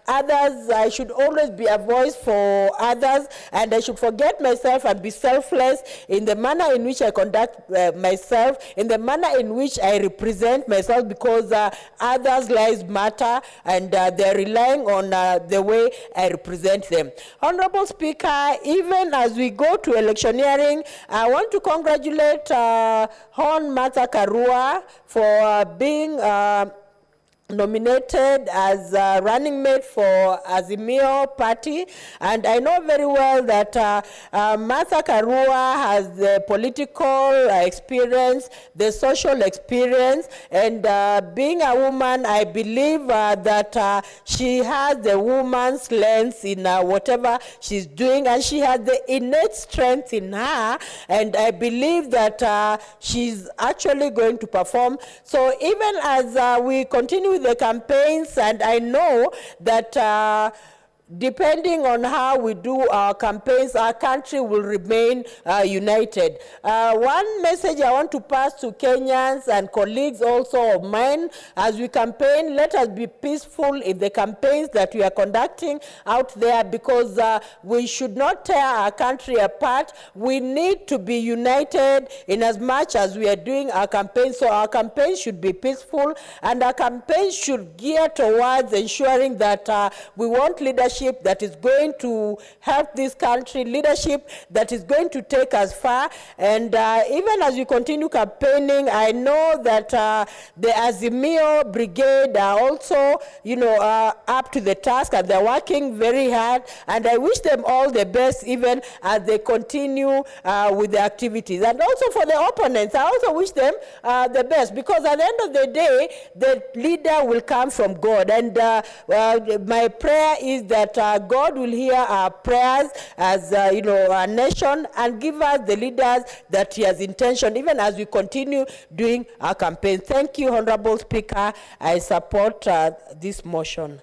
others, I should always be a voice for others, and I should forget myself and be selfless in the manner in which I conduct myself, in the manner in which I represent myself, because others' lives matter, and they're relying on the way I represent them. Honorable Speaker, even as we go to electioneering, I want to congratulate Hon Martha Karua for being nominated as running mate for Azimio Party. And I know very well that Martha Karua has the political experience, the social experience, and being a woman, I believe that she has the woman's lens in whatever she's doing, and she has the innate strength in her, and I believe that she's actually going to perform. So even as we continue the campaigns, and I know that depending on how we do our campaigns, our country will remain united. One message I want to pass to Kenyans and colleagues also of mine, as we campaign, let us be peaceful in the campaigns that we are conducting out there, because we should not tear our country apart. We need to be united in as much as we are doing our campaigns. So our campaigns should be peaceful, and our campaigns should gear towards ensuring that we want leadership that is going to help this country, leadership that is going to take us far. And even as we continue campaigning, I know that the Azimio Brigade are also, up to the task, and they're working very hard. And I wish them all the best, even as they continue with the activities. And also for the opponents, I also wish them the best, because at the end of the day, the leader will come from God. And my prayer is that God will hear our prayers as our nation, and give us the leaders that He has intentioned, even as we continue doing our campaign. Thank you, Honorable Speaker. I support this motion.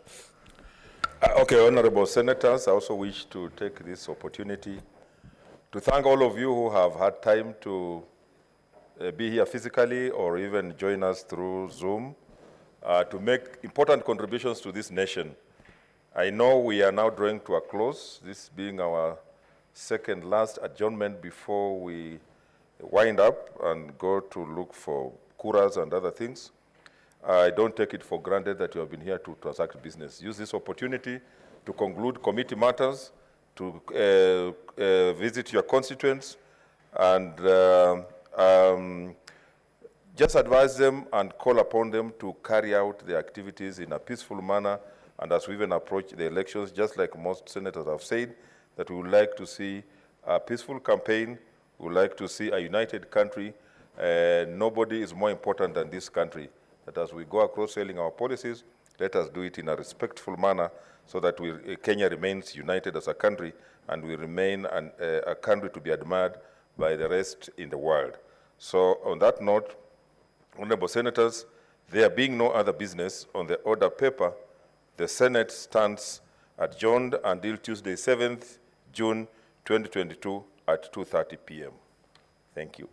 Okay, Honorable Senators, I also wish to take this opportunity to thank all of you who have had time to be here physically or even join us through Zoom to make important contributions to this nation. I know we are now drawing to a close, this being our second last adjournment before we wind up and go to look for kuras and other things. I don't take it for granted that you have been here to transact business. Use this opportunity to conclude committee matters, to visit your constituents, and just advise them and call upon them to carry out their activities in a peaceful manner, and as we even approach the elections, just like most senators have said, that we would like to see a peaceful campaign, we would like to see a united country. Nobody is more important than this country, that as we go across selling our policies, let us do it in a respectful manner so that Kenya remains united as a country and we remain a country to be admired by the rest in the world. So on that note, honorable senators, there being no other business on the order paper, the Senate stands adjourned until Tuesday, 7th June 2022 at 2:30 p.m. Thank you.